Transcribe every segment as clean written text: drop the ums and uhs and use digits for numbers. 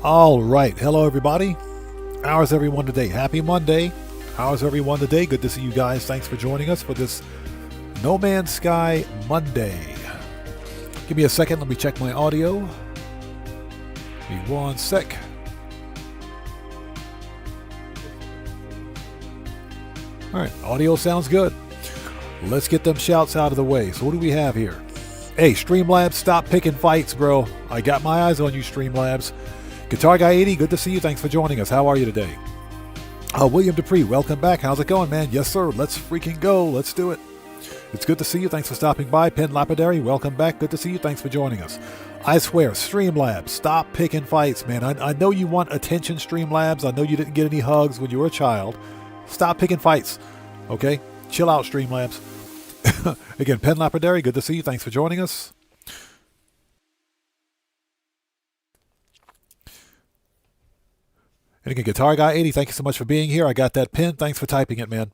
All right. Hello, everybody. How's everyone today? Happy Monday. How's everyone today? Good to see you guys. Thanks for joining us for this No Man's Sky Monday. Give me a second. Let me check my audio. Give me one sec. All right. Audio sounds good. Let's get them shouts out of the way. So what do we have here? Hey, Streamlabs, stop picking fights, bro. I got my eyes on you, Streamlabs. Guitar Guy 80, good to see you. Thanks for joining us. How are you today? William Dupree, welcome back. How's it going, man? Yes, sir. Let's freaking go. Let's do it. It's good to see you. Thanks for stopping by. Penn Lapidary, welcome back. Good to see you. Thanks for joining us. I swear, Streamlabs, stop picking fights, man. I know you want attention, Streamlabs. I know you didn't get any hugs when you were a child. Stop picking fights, okay? Chill out, Streamlabs. Again, Penn Lapidary, good to see you. Thanks for joining us. And again, Guitar Guy 80, thank you so much for being here. I got that pin. Thanks for typing it, man.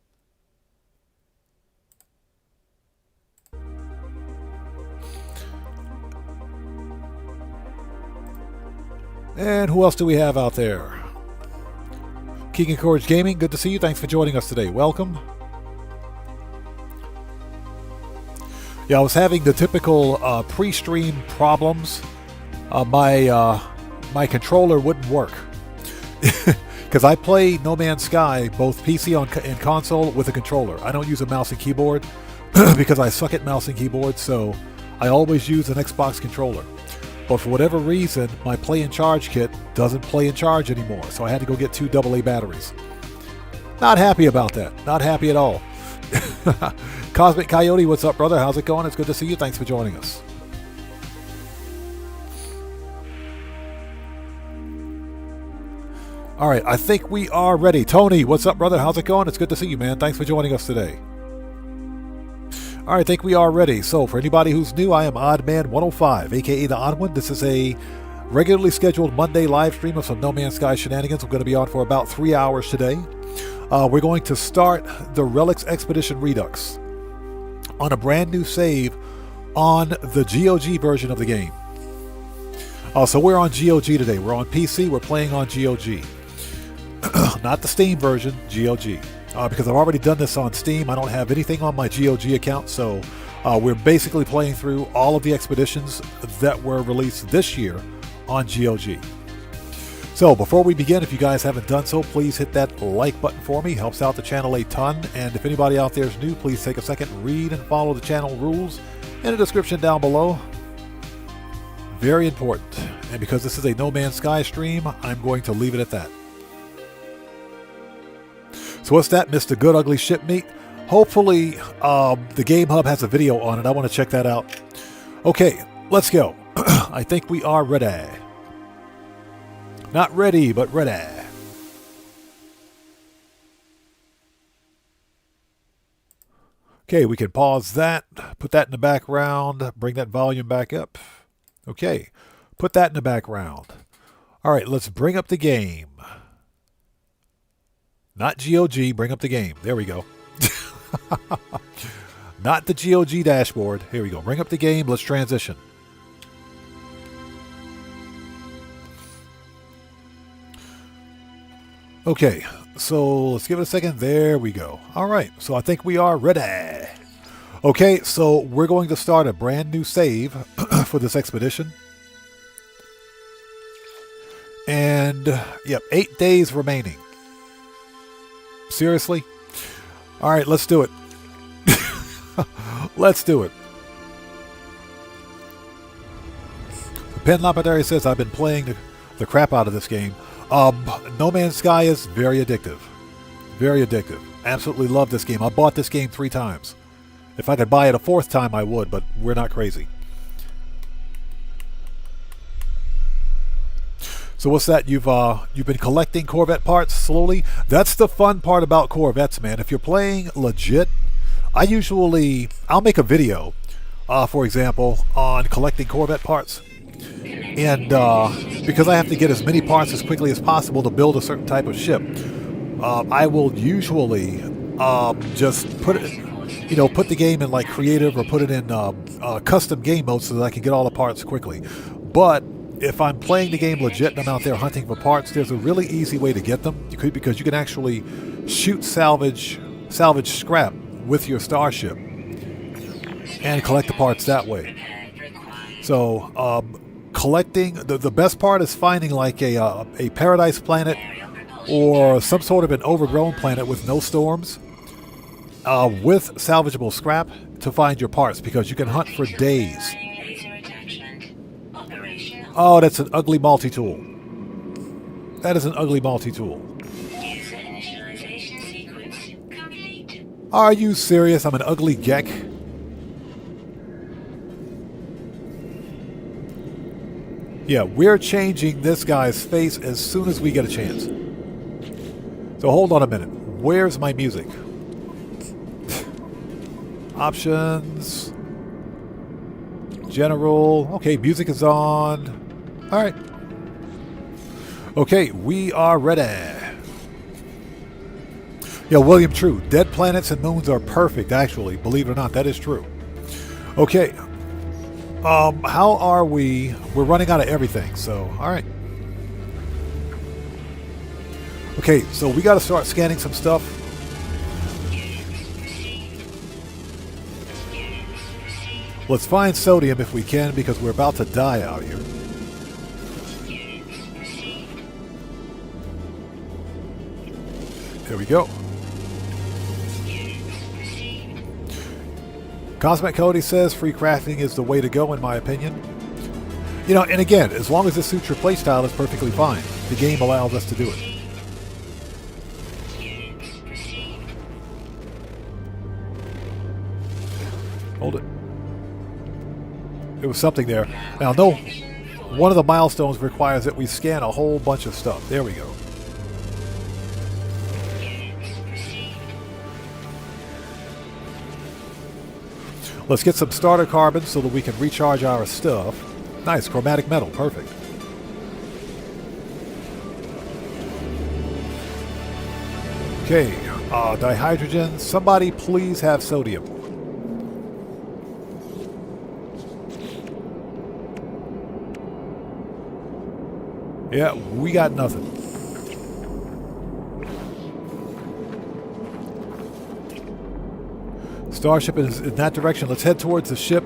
And who else do we have out there? King and Courage Gaming, good to see you. Thanks for joining us today. Welcome. Yeah, I was having the typical pre-stream problems. My controller wouldn't work. Because I play No Man's Sky, both PC and console, with a controller. I don't use a mouse and keyboard because I suck at mouse and keyboard, so I always use an Xbox controller. But for whatever reason, my Play and Charge kit doesn't play and charge anymore, so I had to go get 2 AA batteries. Not happy about that. Not happy at all. Cosmic Coyote, what's up, brother? How's it going? It's good to see you. Thanks for joining us. All right, I think we are ready. Tony, what's up, brother? How's it going? It's good to see you, man. Thanks for joining us today. All right, I think we are ready. So for anybody who's new, I am Oddman105, a.k.a. The Odd One. This is a regularly scheduled Monday live stream of some No Man's Sky shenanigans. We're going to be on for about 3 hours today. We're going to start the Relics Expedition Redux on a brand new save on the GOG version of the game. So we're on GOG today. We're on PC. We're playing on GOG. Not the Steam version, GOG. Because I've already done this on Steam. I don't have anything on my GOG account, so we're basically playing through all of the expeditions that were released this year on GOG. So before we begin, if you guys haven't done so, please hit that like button for me. Helps out the channel a ton. And if anybody out there is new, please take a second, read and follow the channel rules in the description down below. Very important. And because this is a No Man's Sky stream, I'm going to leave it at that. So what's that, Mr. Good Ugly Shipmeat? Hopefully the Game Hub has a video on it. I want to check that out. Okay, let's go. I think we are ready. Not ready, but ready. Okay, we can pause that, put that in the background, bring that volume back up. Okay, put that in the background. All right, let's bring up the game. Not GOG, bring up the game. There we go. Not the GOG dashboard. Here we go. Bring up the game. Let's transition. Okay, so let's give it a second. There we go. All right, so I think we are ready. Okay, so we're going to start a brand new save for this expedition. And, yep, 8 days remaining. Seriously? All right, let's do it. Let's do it. Penn Lapidary says, I've been playing the crap out of this game. No Man's Sky is very addictive. Very addictive. Absolutely love this game. I bought this game 3 times. If I could buy it a 4th time, I would, but we're not crazy. So what's that? You've been collecting Corvette parts slowly? That's the fun part about Corvettes, man. If you're playing legit, I'll make a video, for example, on collecting Corvette parts. And because I have to get as many parts as quickly as possible to build a certain type of ship, I will usually just put the game in like creative or put it in custom game mode so that I can get all the parts quickly. But if I'm playing the game legit and I'm out there hunting for parts, there's a really easy way to get them. Because you can actually shoot salvage scrap with your starship and collect the parts that way. So collecting, the best part is finding like a paradise planet or some sort of an overgrown planet with no storms with salvageable scrap to find your parts, because you can hunt for days. Oh, that's an ugly multi-tool. That is an ugly multi-tool. Are you serious? I'm an ugly geck? Yeah, we're changing this guy's face as soon as we get a chance. So hold on a minute. Where's my music? Options. General. Okay, music is on. All right. Okay, we are ready. Yeah, William, true. Dead planets and moons are perfect, actually. Believe it or not, that is true. Okay. How are we? We're running out of everything, so, all right. Okay, so we got to start scanning some stuff. Let's find sodium if we can, because we're about to die out here. There we go. Cosmic Cody says free crafting is the way to go, in my opinion. You know, and again, as long as this suits your playstyle, it's perfectly fine. The game allows us to do it. Hold it. There was something there. Now, no, one of the milestones requires that we scan a whole bunch of stuff. There we go. Let's get some starter carbon so that we can recharge our stuff. Nice, chromatic metal, perfect. Okay, dihydrogen. Somebody please have sodium. Yeah, we got nothing. Starship is in that direction. Let's head towards the ship.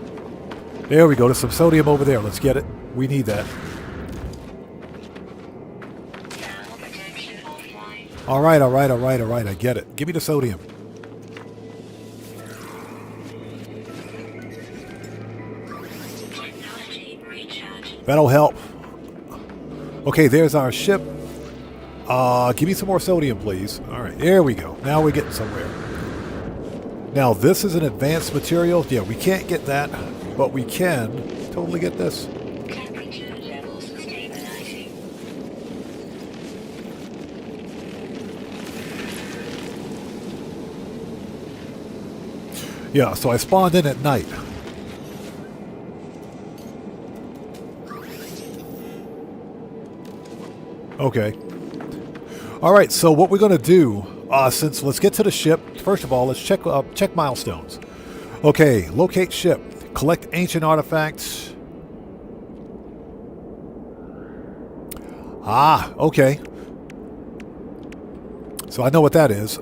There we go. There's some sodium over there. Let's get it. We need that. All right. I get it. Give me the sodium. That'll help. Okay, there's our ship. Give me some more sodium, please. All right, there we go. Now we're getting somewhere. Now, this is an advanced material. Yeah, we can't get that, but we can totally get this. Yeah, so I spawned in at night. Okay. All right, so what we're going to do, since let's get to the ship. First of all, let's check milestones. Okay, locate ship. Collect ancient artifacts. Ah, okay. So I know what that is.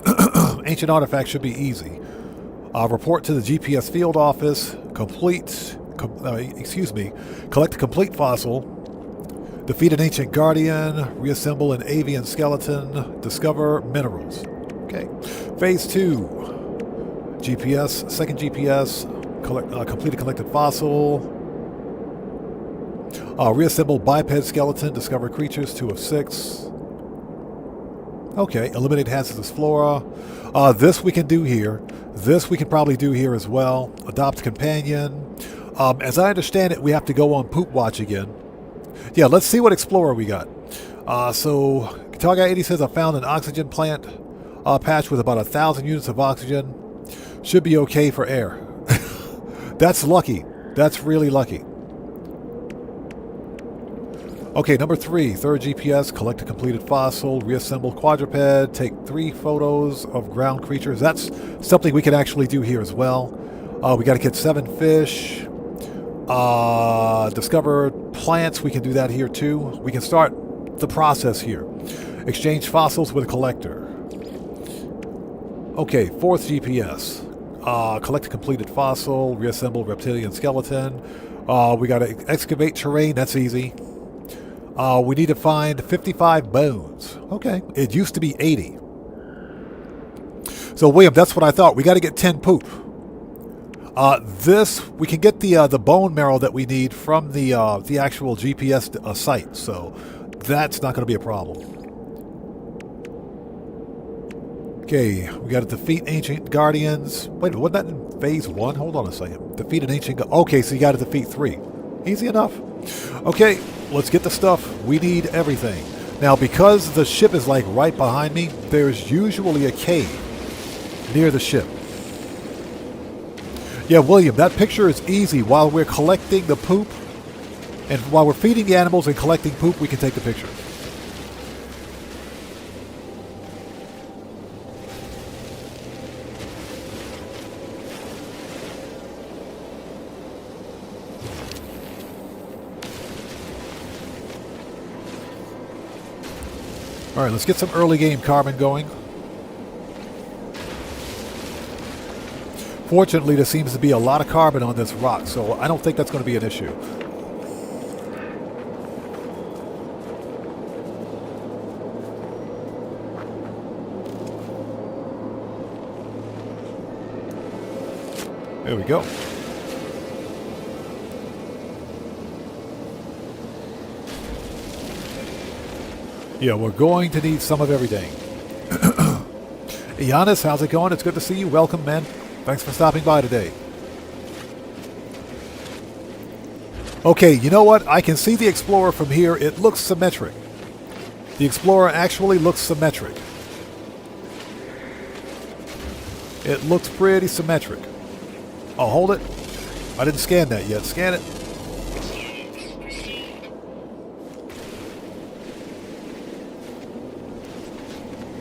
Ancient artifacts should be easy. Report to the GPS field office. Collect a complete fossil. Defeat an ancient guardian. Reassemble an avian skeleton. Discover minerals. Okay. Phase 2. GPS. Second GPS. Complete a collected fossil. Reassemble biped skeleton. Discover creatures. 2 of 6. Okay. Eliminate hazardous flora. This we can do here. This we can probably do here as well. Adopt companion. As I understand it, we have to go on poop watch again. Yeah, let's see what explorer we got. So, Guitar Guy 80 says I found an oxygen plant patch with about 1,000 units of oxygen. Should be okay for air. That's lucky. That's really lucky. Okay, number 3, third GPS, collect a completed fossil, reassemble quadruped, take 3 photos of ground creatures. That's something we can actually do here as well. We got to get 7 fish. Discover plants, we can do that here too. We can start the process here. Exchange fossils with a collector. Okay, 4th GPS. Collect a completed fossil, reassemble reptilian skeleton. We got to excavate terrain, that's easy. We need to find 55 bones. Okay, it used to be 80. So William, that's what I thought. We got to get 10 poop. This, we can get the bone marrow that we need from the actual GPS site, so that's not going to be a problem. Okay, we got to defeat ancient guardians. Wait, wasn't that in phase 1? Hold on a second. Defeat an ancient okay, so you got to defeat 3. Easy enough. Okay, let's get the stuff. We need everything. Now, because the ship is like right behind me, there's usually a cave near the ship. Yeah, William, that picture is easy. While we're collecting the poop, and while we're feeding the animals and collecting poop, we can take the picture. All right, let's get some early game carbon going. Fortunately, there seems to be a lot of carbon on this rock, so I don't think that's going to be an issue. There we go. Yeah, we're going to need some of everything. Giannis, how's it going? It's good to see you. Welcome, man. Thanks for stopping by today. Okay, you know what? I can see the Explorer from here. It looks symmetric. The Explorer actually looks symmetric. It looks pretty symmetric. Oh, hold it. I didn't scan that yet. Scan it.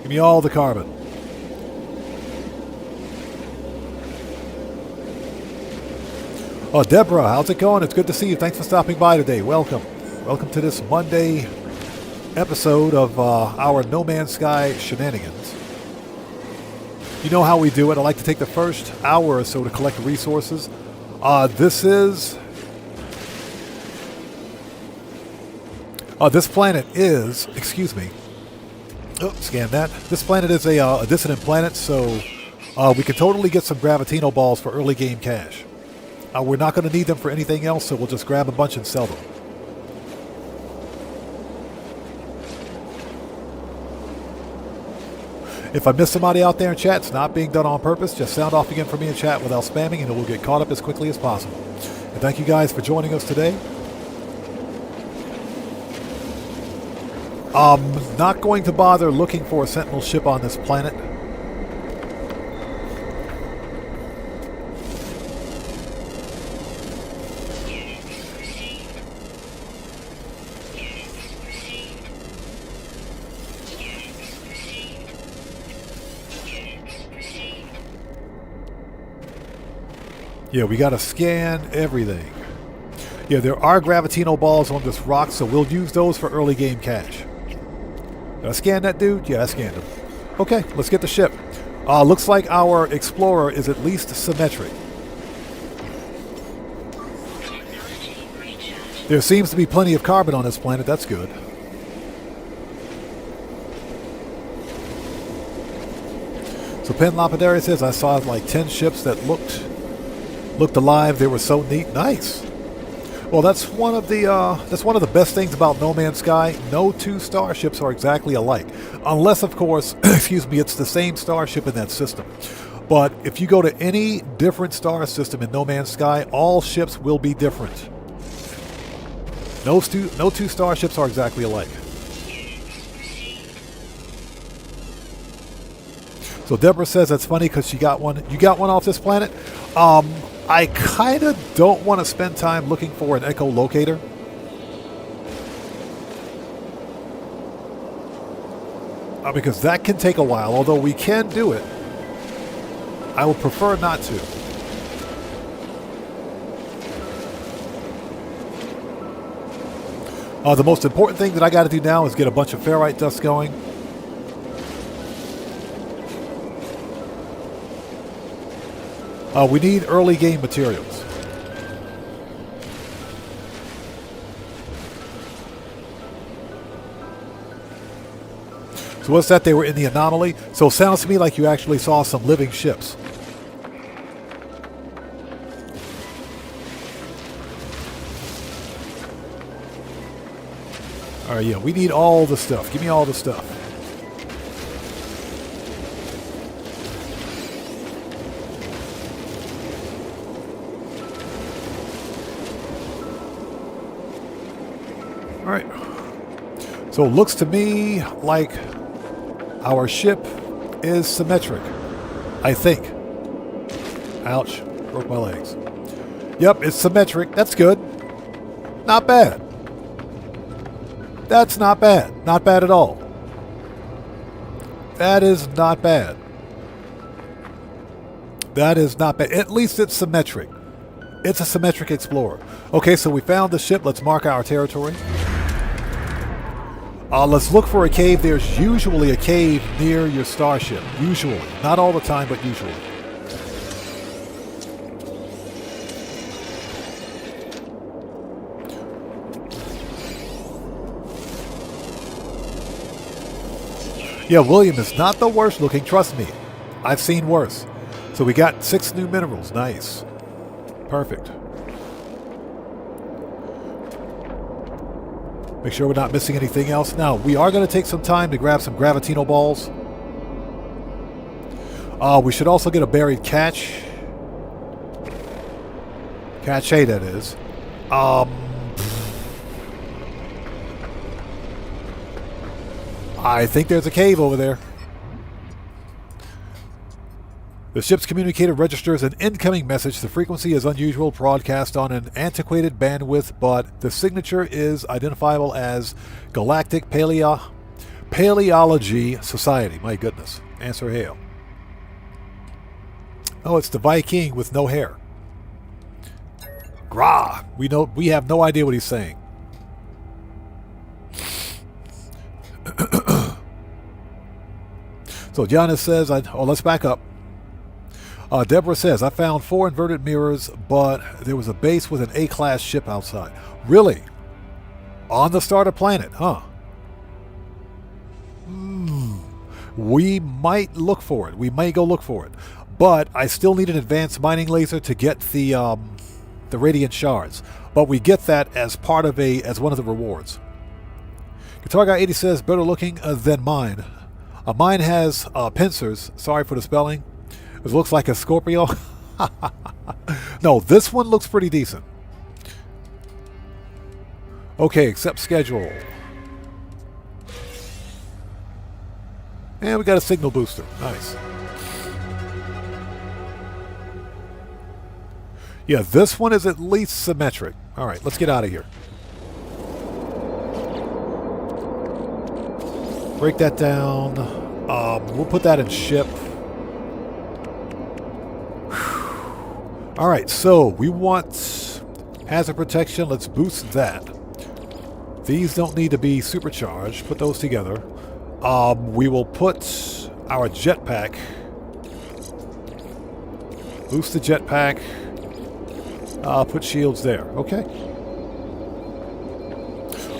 Give me all the carbon. Oh, Deborah, how's it going? It's good to see you. Thanks for stopping by today. Welcome. Welcome to this Monday episode of our No Man's Sky shenanigans. You know how we do it. I like to take the first hour or so to collect resources. This planet is, excuse me. Oh, scan that. This planet is a dissident planet, so we can totally get some Gravitino balls for early game cash. We're not going to need them for anything else, so we'll just grab a bunch and sell them. If I miss somebody out there in chat, it's not being done on purpose. Just sound off again for me in chat without spamming, and we'll get caught up as quickly as possible. And thank you guys for joining us today. I'm not going to bother looking for a Sentinel ship on this planet. Yeah, we got to scan everything. Yeah, there are Gravitino balls on this rock, so we'll use those for early game cash. Did I scan that dude? Yeah, I scanned him. Okay, let's get the ship. Looks like our Explorer is at least symmetric. There seems to be plenty of carbon on this planet. That's good. So Pen Lapidary says, I saw like 10 ships that looked alive. They were so neat. Nice. Well, that's one of the best things about No Man's Sky. No two starships are exactly alike, unless, of course, excuse me, it's the same starship in that system. But if you go to any different star system in No Man's Sky, all ships will be different. No two starships are exactly alike. So Deborah says that's funny because she got one. You got one off this planet? I kind of don't want to spend time looking for an echolocator. Because that can take a while, although we can do it. I would prefer not to. The most important thing that I got to do now is get a bunch of ferrite dust going. We need early game materials. So what's that? They were in the anomaly? So it sounds to me like you actually saw some living ships. Alright, yeah, we need all the stuff. Give me all the stuff. Alright. So it looks to me like our ship is symmetric. I think. Ouch. Broke my legs. Yep, it's symmetric. That's good. Not bad. That's not bad. Not bad at all. That is not bad. That is not bad. At least it's symmetric. It's a symmetric explorer. Okay, so we found the ship. Let's mark our territory. Let's look for a cave. There's usually a cave near your starship. Usually. Not all the time, but usually. Yeah, William is not the worst looking, trust me. I've seen worse. So we got 6 new minerals. Nice. Perfect. Make sure we're not missing anything else. Now, we are going to take some time to grab some gravitino balls. We should also get a buried cache. Cache, that is. I think there's a cave over there. The ship's communicator registers an incoming message. The frequency is unusual, broadcast on an antiquated bandwidth, but the signature is identifiable as Galactic Paleology Society. My goodness. Answer hail. Oh, it's the Viking with no hair. Grah! We have no idea what he's saying. So Giannis says, let's back up. Deborah says, I found 4 inverted mirrors, but there was a base with an A-class ship outside. Really? On the starter planet, huh? We might look for it. We may go look for it. But I still need an advanced mining laser to get the radiant shards. But we get that as part of as one of the rewards. Guitar Guy 80 says, better looking than mine. Mine has pincers. Sorry for the spelling. It looks like a Scorpio. No, this one looks pretty decent. Okay, accept schedule. And we got a signal booster. Nice. Yeah, this one is at least symmetric. All right, let's get out of here. Break that down. We'll put that in ship. All right, so we want hazard protection. Let's boost that. These don't need to be supercharged. Put those together. We will put our jetpack. Boost the jetpack. Put shields there. Okay.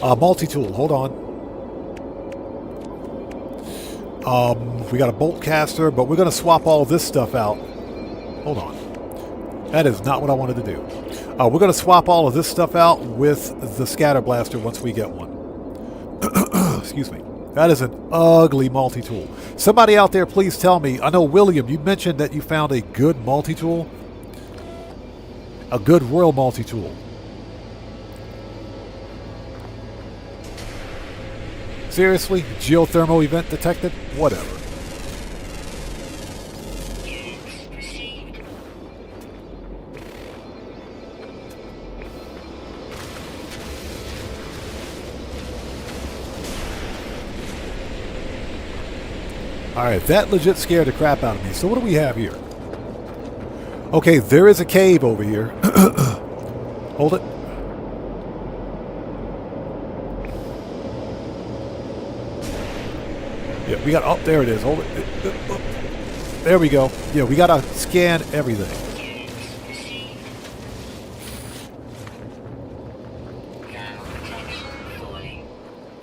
Multi-tool. Hold on. We got a bolt caster, but we're going to swap all this stuff out. Hold on. That is not what I wanted to do. We're going to swap all of this stuff out with the scatter blaster once we get one. Excuse me. That is an ugly multi-tool. Somebody out there, please tell me. I know, William, you mentioned that you found a good multi-tool. A good royal multi-tool. Seriously? Geothermal event detected? Whatever. Alright, that legit scared the crap out of me. So what do we have here? Okay, there is a cave over here. Hold it. Yeah, we got, oh, there it is. Hold it. There we go. Yeah, we got to scan everything.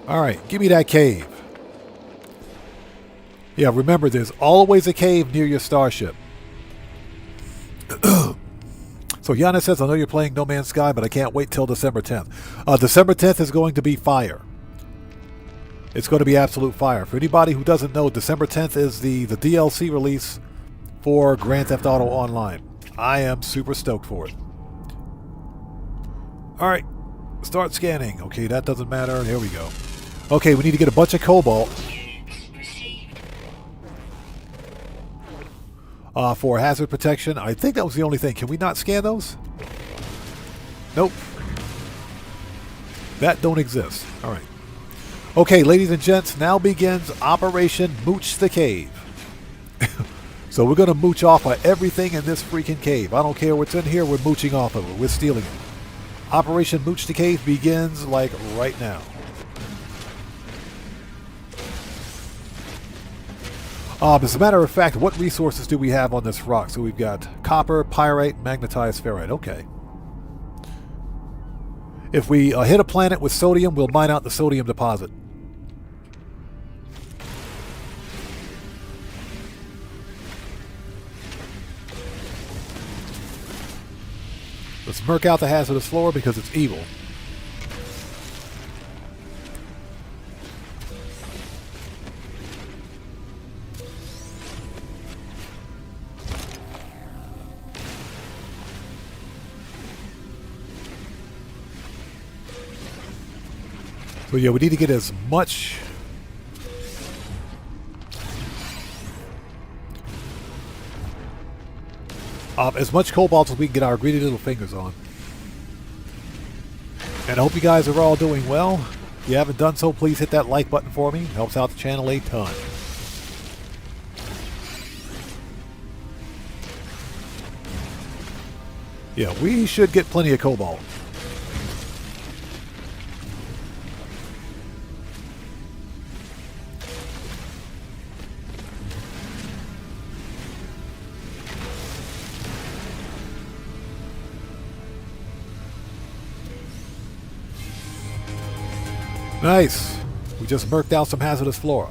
All right, give me that cave. Yeah, remember, there's always a cave near your starship. So Giannis says, I know you're playing No Man's Sky, but I can't wait till December 10th. December 10th is going to be fire. It's going to be absolute fire. For anybody who doesn't know, December 10th is the DLC release for Grand Theft Auto Online. I am super stoked for it. All right, start scanning. Okay, that doesn't matter. There we go. Okay, we need to get a bunch of cobalt. For hazard protection. I think that was the only thing. Can we not scan those? Nope. That don't exist. All right. Okay, ladies and gents, now begins Operation Mooch the Cave. So we're going to mooch off of everything in this freaking cave. I don't care what's in here, we're mooching off of it. We're stealing it. Operation Mooch the Cave begins, like, right now. As a matter of fact, what resources do we have on this rock? So we've got copper, pyrite, magnetized ferrite. Okay. If we hit a planet with sodium, we'll mine out the sodium deposit. Let's murk out the hazardous floor because it's evil. So yeah, we need to get as much cobalt as we can get our greedy little fingers on. And I hope you guys are all doing well. If you haven't done so, please hit that like button for me. It helps out the channel a ton. Yeah, we should get plenty of cobalt. Nice. We just murked out some hazardous flora.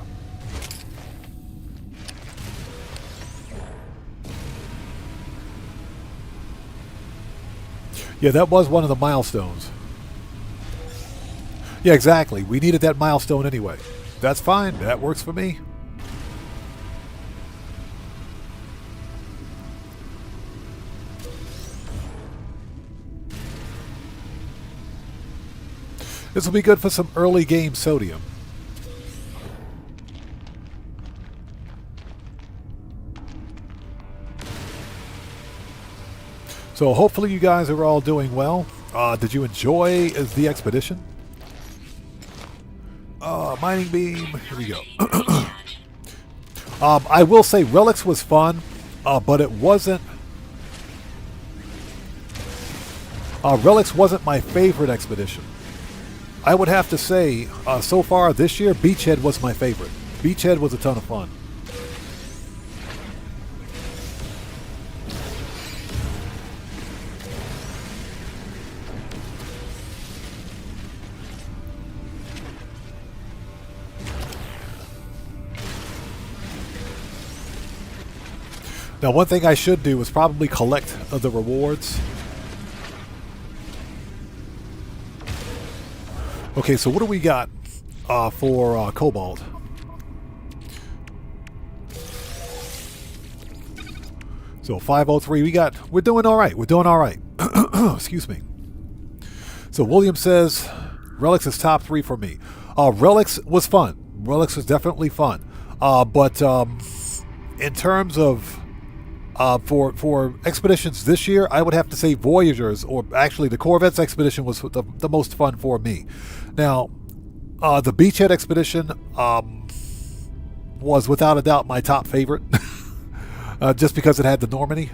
Yeah, that was one of the milestones. Yeah, exactly. We needed that milestone anyway. That's fine. That works for me. This will be good for some early game sodium. So hopefully you guys are all doing well. Did you enjoy the expedition? Mining beam. Here we go. I will say Relics was fun, but it wasn't... Relics wasn't my favorite expedition. I would have to say, so far this year, Beachhead was my favorite. Beachhead was a ton of fun. Now, one thing I should do is probably collect the rewards. Okay, so what do we got for cobalt? So 503, we're doing all right. We're doing all right. Excuse me. So William says, Relics is top 3 for me. Relics was fun. Relics was definitely fun. But in terms of for expeditions this year, I would have to say Voyagers, or actually the Corvettes expedition was the most fun for me. Now, the Beachhead expedition was without a doubt my top favorite, just because it had the Normandy.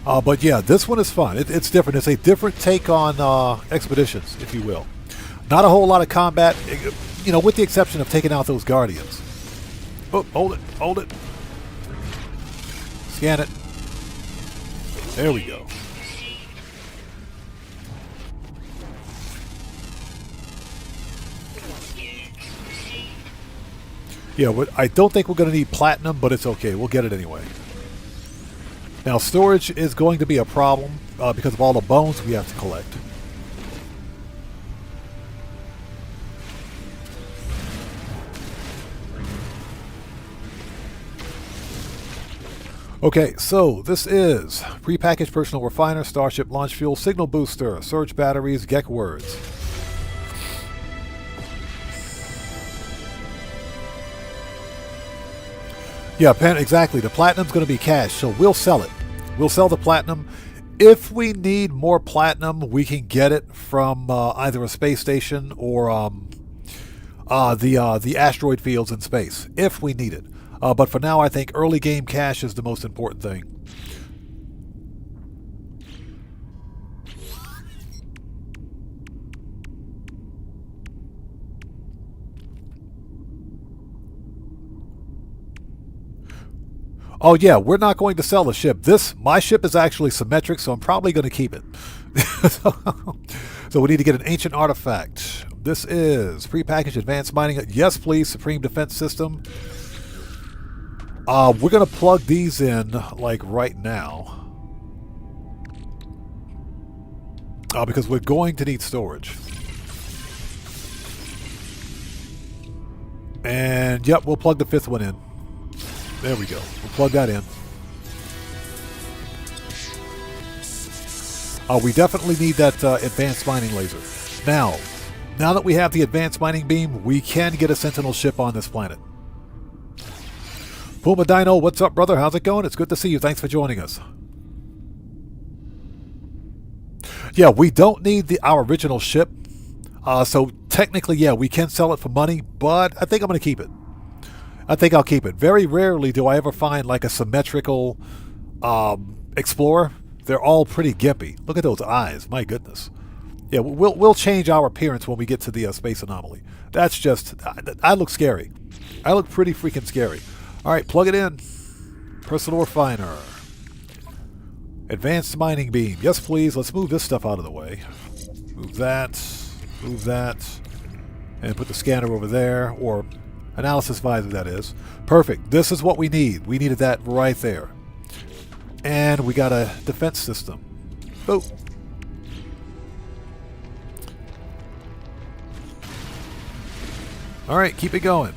But yeah, this one is fun. It's different. It's a different take on expeditions, if you will. Not a whole lot of combat, you know, with the exception of taking out those guardians. Oh, hold it, hold it. Scan it. There we go. Yeah, I don't think we're going to need platinum, but it's okay. We'll get it anyway. Now, storage is going to be a problem because of all the bones we have to collect. Okay, so this is prepackaged personal refiner, starship launch fuel, signal booster, surge batteries, GEC words. Yeah, exactly. The platinum's going to be cash, so we'll sell it. We'll sell the platinum. If we need more platinum, we can get it from either a space station or the asteroid fields in space, if we need it. But for now, I think early game cash is the most important thing. Oh yeah, we're not going to sell the ship. My ship is actually symmetric, so I'm probably going to keep it. So we need to get an ancient artifact. This is prepackaged advanced mining. Yes, please, Supreme Defense System. We're going to plug these in, like, right now. Because we're going to need storage. And, yep, we'll plug the fifth one in. There we go. We'll plug that in. We definitely need that advanced mining laser. Now that we have the advanced mining beam, we can get a Sentinel ship on this planet. Puma Dino, what's up, brother? How's it going? It's good to see you. Thanks for joining us. Yeah, we don't need our original ship. So technically, yeah, we can sell it for money, but I think I'm going to keep it. I think I'll keep it. Very rarely do I ever find like a symmetrical explorer. They're all pretty gimpy. Look at those eyes. My goodness. Yeah, we'll change our appearance when we get to the space anomaly. That's just... I look scary. I look pretty freaking scary. All right, plug it in. Personal refiner. Advanced mining beam. Yes, please. Let's move this stuff out of the way. Move that. Move that. And put the scanner over there. Or analysis visor, that is. Perfect. This is what we need. We needed that right there. And we got a defense system. Oh. All right, keep it going.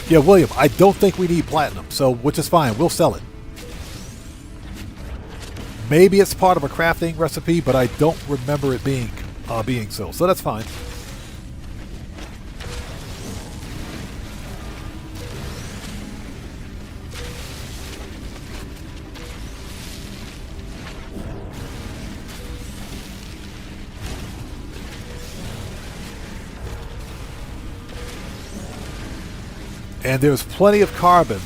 Yeah, William, I don't think we need platinum, so which is fine. We'll sell it. Maybe it's part of a crafting recipe, but I don't remember it being so. So that's fine. And there's plenty of carbon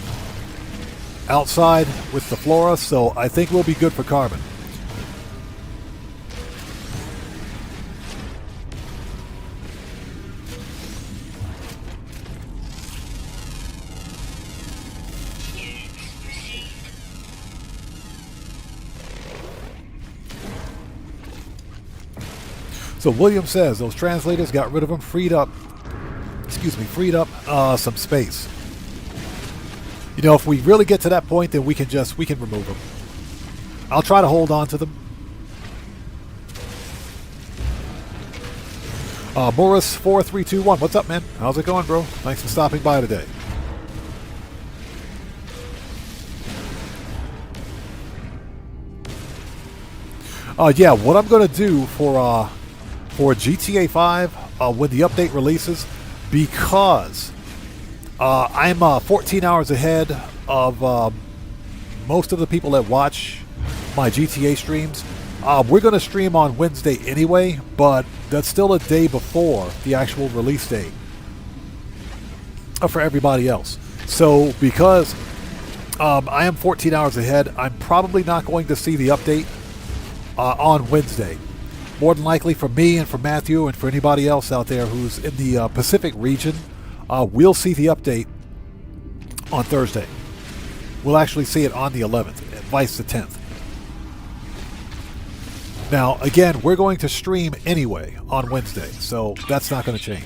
outside with the flora, so I think we'll be good for carbon. So William says those translators got rid of them, freed up some space. You know, if we really get to that point, then we can remove them. I'll try to hold on to them. Morris4321, what's up, man? How's it going, bro? Thanks for stopping by today. Yeah, what I'm gonna do for GTA 5 when the update releases, because I'm 14 hours ahead of most of the people that watch my GTA streams. We're going to stream on Wednesday anyway, but that's still a day before the actual release date for everybody else. So because I am 14 hours ahead. I'm probably not going to see the update on Wednesday. More than likely for me and for Matthew and for anybody else out there who's in the Pacific region, we'll see the update on Thursday. We'll actually see it on the 11th, and vice the 10th. Now, again, we're going to stream anyway on Wednesday, so that's not going to change.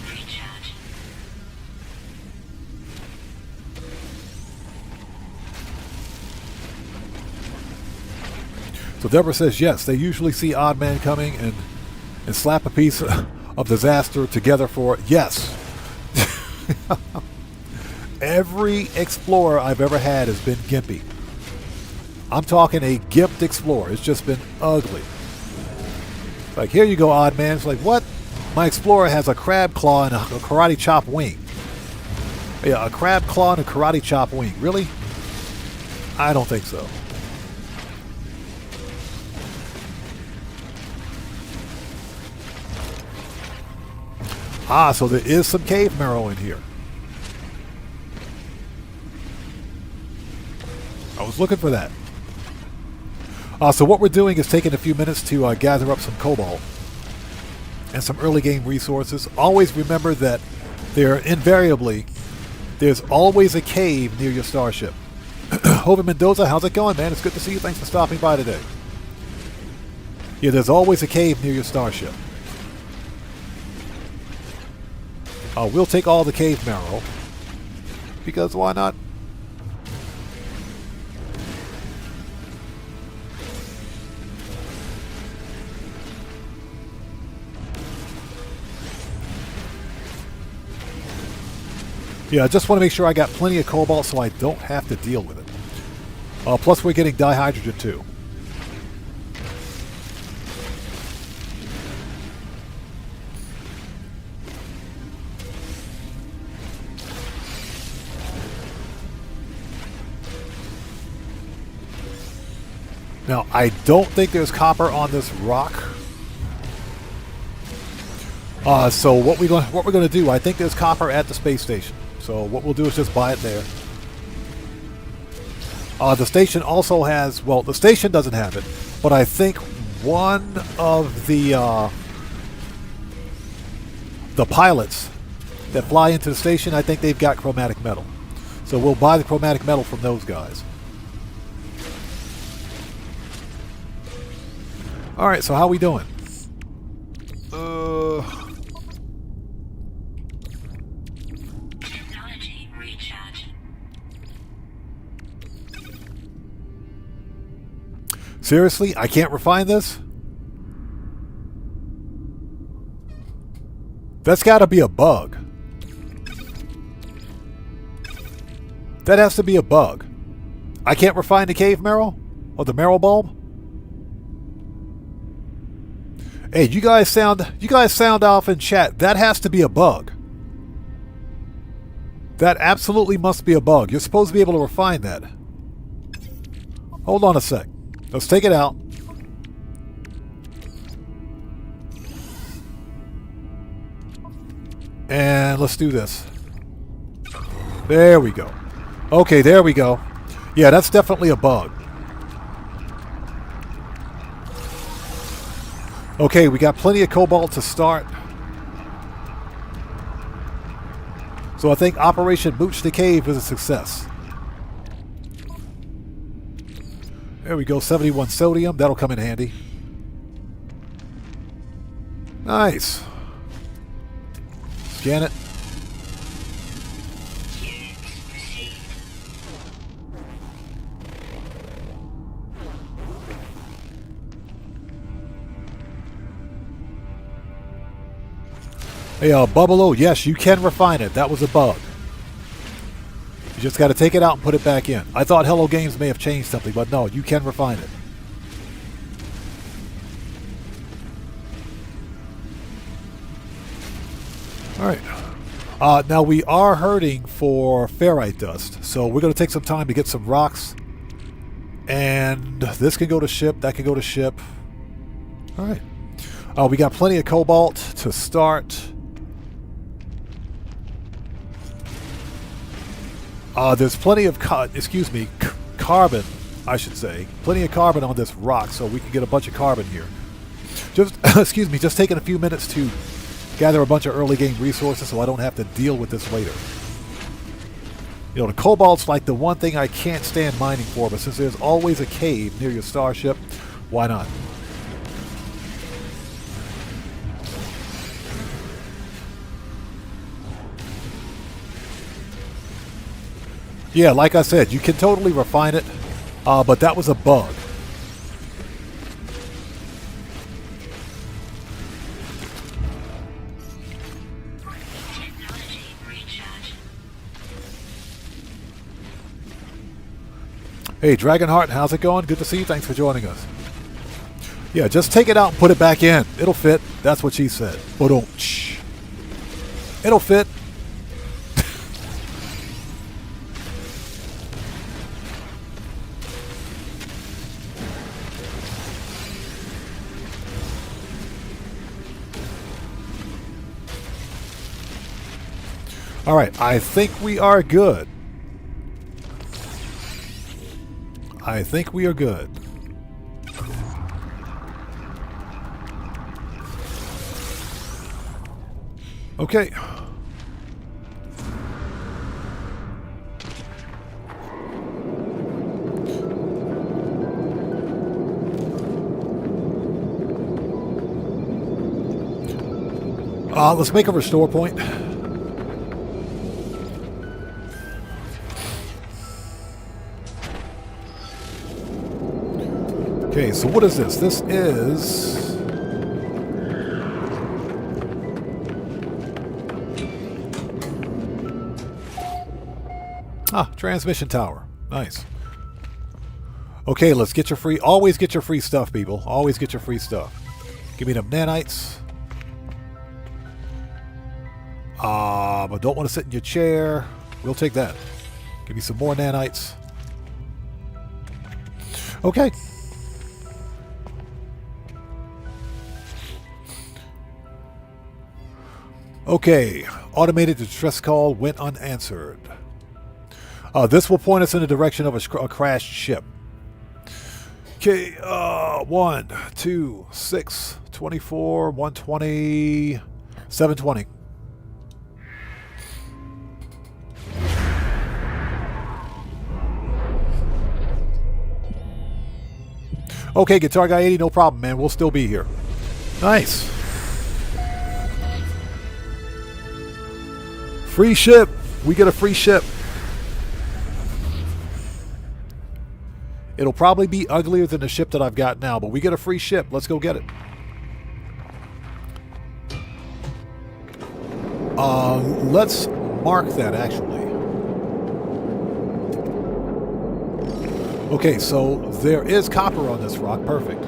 So Deborah says, yes, they usually see Odd Man coming and slap a piece of disaster together for it. Yes. Every Explorer I've ever had has been gimpy. I'm talking a gimped Explorer. It's just been ugly. Like, here you go, Odd Man. It's like, what? My Explorer has a crab claw and a karate chop wing. Yeah, a crab claw and a karate chop wing. Really? I don't think so. Ah, so there is some cave marrow in here. I was looking for that. So what we're doing is taking a few minutes to gather up some cobalt and some early game resources. Always remember that there's always a cave near your starship. Hovind Mendoza, how's it going, man? It's good to see you. Thanks for stopping by today. Yeah, there's always a cave near your starship. We'll take all the cave marrow, because why not? Yeah, I just want to make sure I got plenty of cobalt so I don't have to deal with it. Plus we're getting dihydrogen too. Now, I don't think there's copper on this rock. So what we're going to do, I think there's copper at the space station. So what we'll do is just buy it there. The station also has, well, the station doesn't have it, but I think one of the pilots that fly into the station, I think they've got chromatic metal. So we'll buy the chromatic metal from those guys. Alright, so how we doing? Technology recharge. Seriously? I can't refine this? That's got to be a bug. That has to be a bug. I can't refine the cave marrow? Or the marrow bulb? Hey, you guys sound off in chat. That has to be a bug. That absolutely must be a bug. You're supposed to be able to refine that. Hold on a sec. Let's take it out. And let's do this. There we go. Okay, there we go. Yeah, that's definitely a bug. Okay, we got plenty of cobalt to start. So I think Operation Mooch the Cave is a success. There we go, 71 sodium. That'll come in handy. Nice. Scan it. Hey, Bubble, yes, you can refine it. That was a bug. You just got to take it out and put it back in. I thought Hello Games may have changed something, but no, you can refine it. Alright. Now we are hurting for ferrite dust, so we're going to take some time to get some rocks. And this can go to ship, that can go to ship. Alright. We got plenty of cobalt to start. There's plenty of carbon, I should say. Plenty of carbon on this rock, so we can get a bunch of carbon here. Just, excuse me, just taking a few minutes to gather a bunch of early game resources so I don't have to deal with this later. You know, the cobalt's like the one thing I can't stand mining for, but since there's always a cave near your starship, why not? Yeah, like I said, you can totally refine it, but that was a bug. Hey, Dragonheart, how's it going? Good to see you. Thanks for joining us. Yeah, just take it out and put it back in. It'll fit. That's what she said. Ba-dum-tsh. It'll fit. All right, I think we are good. I think we are good. Okay. Let's make a restore point. Okay, so what is this? This is... transmission tower. Nice. Okay, let's get your free... Always get your free stuff, people. Always get your free stuff. Give me them nanites. But don't want to sit in your chair. We'll take that. Give me some more nanites. Okay. Okay, automated distress call went unanswered. This will point us in the direction of a crashed ship. Okay, 1, 2, 6, 24, 120, 720. Okay, Guitar Guy 80, no problem, man. We'll still be here. Nice. Free ship. We get a free ship. It'll probably be uglier than the ship that I've got now, but we get a free ship. Let's go get it. Let's mark that, actually. Okay, so there is copper on this rock. Perfect.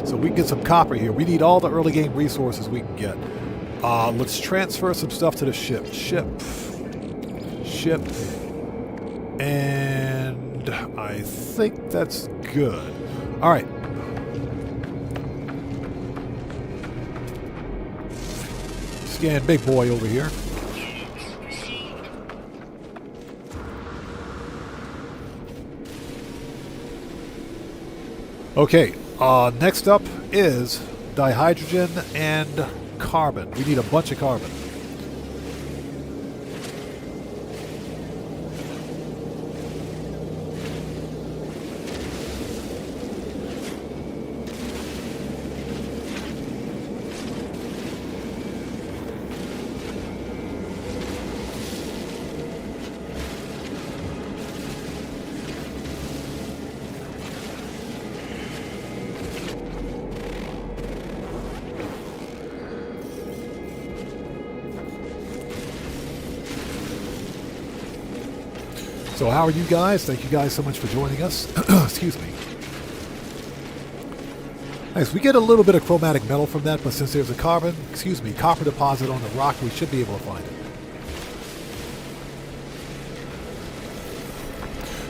So we can get some copper here. We need all the early game resources we can get. Let's transfer some stuff to the ship. Ship. And I think that's good. All right. Scan big boy over here. Okay, next up is dihydrogen and carbon. We need a bunch of carbon. So how are you guys? Thank you guys so much for joining us. Excuse me. Nice. We get a little bit of chromatic metal from that, but since there's a copper deposit on the rock, we should be able to find it.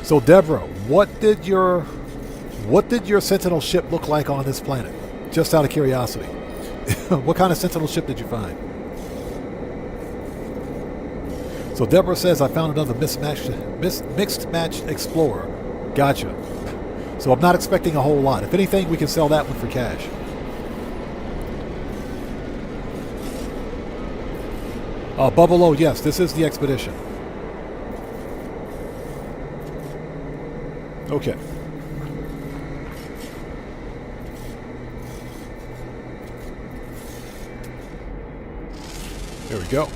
So Deborah, what did your Sentinel ship look like on this planet? Just out of curiosity. What kind of Sentinel ship did you find? So Deborah says, I found another mixed matched Explorer. Gotcha. So I'm not expecting a whole lot. If anything, we can sell that one for cash. Bubble O, yes, this is the expedition. Okay. There we go.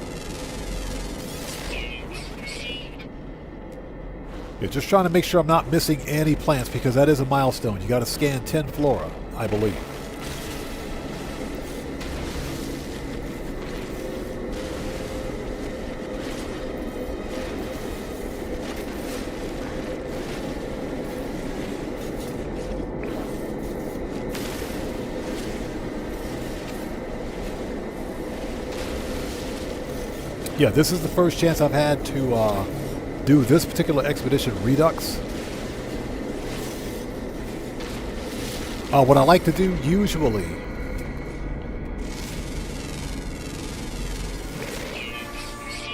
Yeah, just trying to make sure I'm not missing any plants, because that is a milestone. You got to scan 10 flora, I believe. Yeah, this is the first chance I've had to do this particular expedition redux. What I like to do usually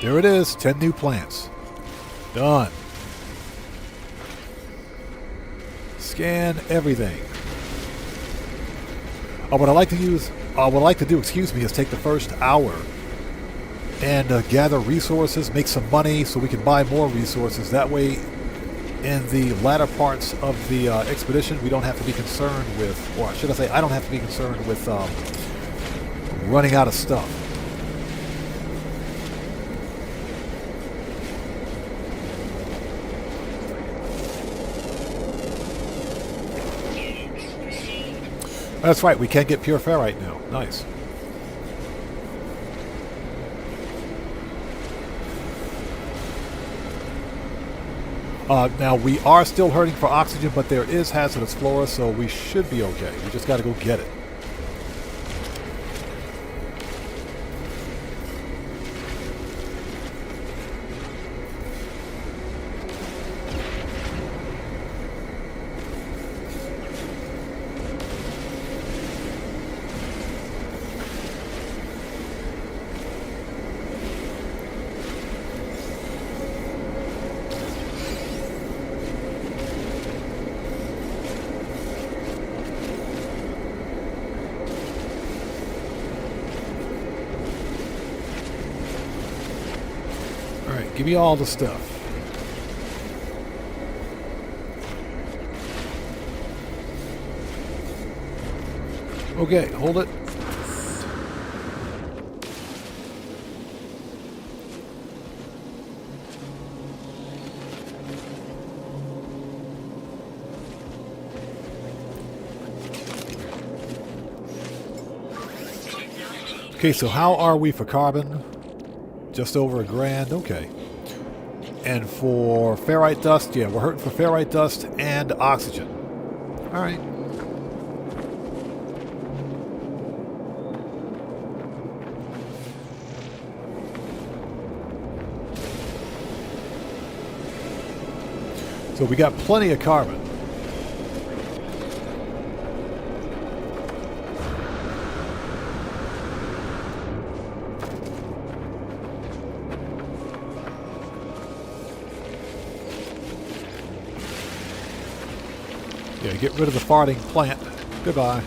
there it is, 10 new plants. Done. Scan everything. What I like to do, is take the first hour and gather resources, make some money so we can buy more resources. That way, in the latter parts of the expedition, we don't have to be concerned with, or should I say, I don't have to be concerned with running out of stuff. That's right, we can get pure ferrite now. Nice. Now, we are still hurting for oxygen, but there is hazardous flora, so we should be okay. We just got to go get it. Give me all the stuff. Okay, hold it. Okay, so how are we for carbon? Just over $1,000. Okay. And for ferrite dust, yeah, we're hurting for ferrite dust and oxygen. All right. So we got plenty of carbon. Yeah, get rid of the farting plant. Goodbye.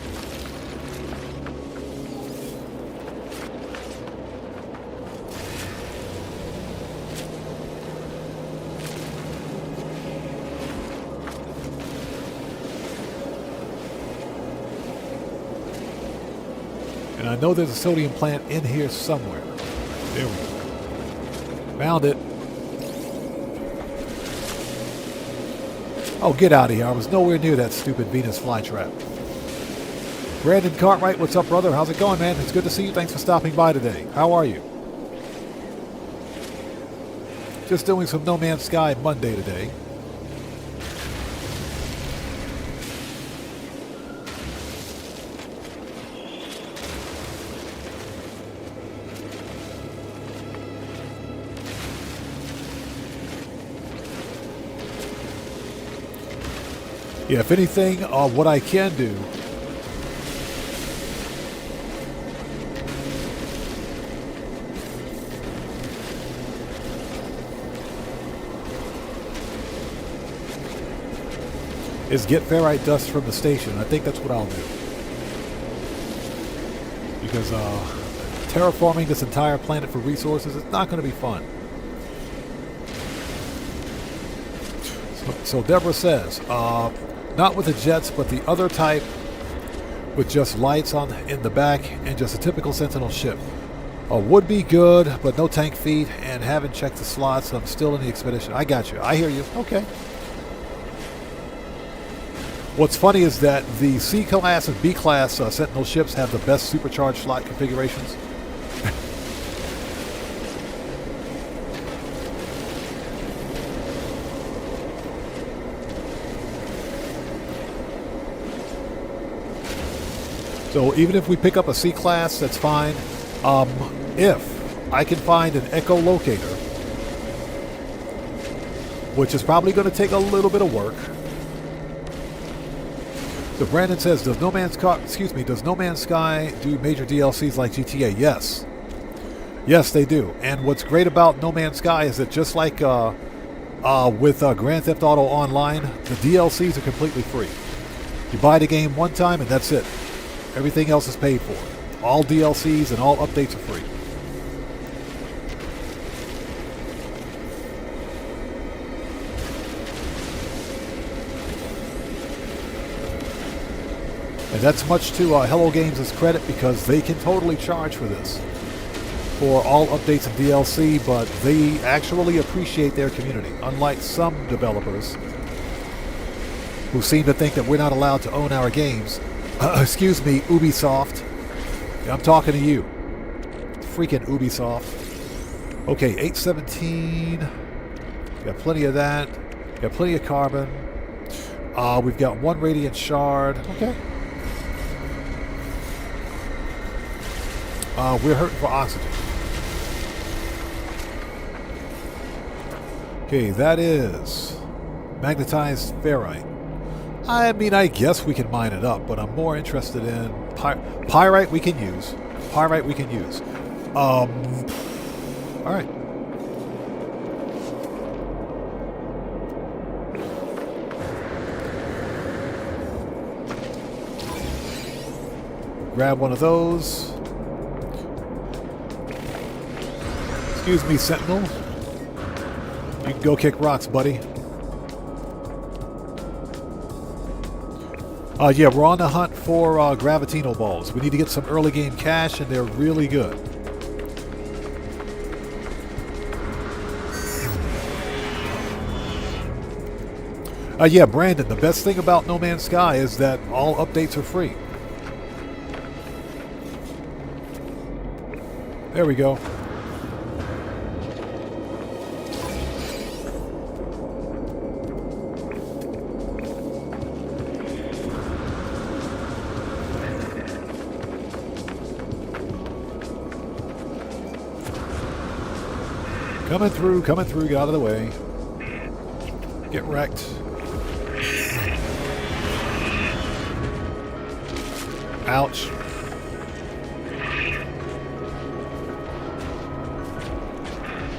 And I know there's a sodium plant in here somewhere. There we go. Found it. Oh, get out of here. I was nowhere near that stupid Venus flytrap. Brandon Cartwright, what's up, brother? How's it going, man? It's good to see you. Thanks for stopping by today. How are you? Just doing some No Man's Sky Monday today. Yeah, if anything, what I can do is get ferrite dust from the station. I think that's what I'll do. Because terraforming this entire planet for resources is not going to be fun. So Deborah says, not with the jets, but the other type with just lights on in the back and just a typical Sentinel ship. Would be good, but no tank feed, and haven't checked the slots. I'm still in the expedition. I got you. I hear you. Okay. What's funny is that the C-class and B-class Sentinel ships have the best supercharged slot configurations. So even if we pick up a C-class, that's fine. If I can find an echolocator, which is probably going to take a little bit of work. So Brandon says, does No Man's Sky do major DLCs like GTA? Yes. Yes, they do. And what's great about No Man's Sky is that just like with Grand Theft Auto Online, the DLCs are completely free. You buy the game one time and that's it. Everything else is paid for. All DLCs and all updates are free. And that's much to Hello Games' credit, because they can totally charge for this, for all updates and DLC, but they actually appreciate their community, unlike some developers who seem to think that we're not allowed to own our games. Excuse me, Ubisoft. I'm talking to you. Freaking Ubisoft. Okay, 817. Got plenty of that. Got plenty of carbon. We've got one radiant shard. Okay. We're hurting for oxygen. Okay, that is magnetized ferrite. I mean, I guess we can mine it up, but I'm more interested in pyrite we can use. Pyrite we can use. All right. Grab one of those. Excuse me, Sentinel. You can go kick rocks, buddy. Yeah, we're on the hunt for Gravitino balls. We need to get some early game cash, and they're really good. Yeah, Brandon, the best thing about No Man's Sky is that all updates are free. There we go. Coming through, get out of the way. Get wrecked. Ouch.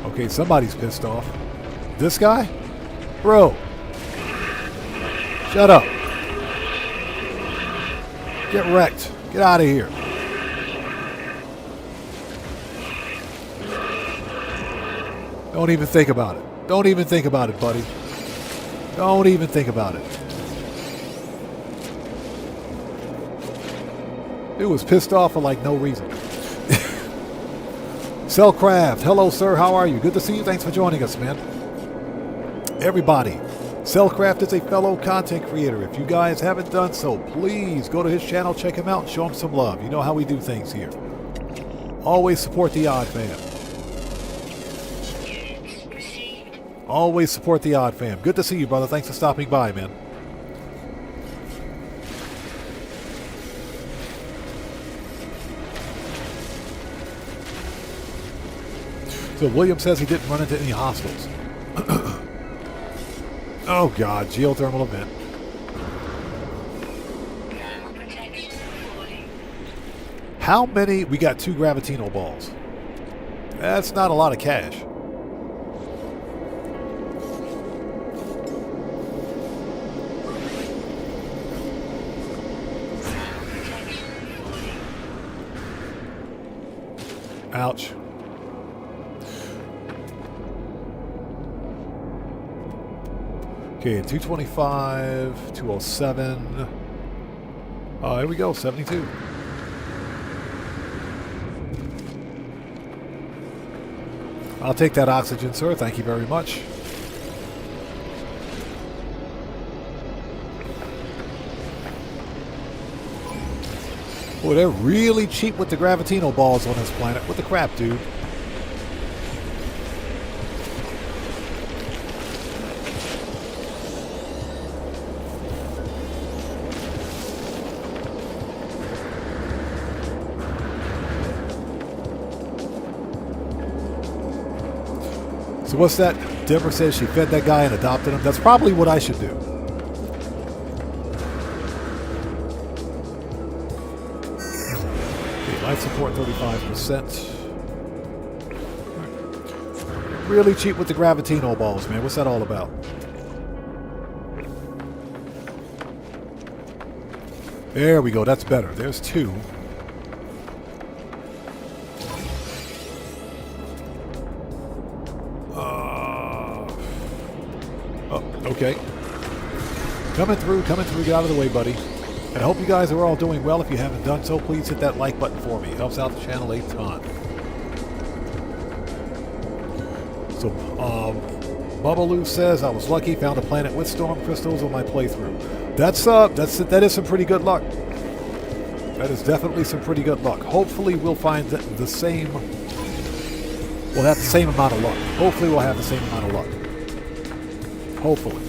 Okay, somebody's pissed off. This guy? Bro. Shut up. Get wrecked. Get out of here. Don't even think about it. Don't even think about it, buddy. Don't even think about it. Dude was pissed off for like no reason. Cellcraft, hello sir, how are you? Good to see you. Thanks for joining us, man. Everybody, Cellcraft is a fellow content creator. If you guys haven't done so, please go to his channel, check him out, and show him some love. You know how we do things here. Always support the Odd Fam. Always support the Odd Fam. Good to see you, brother. Thanks for stopping by, man. So William says he didn't run into any hostiles. Oh God, geothermal event. How many? We got 2 Gravitino balls. That's not a lot of cash. Ouch. Okay, 225, 207. Here we go, 72. I'll take that oxygen, sir. Thank you very much. Boy, they're really cheap with the gravitino balls on this planet. What the crap, dude? So what's that? Deborah says she fed that guy and adopted him. That's probably what I should do. Okay, life support 35%. Really cheap with the gravitino balls, man. What's that all about? There we go. That's better. There's 2. Okay. Coming through. Get out of the way, buddy. And I hope you guys are all doing well. If you haven't done so, please hit that like button for me. It helps out the channel a ton. So, Bubbaloo says, I was lucky, found a planet with storm crystals on my playthrough. That is some pretty good luck. That is definitely some pretty good luck. Hopefully we'll find the same... We'll have the same amount of luck. Hopefully we'll have the same amount of luck. Hopefully.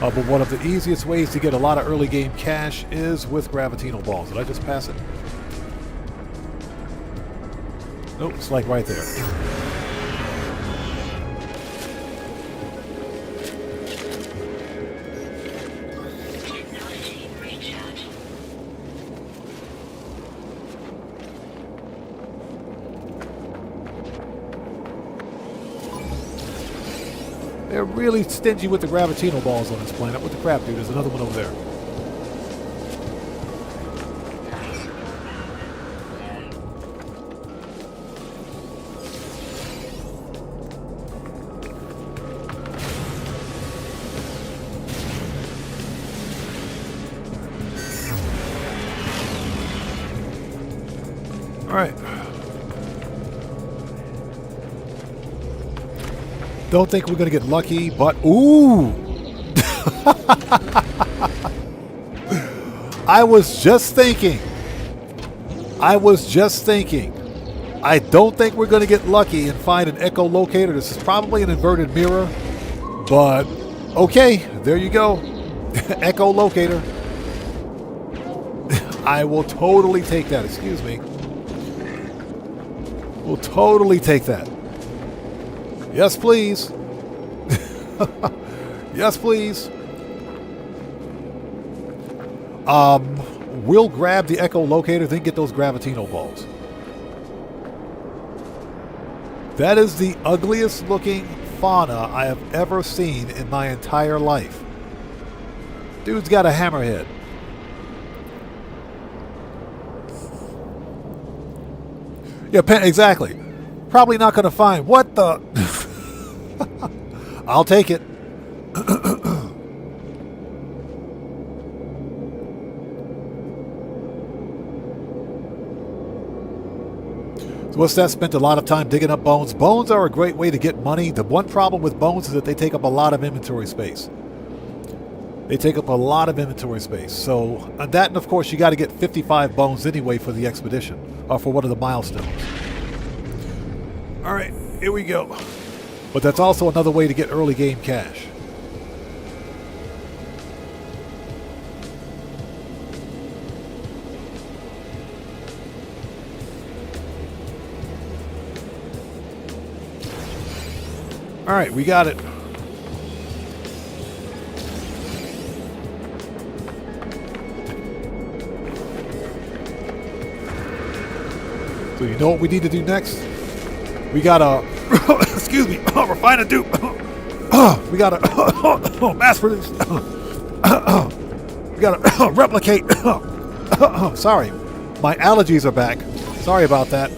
But one of the easiest ways to get a lot of early game cash is with gravitino balls. Did I just pass it? Nope, it's like right there. They're really stingy with the gravitino balls on this planet. What the crap, dude? There's another one over there. All right. Don't think we're going to get lucky, but ooh! I was just thinking. I don't think we're going to get lucky and find an echolocator. This is probably an inverted mirror, but okay, there you go. Echolocator. I will totally take that. Excuse me. We'll totally take that. Yes, please. Yes, please. We'll grab the echolocator, then get those gravitino balls. That is the ugliest looking fauna I have ever seen in my entire life. Dude's got a hammerhead. Yeah, exactly. Probably not going to find. What the? I'll take it. So what's that? Spent a lot of time digging up bones. Bones are a great way to get money. The one problem with bones is that they take up a lot of inventory space. They take up a lot of inventory space. So that, and of course, you got to get 55 bones anyway for the expedition, or for one of the milestones. All right, here we go. But that's also another way to get early game cash. All right, we got it. So you know what we need to do next? We gotta, excuse me, refine a dupe. We gotta mass produce. We gotta replicate. Sorry, My allergies are back. Sorry about that.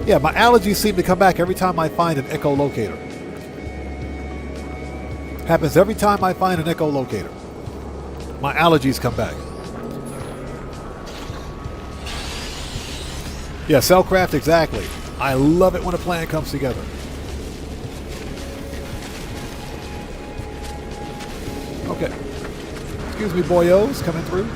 Yeah, my allergies seem to come back every time I find an echolocator. Happens every time I find an echolocator. My allergies come back. Yeah, Cellcraft, exactly. I love it when a plan comes together. Okay. Excuse me, boyos, coming through.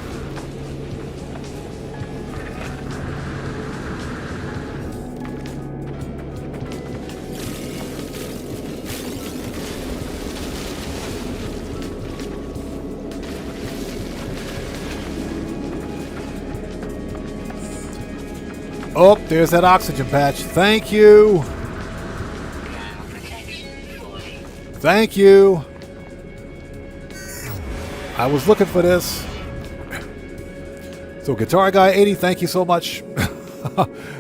Oh, there's that oxygen patch. Thank you. Thank you. I was looking for this. So Guitar Guy 80, thank you so much.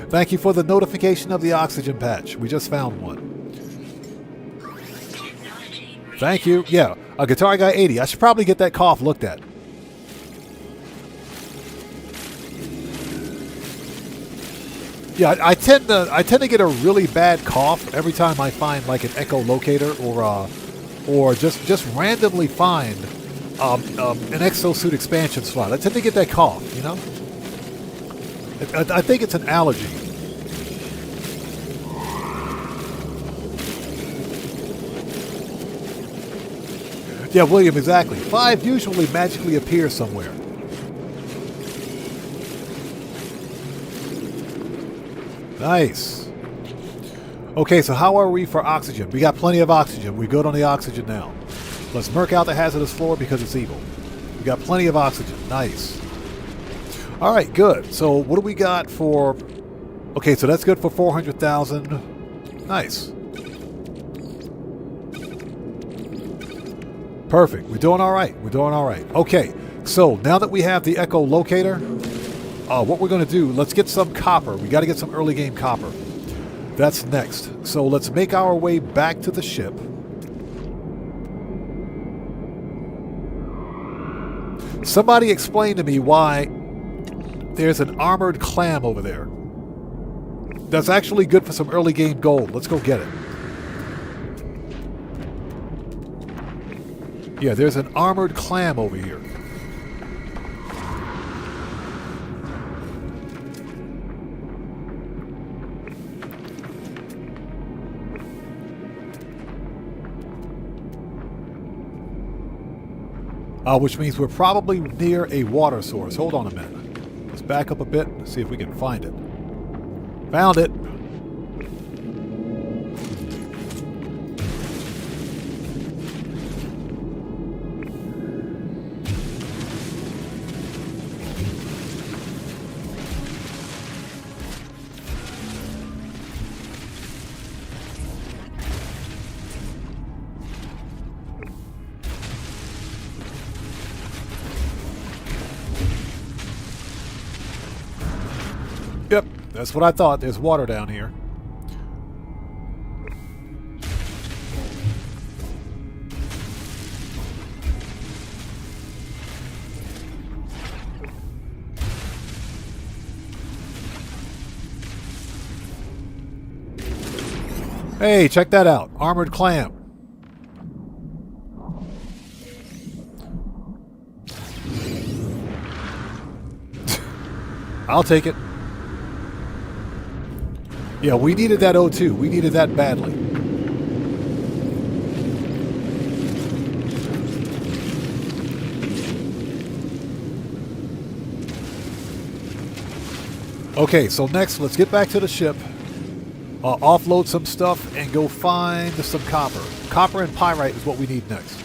Thank you for the notification of the oxygen patch. We just found one. Thank you. Yeah, a Guitar Guy 80. I should probably get that cough looked at. Yeah, I tend to get a really bad cough every time I find like an echolocator or just randomly find an exosuit expansion slot. I tend to get that cough, you know. I think it's an allergy. Yeah, William, exactly. 5 usually magically appears somewhere. Nice. Okay, so how are we for oxygen? We got plenty of oxygen. We're good on the oxygen now. Let's murk out the hazardous floor because it's evil. We got plenty of oxygen. Nice. All right, good. So what do we got for... Okay, so that's good for 400,000. Nice. Perfect. We're doing all right. We're doing all right. Okay, so now that we have the echolocator, what we're going to do, let's get some copper. We got to get some early game copper. That's next. So let's make our way back to the ship. Somebody explain to me why there's an armored clam over there. That's actually good for some early game gold. Let's go get it. Yeah, there's an armored clam over here. Which means we're probably near a water source. Hold on a minute. Let's back up a bit and see if we can find it. Found it. Yep, that's what I thought. There's water down here. Hey, check that out. Armored clam. I'll take it. Yeah, we needed that O2. We needed that badly. Okay, so next, let's get back to the ship, offload some stuff, and go find some copper. Copper and pyrite is what we need next.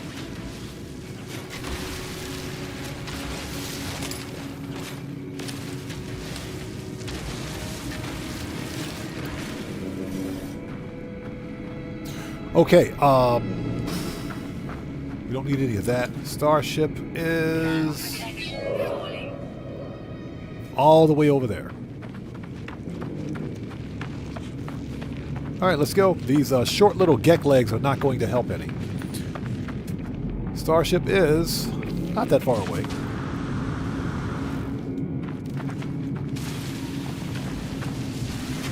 Okay, we don't need any of that. Starship is all the way over there. All right, let's go. These short little Gek legs are not going to help any. Starship is not that far away.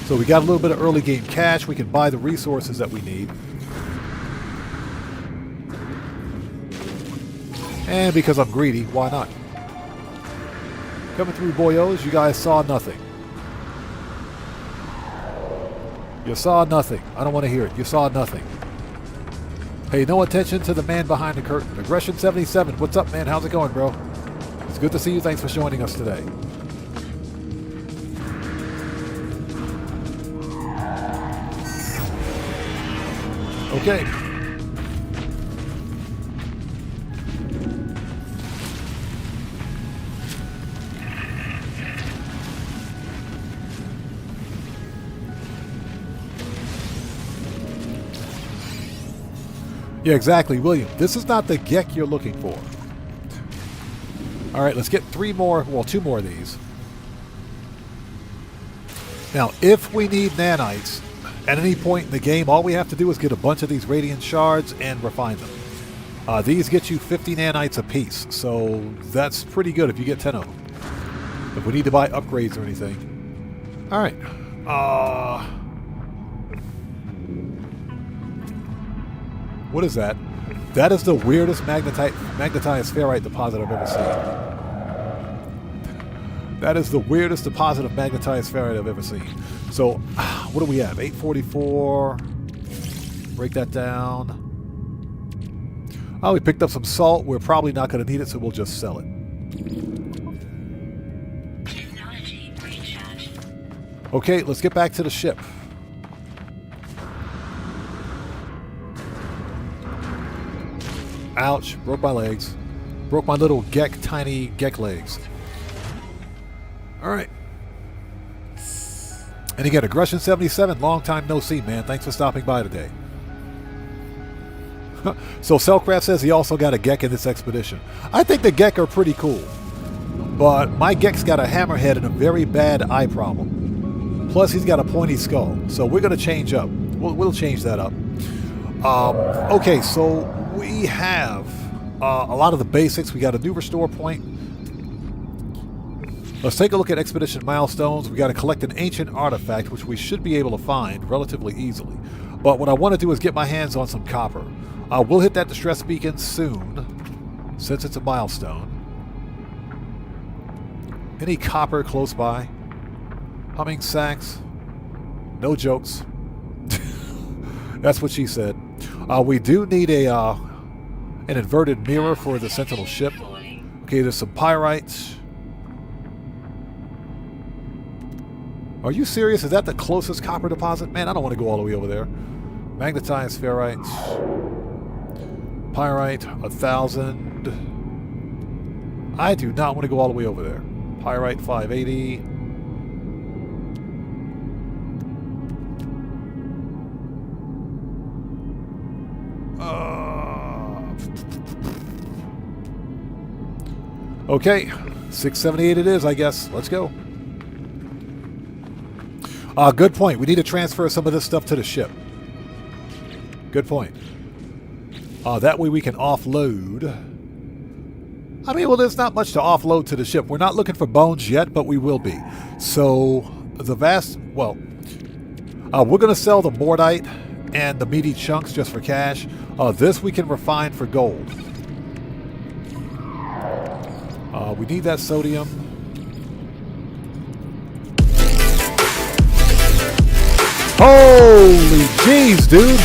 So we got a little bit of early game cash. We can buy the resources that we need. And because I'm greedy, why not? Coming through, boyos. You guys saw nothing. You saw nothing. I don't want to hear it. You saw nothing. Hey, no attention to the man behind the curtain. Aggression 77. What's up, man? How's it going, bro? It's good to see you. Thanks for joining us today. Okay. Yeah, exactly, William. This is not the GEC you're looking for. All right, let's get 2 more of these. Now, if we need nanites at any point in the game, all we have to do is get a bunch of these radiant shards and refine them. These get you 50 nanites apiece, so that's pretty good if you get 10 of them. If we need to buy upgrades or anything. All right. What is that? That is the weirdest magnetized ferrite deposit I've ever seen. That is the weirdest deposit of magnetized ferrite I've ever seen. So, what do we have? 844. Break that down. Oh, we picked up some salt. We're probably not going to need it, so we'll just sell it. Okay, let's get back to the ship. Ouch, broke my legs. Broke my little tiny GEC legs. Alright. And again, Aggression 77, long time no see, man. Thanks for stopping by today. So Cellcraft says he also got a GEC in this expedition. I think the GEC are pretty cool. But my GEC's got a hammerhead and a very bad eye problem. Plus he's got a pointy skull. So we're going to change up. We'll change that up. Okay, so we have a lot of the basics. We got a new restore point. Let's take a look at expedition milestones. We got to collect an ancient artifact, which we should be able to find relatively easily. But what I want to do is get my hands on some copper. We'll hit that distress beacon soon, since it's a milestone. Any copper close by? Humming sacks? No jokes. That's what she said. We do need an inverted mirror for the Sentinel ship. Okay, there's some pyrites. Are you serious? Is that the closest copper deposit? Man, I don't want to go all the way over there. Magnetized ferrites. Pyrite, 1,000. I do not want to go all the way over there. Pyrite, 580. Okay, 678 it is, I guess. Let's go. Good point. We need to transfer some of this stuff to the ship. Good point. That way we can offload. I mean, well, there's not much to offload to the ship. We're not looking for bones yet, but we will be. So, we're going to sell the mordite and the meaty chunks just for cash. This we can refine for gold. We need that sodium. Holy jeez, dude!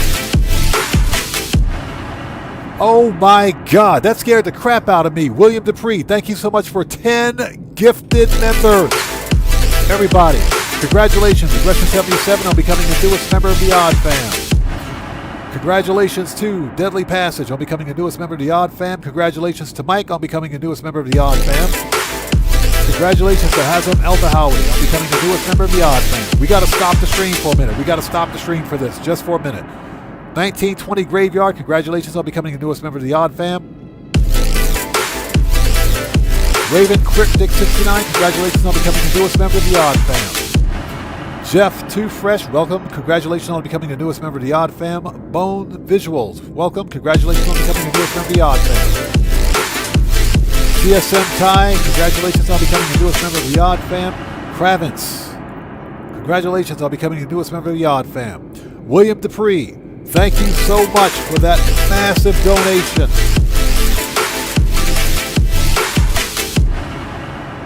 Oh my god, that scared the crap out of me. William Dupree, thank you so much for 10 gifted members. Everybody, congratulations, Aggression 77 on becoming the newest member of the Odd Fam. Congratulations to Deadly Passage on becoming the newest member of the Odd Fam. Congratulations to Mike on becoming the newest member of the Odd Fam. Congratulations to Hazem El Tahawi on becoming the newest member of the Odd Fam. We got to stop the stream for a minute. We got to stop the stream for this, just for a minute. 1920 Graveyard, congratulations on becoming the newest member of the Odd Fam. Raven Cryptic 69, congratulations on becoming the newest member of the Odd Fam. Jeff Too Fresh, welcome. Congratulations on becoming the newest member of the Odd Fam. Bone Visuals, welcome. Congratulations on becoming the newest member of the Odd Fam. CSM Ty, congratulations on becoming the newest member of the Odd Fam. Kravitz, Congratulations on becoming the newest member of the Odd Fam. William Dupree, thank you so much for that massive donation.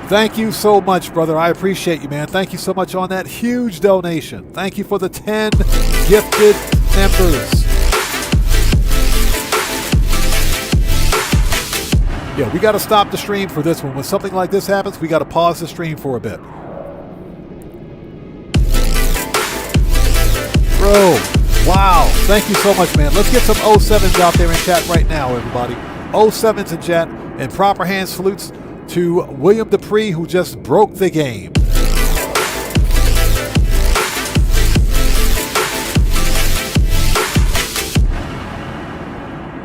Thank you so much, brother. I appreciate you, man. Thank you so much on that huge donation. Thank you for the 10 gifted members. Yeah, we got to stop the stream for this one. When something like this happens, we got to pause the stream for a bit. Bro, wow. Thank you so much, man. Let's get some 07s out there in chat right now, everybody. 07s in chat, and proper hand salutes to William Dupree, who just broke the game.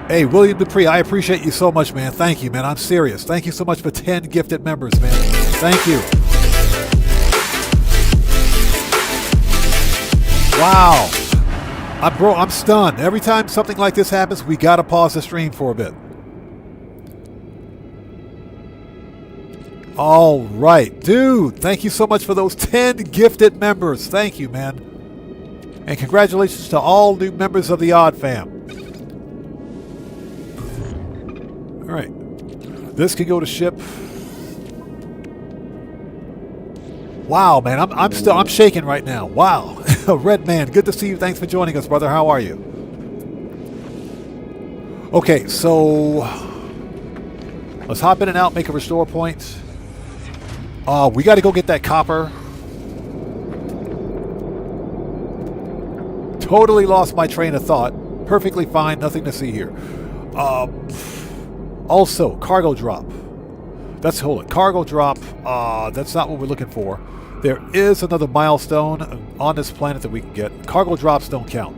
Hey, William Dupree, I appreciate you so much, man. Thank you, man. I'm serious. Thank you so much for 10 gifted members, man. Thank you. Wow. I'm stunned. Every time something like this happens, we got to pause the stream for a bit. All right, dude, thank you so much for those 10 gifted members. Thank you, man. And congratulations to all new members of the Odd Fam. All right, this can go to ship. Wow, man, I'm shaking right now. Wow. Red Man, good to see you. Thanks for joining us, brother. How are you? Okay, so let's hop in and out, make a restore point. We got to go get that copper. Totally lost my train of thought. Perfectly fine. Nothing to see here. Also, cargo drop. Hold it. Cargo drop. That's not what we're looking for. There is another milestone on this planet that we can get. Cargo drops don't count.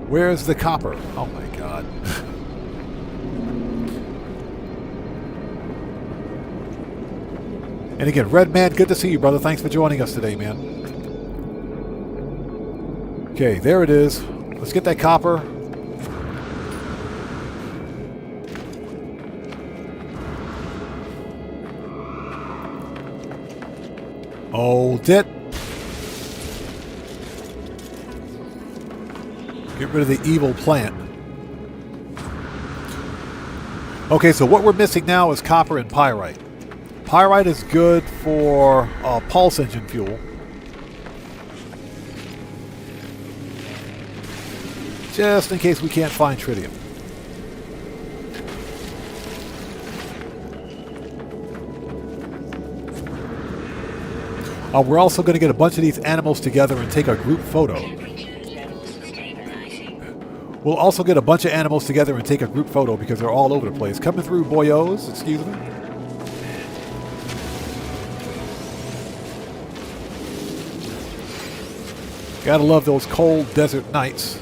Where's the copper? Oh my god. And again, Red Man, good to see you, brother. Thanks for joining us today, man. Okay, there it is. Let's get that copper. Hold it. Get rid of the evil plant. Okay, so what we're missing now is copper and pyrite. Pyrite is good for pulse engine fuel. Just in case we can't find tritium. We're also going to get a bunch of these animals together and take a group photo. We'll also get a bunch of animals together and take a group photo because they're all over the place. Coming through, boyos, excuse me. Gotta love those cold desert nights.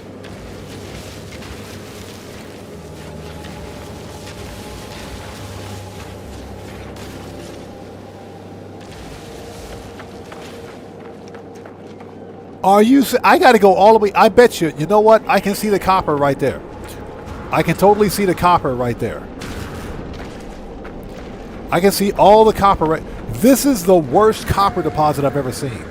Are you? I got to go all the way. I bet you. You know what? I can see the copper right there. I can totally see the copper right there. I can see all the copper right. This is the worst copper deposit I've ever seen.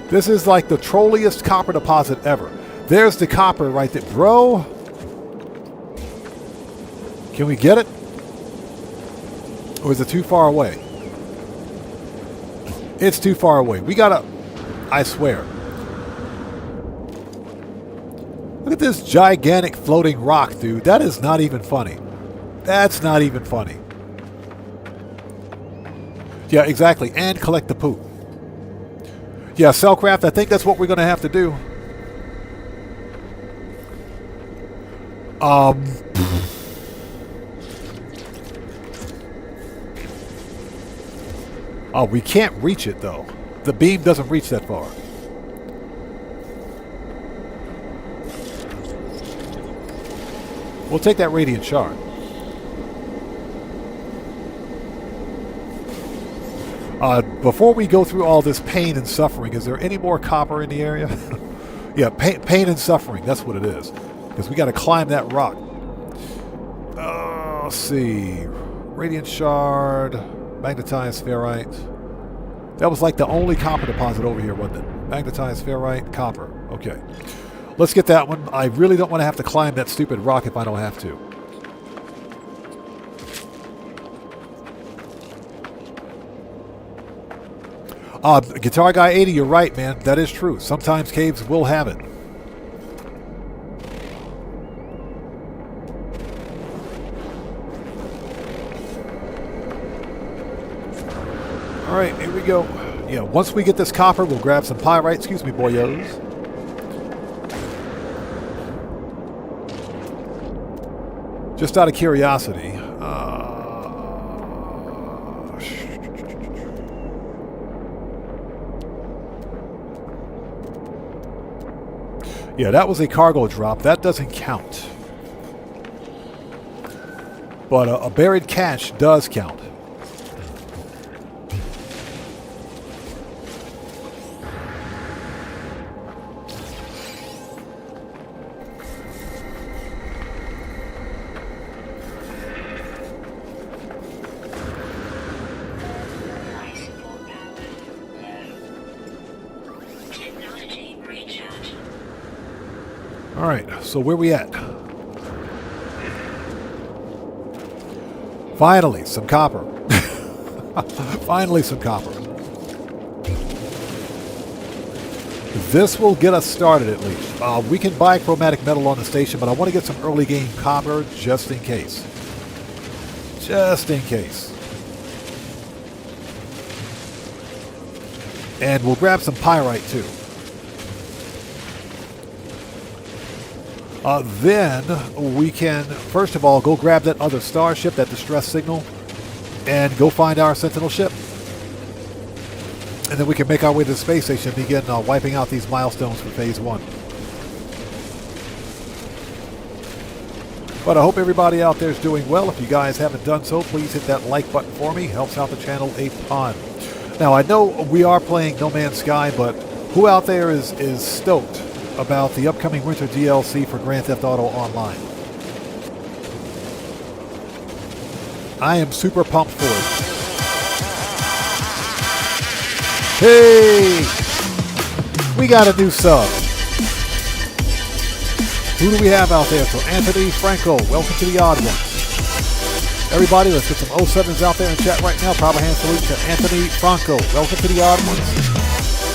This is like the trolliest copper deposit ever. There's the copper right there. Bro. Can we get it? Or is it too far away? It's too far away. We gotta... I swear. Look at this gigantic floating rock, dude. That is not even funny. That's not even funny. Yeah, exactly. And collect the poop. Yeah, Cellcraft, I think that's what we're going to have to do. Oh, we can't reach it, though. The beam doesn't reach that far. We'll take that radiant shard. Before we go through all this pain and suffering, is there any more copper in the area? Yeah, pain and suffering, that's what it is. Because we got to climb that rock. Let's see. Radiant shard, magnetized ferrite. That was like the only copper deposit over here, wasn't it? Magnetized ferrite, copper. Okay. Let's get that one. I really don't want to have to climb that stupid rock if I don't have to. Guitar Guy 80, you're right, man. That is true. Sometimes caves will have it. All right, here we go. Yeah, once we get this copper, we'll grab some pyrite. Excuse me, boyos. Just out of curiosity. Yeah, that was a cargo drop. That doesn't count. But a buried cache does count. All right, so where we at? Finally, some copper. Finally, some copper. This will get us started at least. We can buy chromatic metal on the station, but I want to get some early game copper just in case. Just in case. And we'll grab some pyrite too. Then we can, first of all, go grab that other starship, that distress signal, and go find our Sentinel ship. And then we can make our way to the space station and begin wiping out these milestones for Phase 1. But I hope everybody out there is doing well. If you guys haven't done so, please hit that like button for me. Helps out the channel a ton. Now, I know we are playing No Man's Sky, but who out there is stoked about the upcoming winter DLC for Grand Theft Auto Online? I am super pumped for it. Hey! We got a new sub. Who do we have out there? So Anthony Franco, welcome to the Odd Ones. Everybody, let's get some 07s out there in chat right now. Proper hand salute to Anthony Franco. Welcome to the Odd Ones.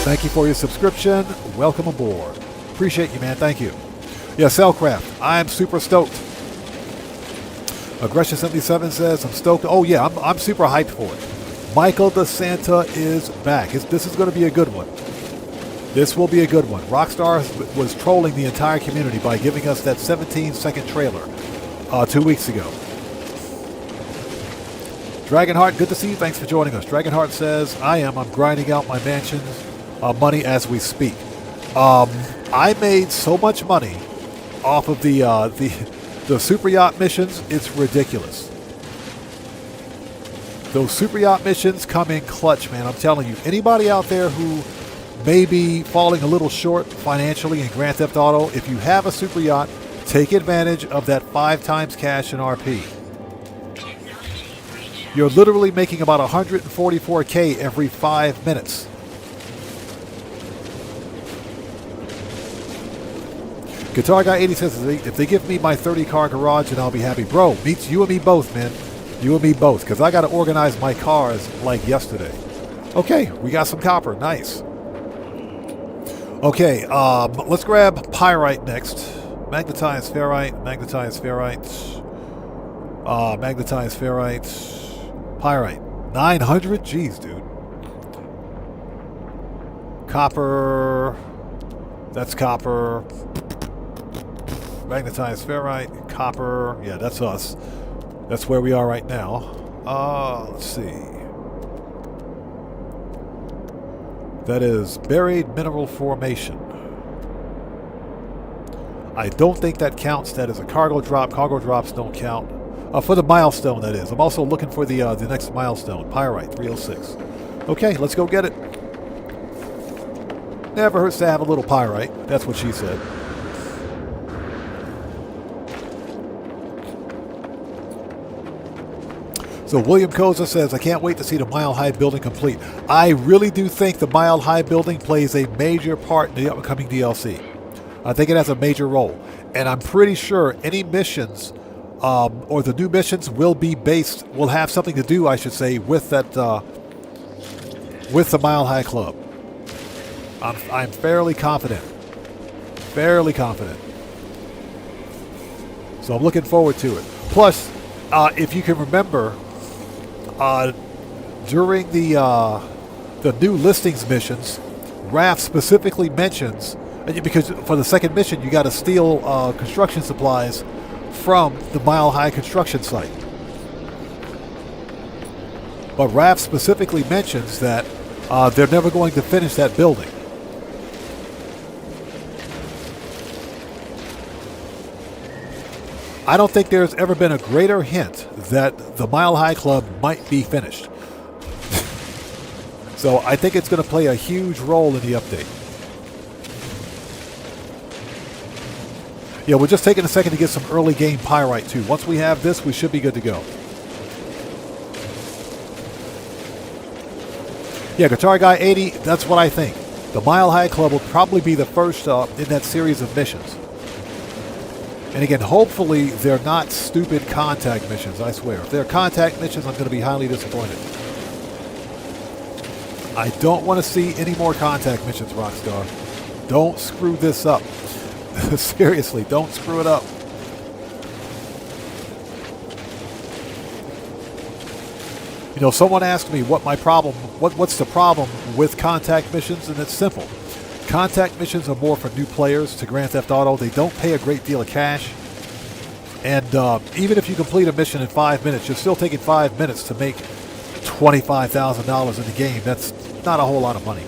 Thank you for your subscription. Welcome aboard. Appreciate you, man. Thank you. Yeah, Cellcraft. I'm super stoked. Aggression77 says, I'm stoked. Oh, yeah, I'm super hyped for it. Michael DeSanta is back. This is going to be a good one. This will be a good one. Rockstar was trolling the entire community by giving us that 17-second trailer 2 weeks ago. Dragonheart, good to see you. Thanks for joining us. Dragonheart says, I'm grinding out my mansion's money as we speak. I made so much money off of the super yacht missions, it's ridiculous. Those super yacht missions come in clutch, man. I'm telling you, anybody out there who may be falling a little short financially in Grand Theft Auto, if you have a super yacht, take advantage of that 5 times cash in RP. You're literally making about 144K every 5 minutes. Guitar Guy 80 says, if they give me my 30-car garage, then I'll be happy. Bro, meets you and me both, man. You and me both, because I got to organize my cars like yesterday. Okay, we got some copper. Nice. Okay, let's grab pyrite next. Magnetized ferrite, magnetized ferrite, magnetized ferrite, pyrite. 900? Jeez, dude. Copper. That's copper. Magnetized ferrite, copper. Yeah, that's us. That's where we are right now. Let's see. That is buried mineral formation. I don't think that counts. That is a cargo drop. Cargo drops don't count. For the milestone, that is. I'm also looking for the next milestone. Pyrite, 306. Okay, let's go get it. Never hurts to have a little pyrite. That's what she said. So William Koza says, I can't wait to see the Mile High building complete. I really do think the Mile High building plays a major part in the upcoming DLC. I think it has a major role. And I'm pretty sure any missions, or the new missions will have something to do, I should say, with that, with the Mile High Club. I'm fairly confident. Fairly confident. So I'm looking forward to it. Plus, if you can remember, during the new listings missions, Raph specifically mentions, because for the second mission you got to steal construction supplies from the Mile High construction site. But Raph specifically mentions that they're never going to finish that building. I don't think there's ever been a greater hint that the Mile High Club might be finished. So I think it's going to play a huge role in the update. Yeah, we're just taking a second to get some early game pyrite too. Once we have this, we should be good to go. Yeah, Guitar Guy 80, that's what I think. The Mile High Club will probably be the first in that series of missions. And again, hopefully they're not stupid contact missions, I swear. If they're contact missions, I'm going to be highly disappointed. I don't want to see any more contact missions, Rockstar. Don't screw this up. Seriously, don't screw it up. You know, someone asked me what's the problem with contact missions, and it's simple. Contact missions are more for new players to Grand Theft Auto. They don't pay a great deal of cash. And even if you complete a mission in 5 minutes, you're still taking 5 minutes to make $25,000 in the game. That's not a whole lot of money.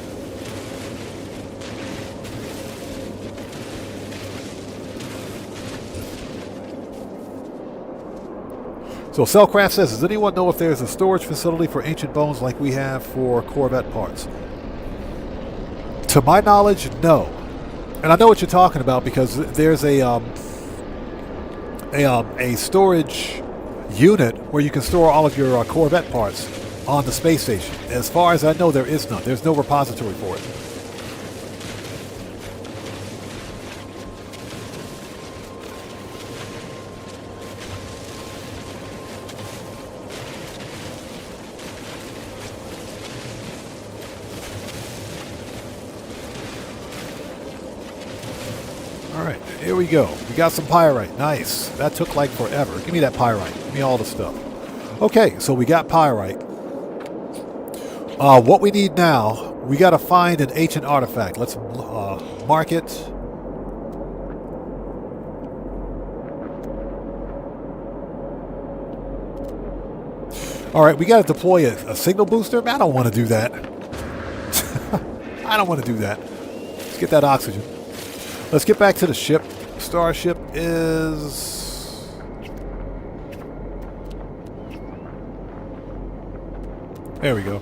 So Cellcraft says, does anyone know if there's a storage facility for ancient bones like we have for Corvette parts? To my knowledge, no. And I know what you're talking about because there's a storage unit where you can store all of your Corvette parts on the space station. As far as I know, there is none. There's no repository for it. Alright, here we go. We got some pyrite. Nice. That took like forever. Give me that pyrite. Give me all the stuff. Okay, so we got pyrite. What we need now, we got to find an ancient artifact. Let's mark it. Alright, we got to deploy a signal booster. I don't want to do that. I don't want to do that. Let's get that oxygen. Let's get back to the ship. Starship is... There we go.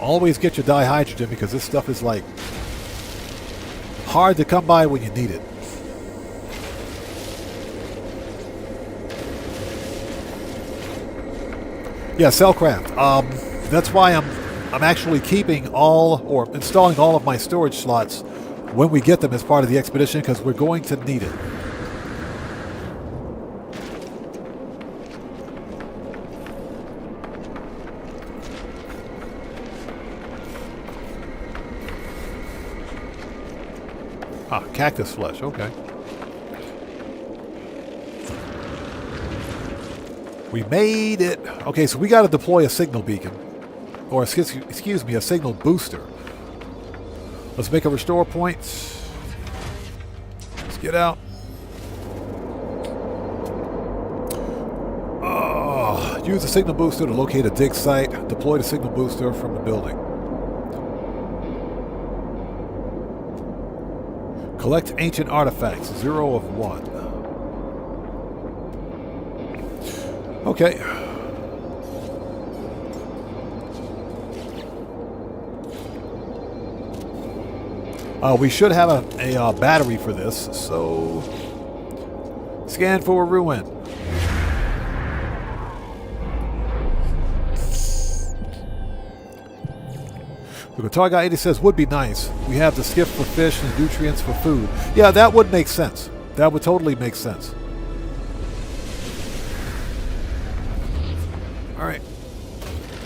Always get your dihydrogen because this stuff is like hard to come by when you need it. Yeah, Cellcraft. That's why I'm actually keeping installing all of my storage slots when we get them as part of the expedition because we're going to need it. Ah, cactus flesh, okay. We made it. Okay, so we got to deploy a signal beacon. Or, excuse me, a signal booster. Let's make a restore point. Let's get out. Use the signal booster to locate a dig site. Deploy the signal booster from the building. Collect ancient artifacts. 0 of 1. Okay. We should have a battery for this, so Scan for a ruin. The Guitar Guy 80 says, would be nice. We have the skiff for fish and nutrients for food. Yeah, that would make sense. That would totally make sense. Alright.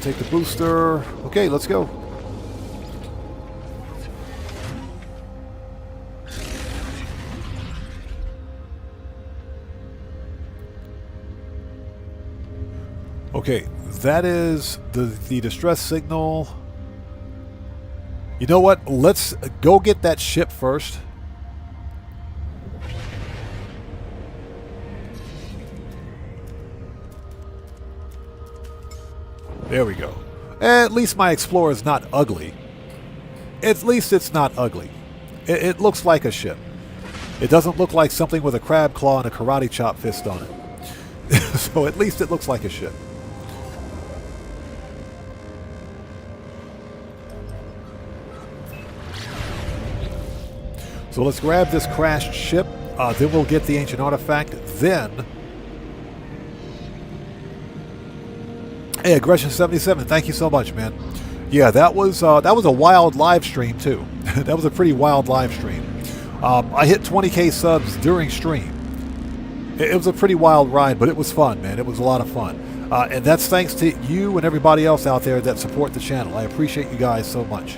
Take the booster. Okay, let's go. Okay, that is the distress signal. You know what? Let's go get that ship first. There we go. At least my Explorer is not ugly. At least it's not ugly. It looks like a ship. It doesn't look like something with a crab claw and a karate chop fist on it. So at least it looks like a ship. So let's grab this crashed ship. Then we'll get the ancient artifact. Then, hey, Aggression 77, thank you so much, man. Yeah, that was a wild live stream too. That was a pretty wild live stream. I hit 20K subs during stream. It was a pretty wild ride, but it was fun, man. It was a lot of fun. And that's thanks to you and everybody else out there that support the channel. I appreciate you guys so much.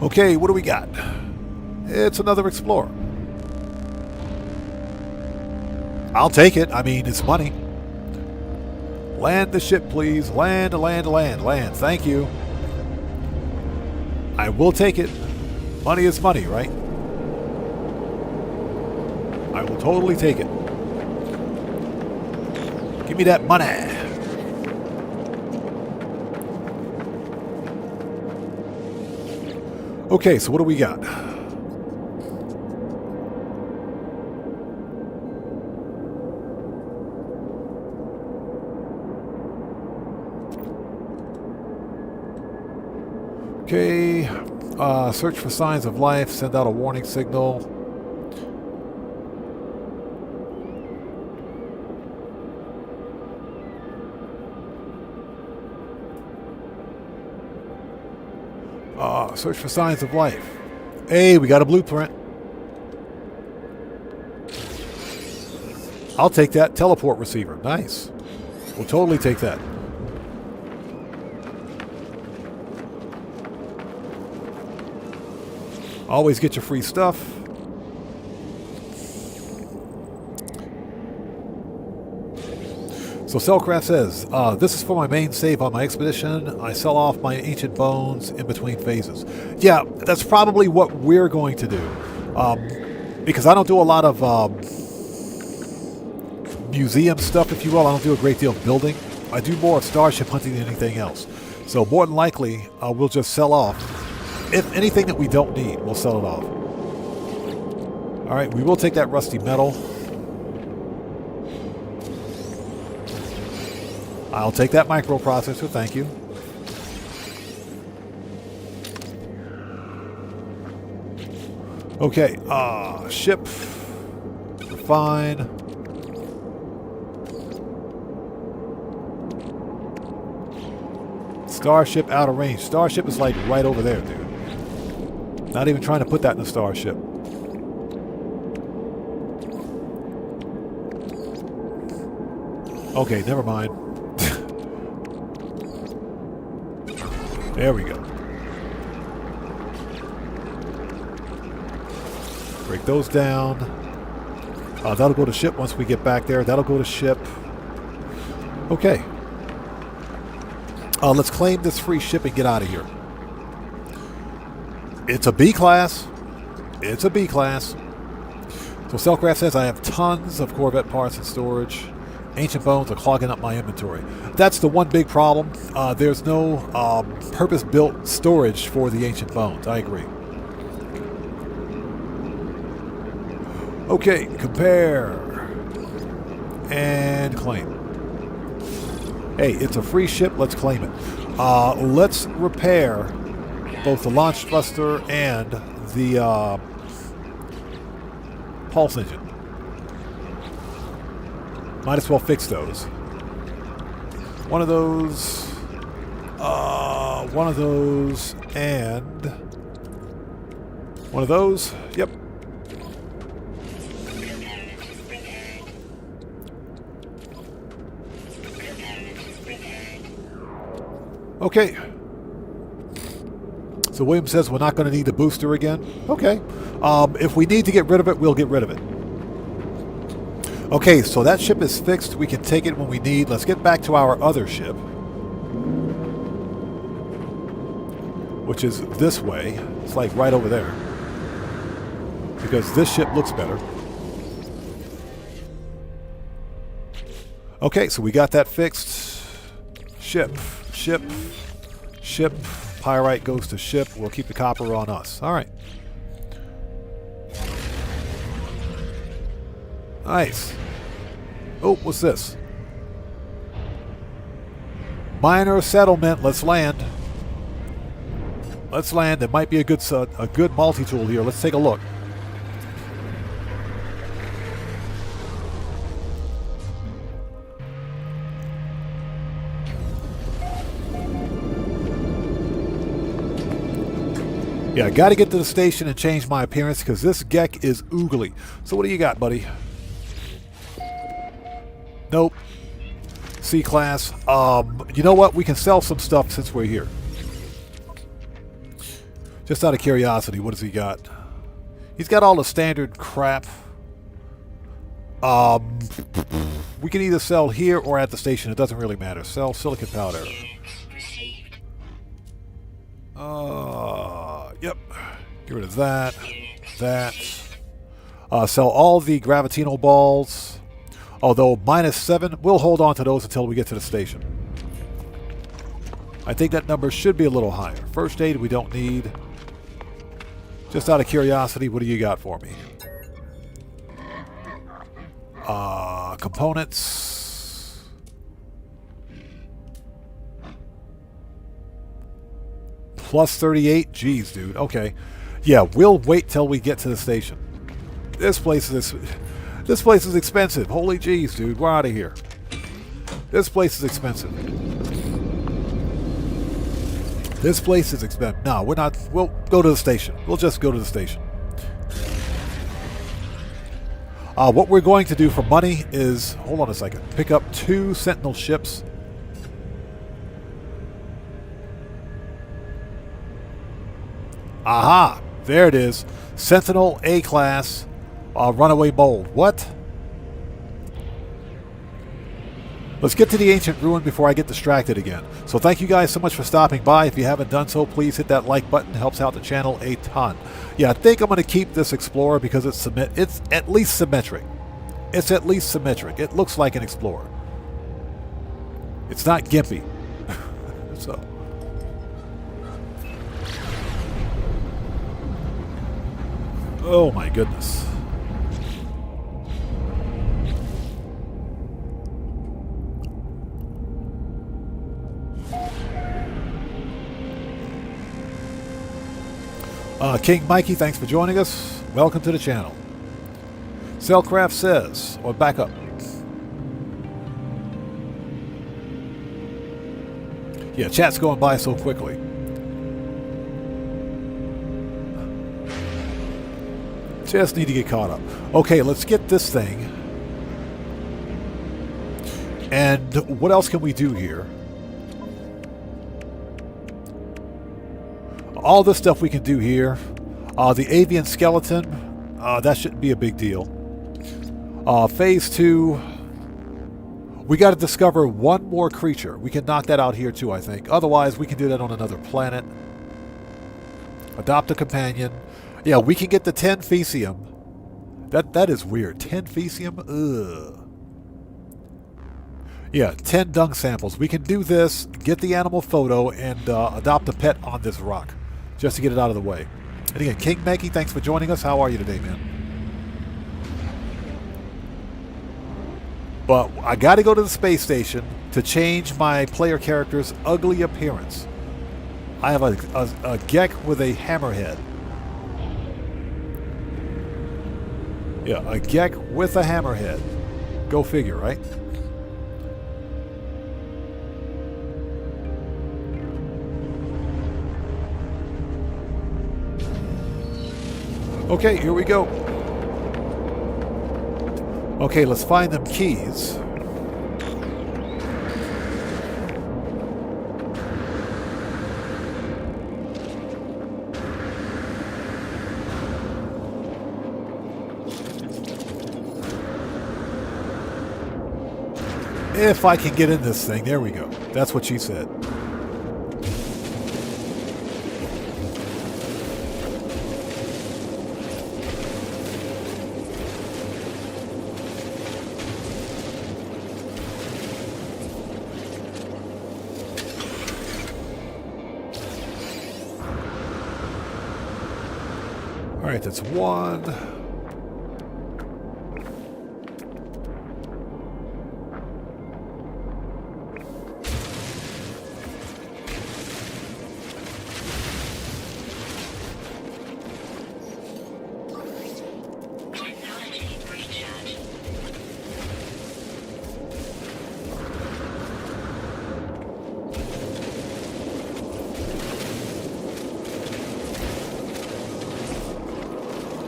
Okay, what do we got? It's another Explorer. I'll take it. I mean, it's money. Land the ship, please. Land, land, land, land. Thank you. I will take it. Money is money, right? I will totally take it. Give me that money. Okay, so what do we got? Okay, search for signs of life, send out a warning signal. Search for signs of life. Hey, we got a blueprint. I'll take that. Teleport receiver. Nice. We'll totally take that. Always get your free stuff. So Cellcraft says, this is for my main save on my expedition. I sell off my ancient bones in between phases. Yeah, that's probably what we're going to do. Because I don't do a lot of museum stuff, if you will. I don't do a great deal of building. I do more of starship hunting than anything else. So more than likely, we'll just sell off. If anything that we don't need, we'll sell it off. All right, we will take that rusty metal. I'll take that microprocessor, thank you. Okay, ship. We're fine. Starship out of range. Starship is like right over there, dude. Not even trying to put that in the starship. Okay, never mind. There we go. Break those down. That'll go to ship once we get back there. That'll go to ship. Okay. Let's claim this free ship and get out of here. It's a B class. It's a B class. So Cellcraft says I have tons of Corvette parts in storage. Ancient bones are clogging up my inventory. That's the one big problem. There's no purpose-built storage for the ancient bones. I agree. Okay, compare. And claim. Hey, it's a free ship. Let's claim it. Let's repair both the launch thruster and the pulse engine. Might as well fix those. One of those, and one of those. Yep. Okay. So William says we're not going to need the booster again. Okay. If we need to get rid of it, we'll get rid of it. Okay, so that ship is fixed. We can take it when we need. Let's get back to our other ship, which is this way. It's like right over there, because this ship looks better. Okay, so we got that fixed. Ship. Pyrite goes to ship. We'll keep the copper on us. All right. Nice. Oh, what's this? Minor settlement. Let's land. Let's land. There might be a good multi-tool here. Let's take a look. Yeah, I got to get to the station and change my appearance because this Gek is oogly. So what do you got, buddy? Nope. C-class. You know what? We can sell some stuff since we're here. Just out of curiosity, what does he got? He's got all the standard crap. We can either sell here or at the station. It doesn't really matter. Sell silicon powder. Yep. Get rid of that. Sell all the gravitino balls. Although -7, we'll hold on to those until we get to the station. I think that number should be a little higher. First aid we don't need. Just out of curiosity, what do you got for me? Components. +38. Jeez, dude. Okay. Yeah, we'll wait till we get to the station. This place is expensive. Holy jeez, dude. We're out of here. This place is expensive. This place is expensive. No, we're not. We'll go to the station. We'll just go to the station. What we're going to do for money is, hold on a second, pick up 2 Sentinel ships. Aha! There it is. Sentinel A-class runaway mold. What? Let's get to the ancient ruin before I get distracted again. So thank you guys so much for stopping by. If you haven't done so, please hit that like button. It helps out the channel a ton. Yeah, I think I'm going to keep this Explorer because it's at least symmetric. It's at least symmetric. It looks like an Explorer. It's not gimpy. So. Oh my goodness. King Mikey, thanks for joining us. Welcome to the channel. Cellcraft says, or back up. Yeah, chat's going by so quickly. Just need to get caught up. Okay, let's get this thing. And what else can we do here? All this stuff we can do here. The avian skeleton, that shouldn't be a big deal. Phase 2, we got to discover one more creature. We can knock that out here too, I think. Otherwise, we can do that on another planet. Adopt a companion. Yeah, we can get the 10 Fecium. That is weird. 10 Fecium? Ugh. Yeah, 10 dung samples. We can do this, get the animal photo, and adopt a pet on this rock. Just to get it out of the way. And again, King Maggie, thanks for joining us. How are you today, man? But I got to go to the space station to change my player character's ugly appearance. I have a Gek with a hammerhead. Yeah, a geck with a hammerhead. Go figure, right? Okay, here we go. Okay, let's find them keys. If I can get in this thing, there we go. That's what she said. All right, that's one.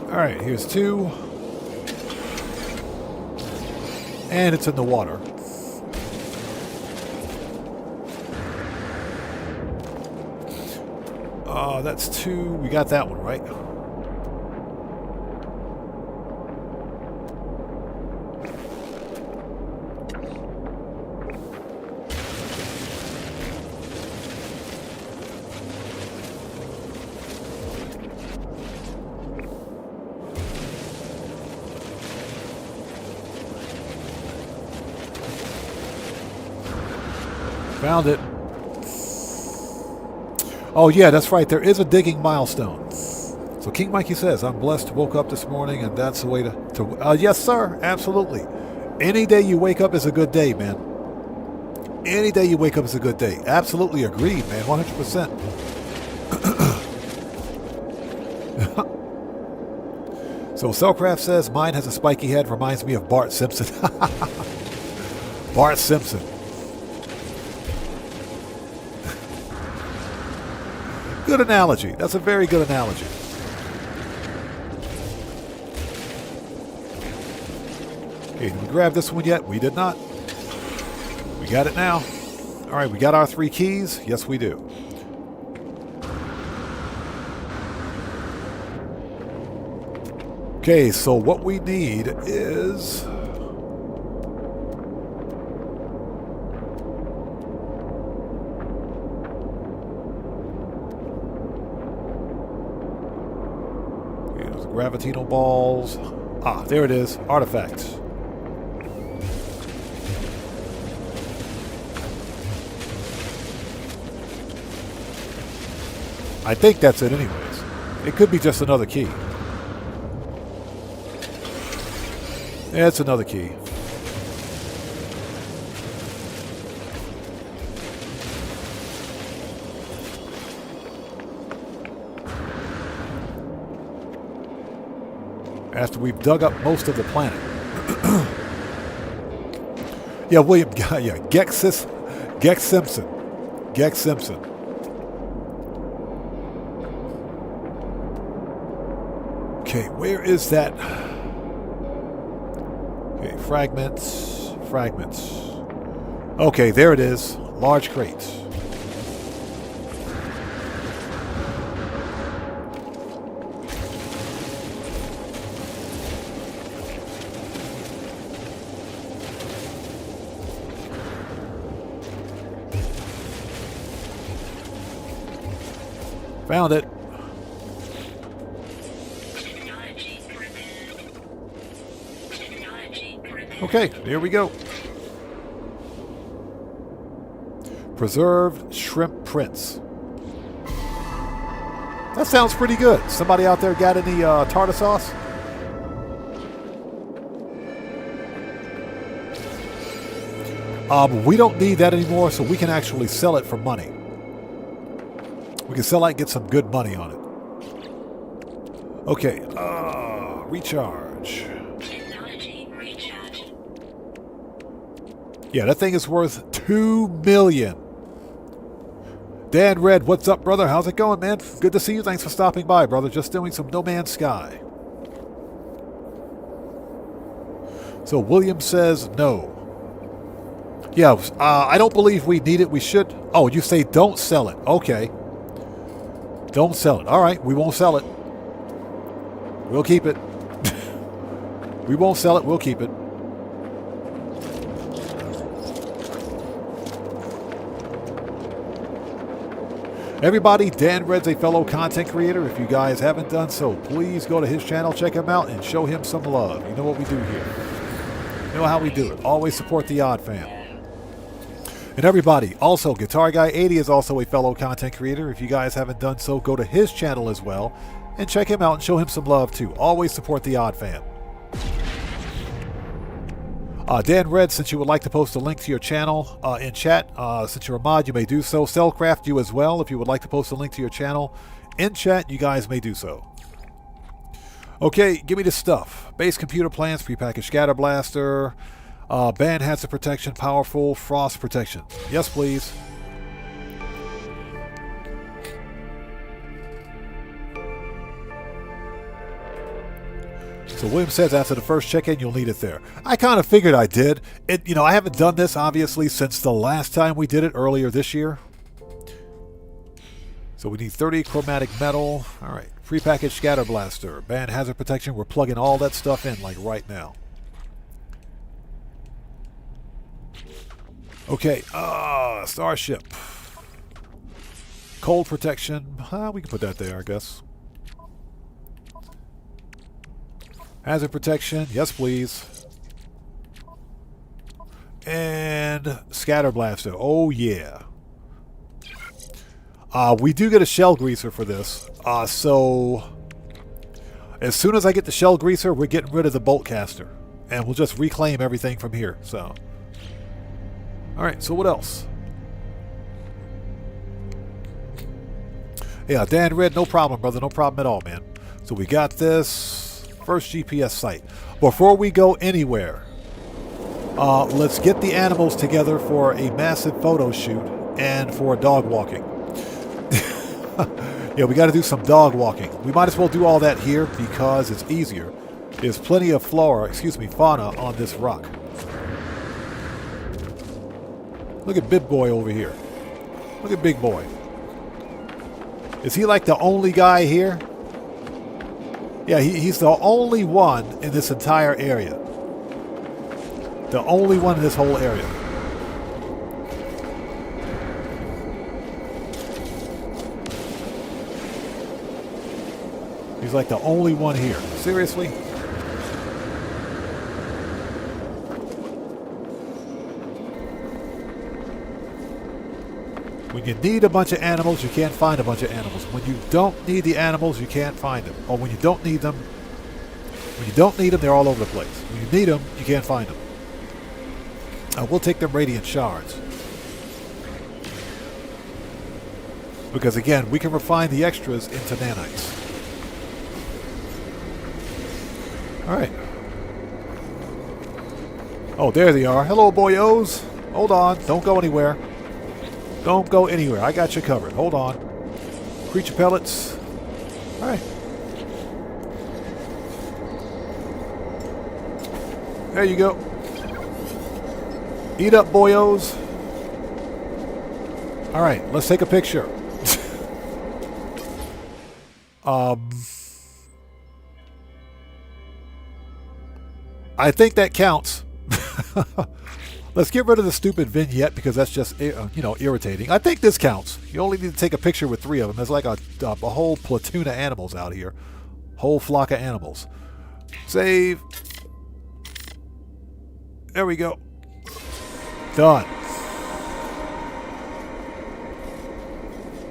All right, here's two. And it's in the water. That's two. We got that one, right? Found it. Oh, yeah, that's right. There is a digging milestone. So King Mikey says, I'm blessed, woke up this morning, and that's the way to yes, sir. Absolutely. Any day you wake up is a good day, man. Any day you wake up is a good day. Absolutely agreed, man. 100%. So Cellcraft says, mine has a spiky head. Reminds me of Bart Simpson. Bart Simpson. Good analogy. That's a very good analogy. Okay, did we grab this one yet? We did not. We got it now. All right, we got our 3 keys. Yes, we do. Okay, so what we need is... Gravitino balls. Ah, there it is. Artifacts. I think that's it anyways. It could be just another key. Yeah, it's another key. After we've dug up most of the planet. Yeah, William, yeah, Gex Simpson. Gex Simpson. Okay, where is that? Okay, fragments. Okay, there it is. Large crates. Found it. Okay, here we go. Preserved shrimp prints. That sounds pretty good. Somebody out there got any tartar sauce? We don't need that anymore, so we can actually sell it for money. We can sell it and get some good money on it. Okay, recharge. Yeah, that thing is worth $2 million. Dan Red, what's up, brother? How's it going, man? Good to see you. Thanks for stopping by, brother. Just doing some No Man's Sky. So William says no. Yeah, I don't believe we need it. We should. Oh, you say don't sell it. Okay. Don't sell it. All right, we won't sell it. We'll keep it. We won't sell it. We'll keep it. Everybody, Dan Red's a fellow content creator. If you guys haven't done so, please go to his channel, check him out, and show him some love. You know what we do here. You know how we do it. Always support the Odd Fam. And everybody, also, Guitar Guy 80 is also a fellow content creator. If you guys haven't done so, go to his channel as well, and check him out and show him some love too. Always support the Odd Fam. Dan Red, since you would like to post a link to your channel in chat, since you're a mod, you may do so. Cellcraft, you as well. If you would like to post a link to your channel in chat, you guys may do so. Okay, give me the stuff. Base computer plans, prepackaged scatter blaster, band hazard protection, powerful frost protection. Yes, please. So William says after the first check-in, you'll need it there. I kind of figured I did. I haven't done this, obviously, since the last time we did it earlier this year. So we need 30 chromatic metal. All right. Prepackaged scatter blaster. Band hazard protection. We're plugging all that stuff in, like, right now. Okay. Starship. Cold protection. We can put that there, I guess. Hazard protection, yes please. And scatter blaster, oh yeah. We do get a shell greaser for this. So as soon as I get the shell greaser, we're getting rid of the bolt caster. And we'll just reclaim everything from here, so. Alright, so what else? Yeah, Dan Red, no problem, brother, no problem at all, man. So we got this. First GPS site. Before we go anywhere, let's get the animals together for a massive photo shoot and for dog walking. Yeah, we got to do some dog walking. We might as well do all that here because it's easier. There's plenty of fauna on this rock. Look at Big Boy over here. Look at Big Boy. Is he like the only guy here? Yeah, he's the only one in this entire area. The only one in this whole area. He's like the only one here. Seriously? When you need a bunch of animals, you can't find a bunch of animals. When you don't need the animals, you can't find them. Or when you don't need them, they're all over the place. When you need them, you can't find them. We'll take them radiant shards. Because again, we can refine the extras into nanites. Alright. Oh, there they are. Hello, boyos. Hold on. Don't go anywhere. Don't go anywhere. I got you covered. Hold on. Creature pellets. Alright. There you go. Eat up, boyos. Alright, let's take a picture. I think that counts. Let's get rid of the stupid vignette because that's just, irritating. I think this counts. You only need to take a picture with 3 of them. There's like a whole platoon of animals out here. Whole flock of animals. Save. There we go. Done.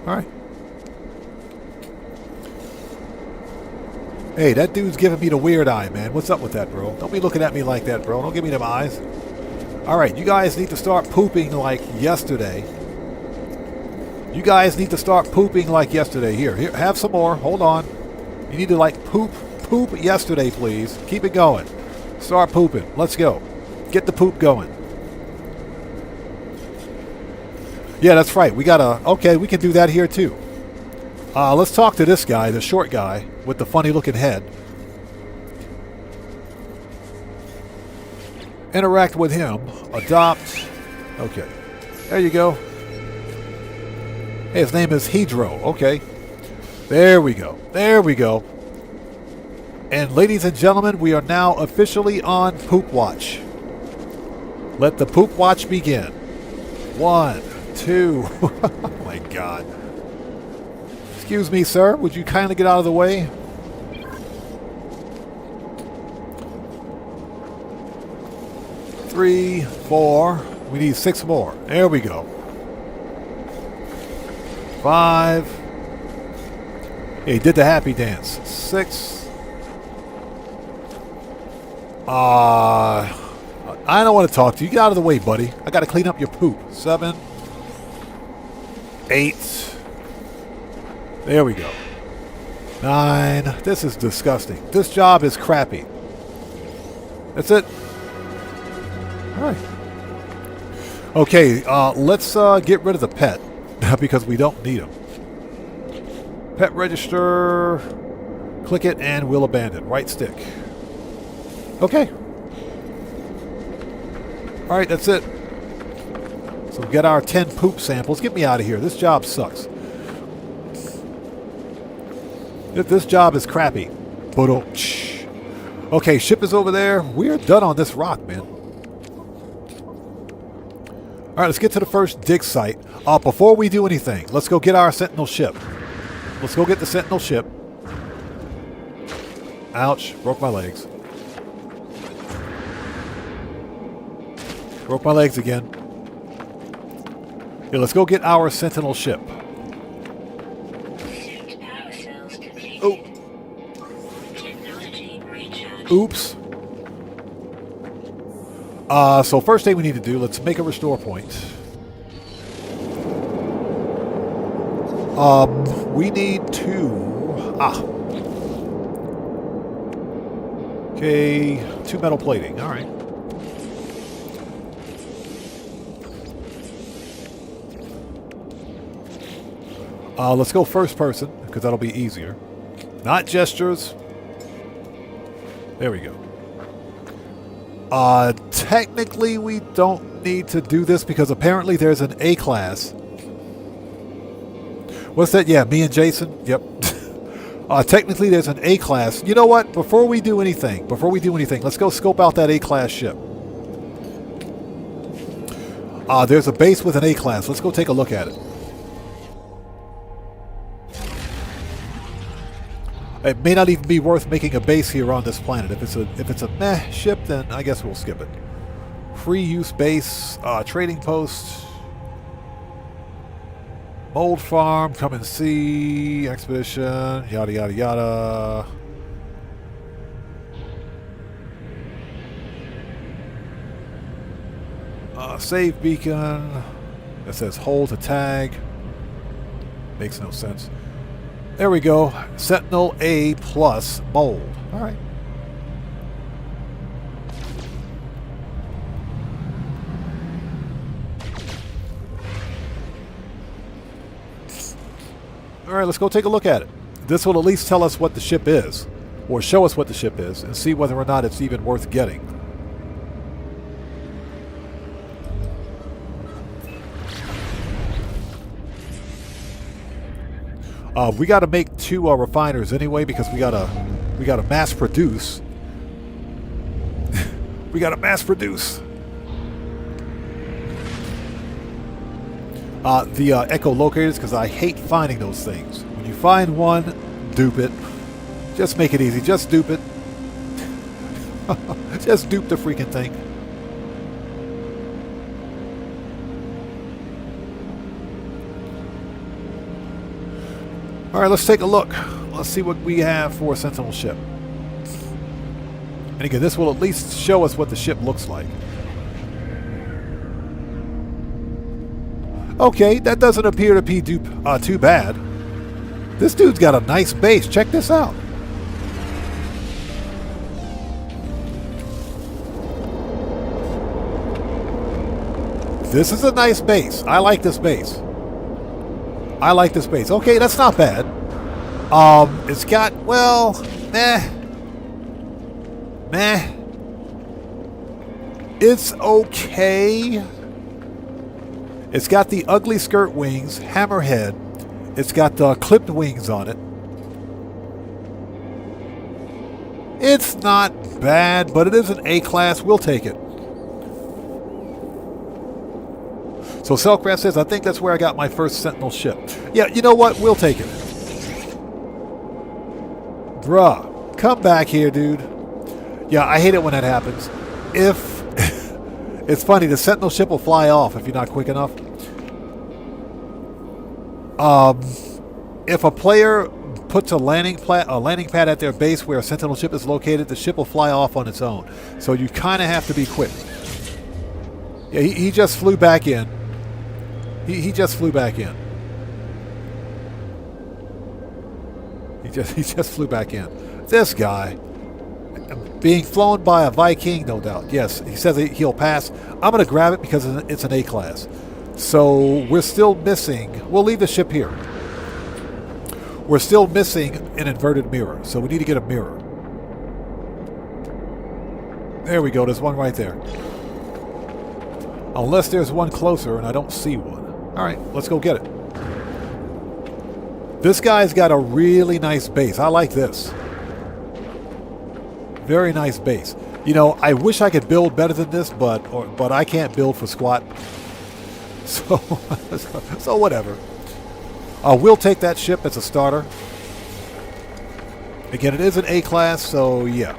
Alright. Hey, that dude's giving me the weird eye, man. What's up with that, bro? Don't be looking at me like that, bro. Don't give me them eyes. Alright, you guys need to start pooping like yesterday. You guys need to start pooping like yesterday. Here, have some more. Hold on. You need to like poop yesterday, please. Keep it going. Start pooping. Let's go. Get the poop going. Yeah, that's right. We gotta... Okay, we can do that here too. Let's talk to this guy, the short guy with the funny looking head. Interact with him. Adopt. Okay. There you go. Hey, his name is Hedro. Okay. There we go. There we go. And ladies and gentlemen, we are now officially on Poop Watch. Let the Poop Watch begin. 1, 2. Oh my God. Excuse me, sir. Would you kindly get out of the way? Three, 4. We need 6 more. There we go. 5. He did the happy dance. 6. I don't want to talk to you. Get out of the way, buddy. I got to clean up your poop. 7. 8. There we go. 9. This is disgusting. This job is crappy. That's it. All right. Okay, let's get rid of the pet because we don't need him. Pet register. Click it and we'll abandon. Right stick. Okay. All right, that's it. So we get our 10 poop samples. Get me out of here. This job sucks. This job is crappy. Okay, ship is over there. We're done on this rock, man. All right, let's get to the first dig site. Before we do anything, let's go get our Sentinel ship. Let's go get the Sentinel ship. Ouch, broke my legs. Broke my legs again. Here, let's go get our Sentinel ship. Oh. Oops. So first thing we need to do, let's make a restore point. We need to... Okay, 2 metal plating. All right. Let's go first person, because that'll be easier. Not gestures. There we go. Technically, we don't need to do this because apparently there's an A class. What's that? Yeah, me and Jason. Yep. Technically, there's an A class. You know what? Before we do anything, let's go scope out that A class ship. There's a base with an A class. Let's go take a look at it. It may not even be worth making a base here on this planet. If it's a meh ship, then I guess we'll skip it. Free use base, trading post, mold farm, come and see, expedition, yada yada yada. Save beacon. That says hold to tag. Makes no sense. There we go. Sentinel A plus mold. All right. All right, let's go take a look at it. This will at least tell us what the ship is, or show us what the ship is, and see whether or not it's even worth getting. We got to make 2 refiners anyway because we gotta mass produce. We gotta mass produce. The echolocators, because I hate finding those things. When you find one, dupe it. Just make it easy. Just dupe it. Just dupe the freaking thing. All right, let's take a look. Let's see what we have for a Sentinel ship. And again, this will at least show us what the ship looks like. Okay, that doesn't appear to be too bad. This dude's got a nice base. Check this out. This is a nice base. I like this base. I like this base. Okay, that's not bad. It's got, well, meh. It's okay. It's got the ugly skirt wings, hammerhead. It's got the clipped wings on it. It's not bad, but it is an A class. We'll take it. So Cellcraft says, I think that's where I got my first Sentinel ship. Yeah, you know what? We'll take it. Bruh, come back here, dude. Yeah, I hate it when that happens. If it's funny, the Sentinel ship will fly off if you're not quick enough. If a player puts a landing pad at their base where a Sentinel ship is located, the ship will fly off on its own. So you kind of have to be quick. Yeah, he just flew back in. He just flew back in. He just flew back in. This guy, being flown by a Viking, no doubt. Yes, he says he'll pass. I'm going to grab it because it's an A class. So we're still missing. We'll leave the ship here. We're still missing an inverted mirror, so we need to get a mirror. There we go. There's one right there. Unless there's one closer, and I don't see one. All right, let's go get it. This guy's got a really nice base. I like this. Very nice base. You know, I wish I could build better than this, but I can't build for squat. So, so whatever. We'll take that ship as a starter. Again, it is an A class, so yeah.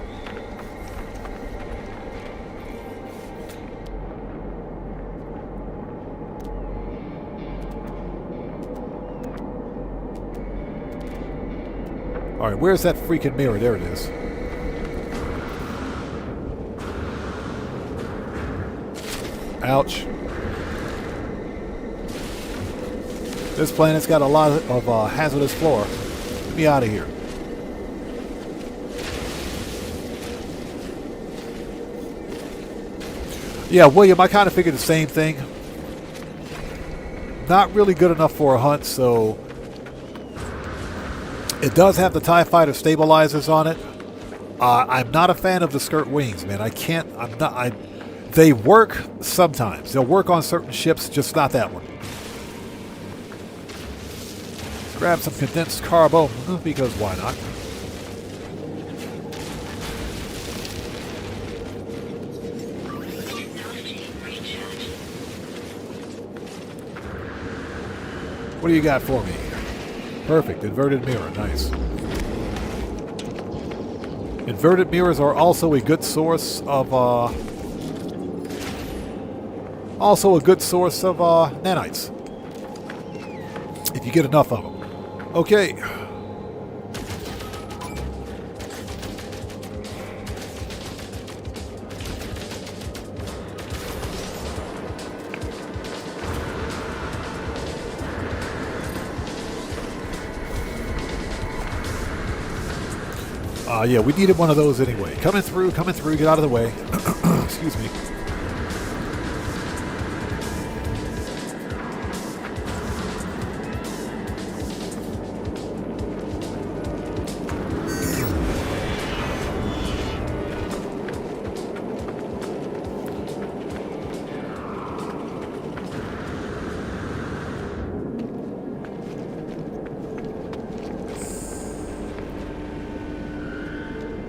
All right, where's that freaking mirror? There it is. Ouch. This planet's got a lot of hazardous flora. Get me out of here. Yeah, William, I kind of figured the same thing. Not really good enough for a hunt, so... It does have the TIE Fighter stabilizers on it. I'm not a fan of the skirt wings, man. They work sometimes. They'll work on certain ships, just not that one. Grab some condensed carbo, because why not? What do you got for me? Perfect. Inverted mirror. Nice. Inverted mirrors are also a good source of nanites. If you get enough of them. Okay. Yeah, we needed one of those anyway. Coming through, get out of the way. Excuse me.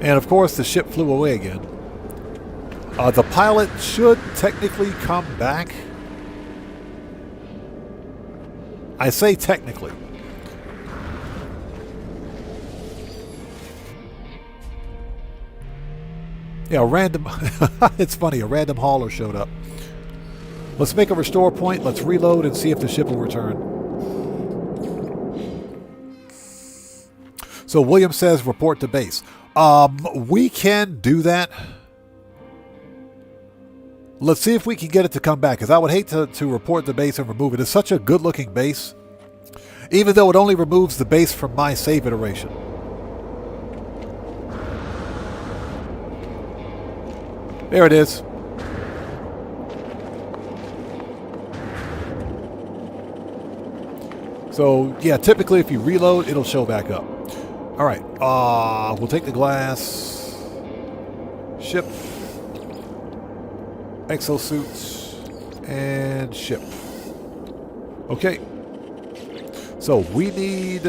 And of course, the ship flew away again. The pilot should technically come back. I say technically. Yeah, random... It's funny, a random hauler showed up. Let's make a restore point, let's reload and see if the ship will return. So William says report to base. We can do that. Let's see if we can get it to come back, because I would hate to report the base and remove it. It's such a good-looking base, even though it only removes the base from my save iteration. There it is. So, yeah, typically if you reload, it'll show back up. All right, we'll take the glass. Ship. Exosuits. And ship. Okay. So, we need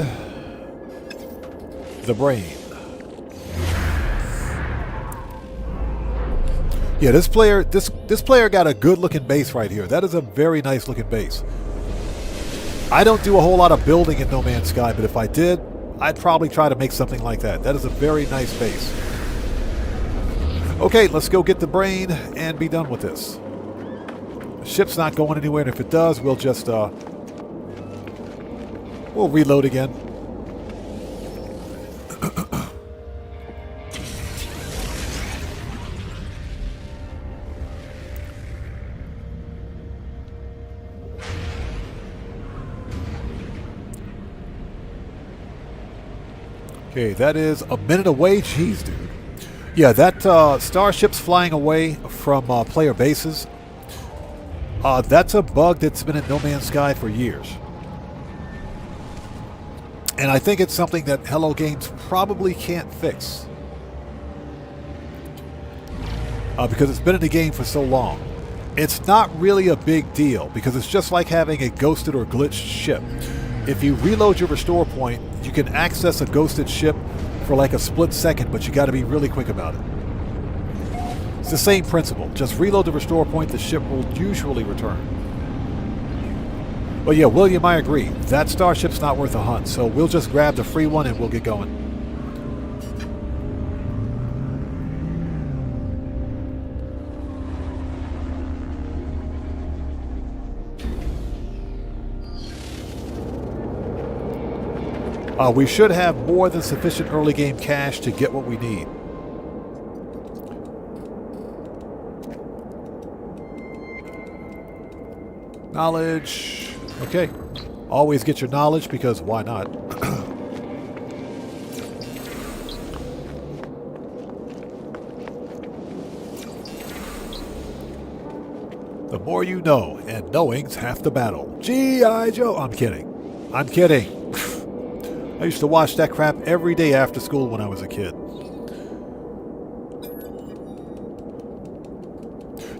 the brain. Yeah, this player got a good looking base right here. That is a very nice looking base. I don't do a whole lot of building in No Man's Sky, but if I did, I'd probably try to make something like that. That is a very nice base. Okay, let's go get the brain and be done with this. The ship's not going anywhere, and if it does, we'll just we'll reload again. Okay, that is a minute away. Jeez, dude. Yeah, that starship's flying away from player bases. That's a bug that's been in No Man's Sky for years. And I think it's something that Hello Games probably can't fix. Because it's been in the game for so long. It's not really a big deal, because it's just like having a ghosted or glitched ship. If you reload your restore point, you can access a ghosted ship for like a split second, but you got to be really quick about it. It's the same principle. Just reload the restore point, the ship will usually return. But yeah, William, I agree. That starship's not worth a hunt, so we'll just grab the free one and we'll get going. We should have more than sufficient early game cash to get what we need. Knowledge. Okay. Always get your knowledge, because why not? The more you know, and knowing's half the battle. G.I. Joe. I'm kidding. I'm kidding. I used to watch that crap every day after school when I was a kid.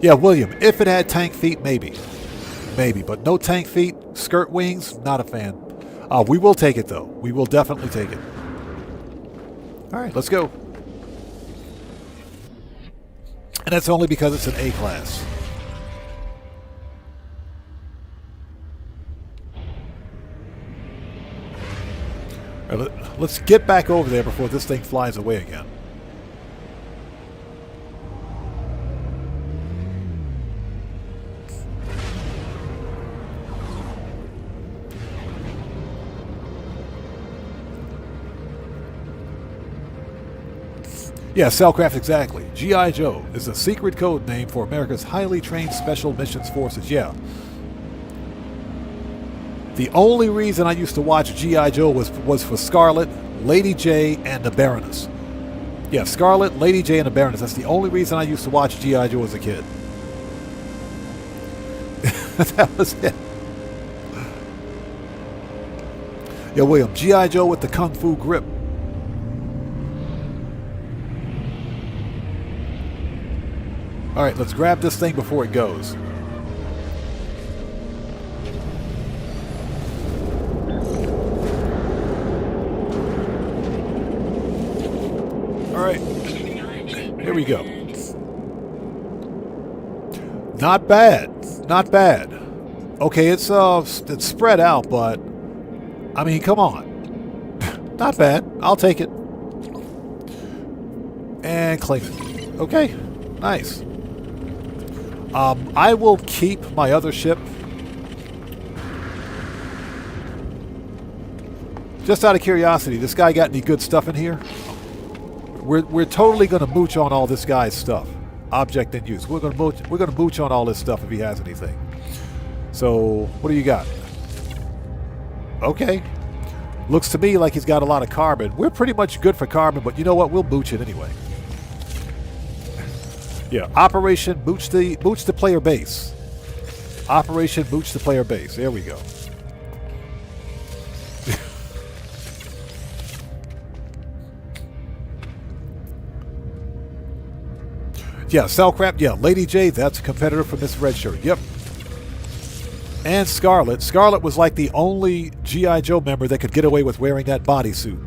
Yeah, William, if it had tank feet, maybe. Maybe, but no tank feet, skirt wings, not a fan. We will take it, though. We will definitely take it. All right, let's go. And that's only because it's an A class. All right, let's get back over there before this thing flies away again. Yeah, Cellcraft, exactly. G.I. Joe is a secret code name for America's highly trained Special Missions Forces. Yeah. The only reason I used to watch G.I. Joe was for Scarlet, Lady J, and the Baroness. Yeah, Scarlet, Lady J, and the Baroness. That's the only reason I used to watch G.I. Joe as a kid. That was it. Yeah, William, G.I. Joe with the Kung Fu grip. All right, let's grab this thing before it goes. All right, here we go. Not bad, not bad. Okay, it's spread out, but I mean, come on. Not bad. I'll take it. And claim it. Okay, nice. I will keep my other ship. Just out of curiosity, this guy got any good stuff in here? We're totally going to mooch on all this guy's stuff. Object in use. We're going to mooch on all this stuff if he has anything. So, what do you got? Okay. Looks to me like he's got a lot of carbon. We're pretty much good for carbon, but you know what? We'll mooch it anyway. Yeah, Operation Mooch the player base. Operation Mooch the player base. There we go. Yeah, Cellcrap. Yeah, Lady J, that's a competitor from this red shirt. Yep. And Scarlet. Scarlet was like the only G.I. Joe member that could get away with wearing that bodysuit.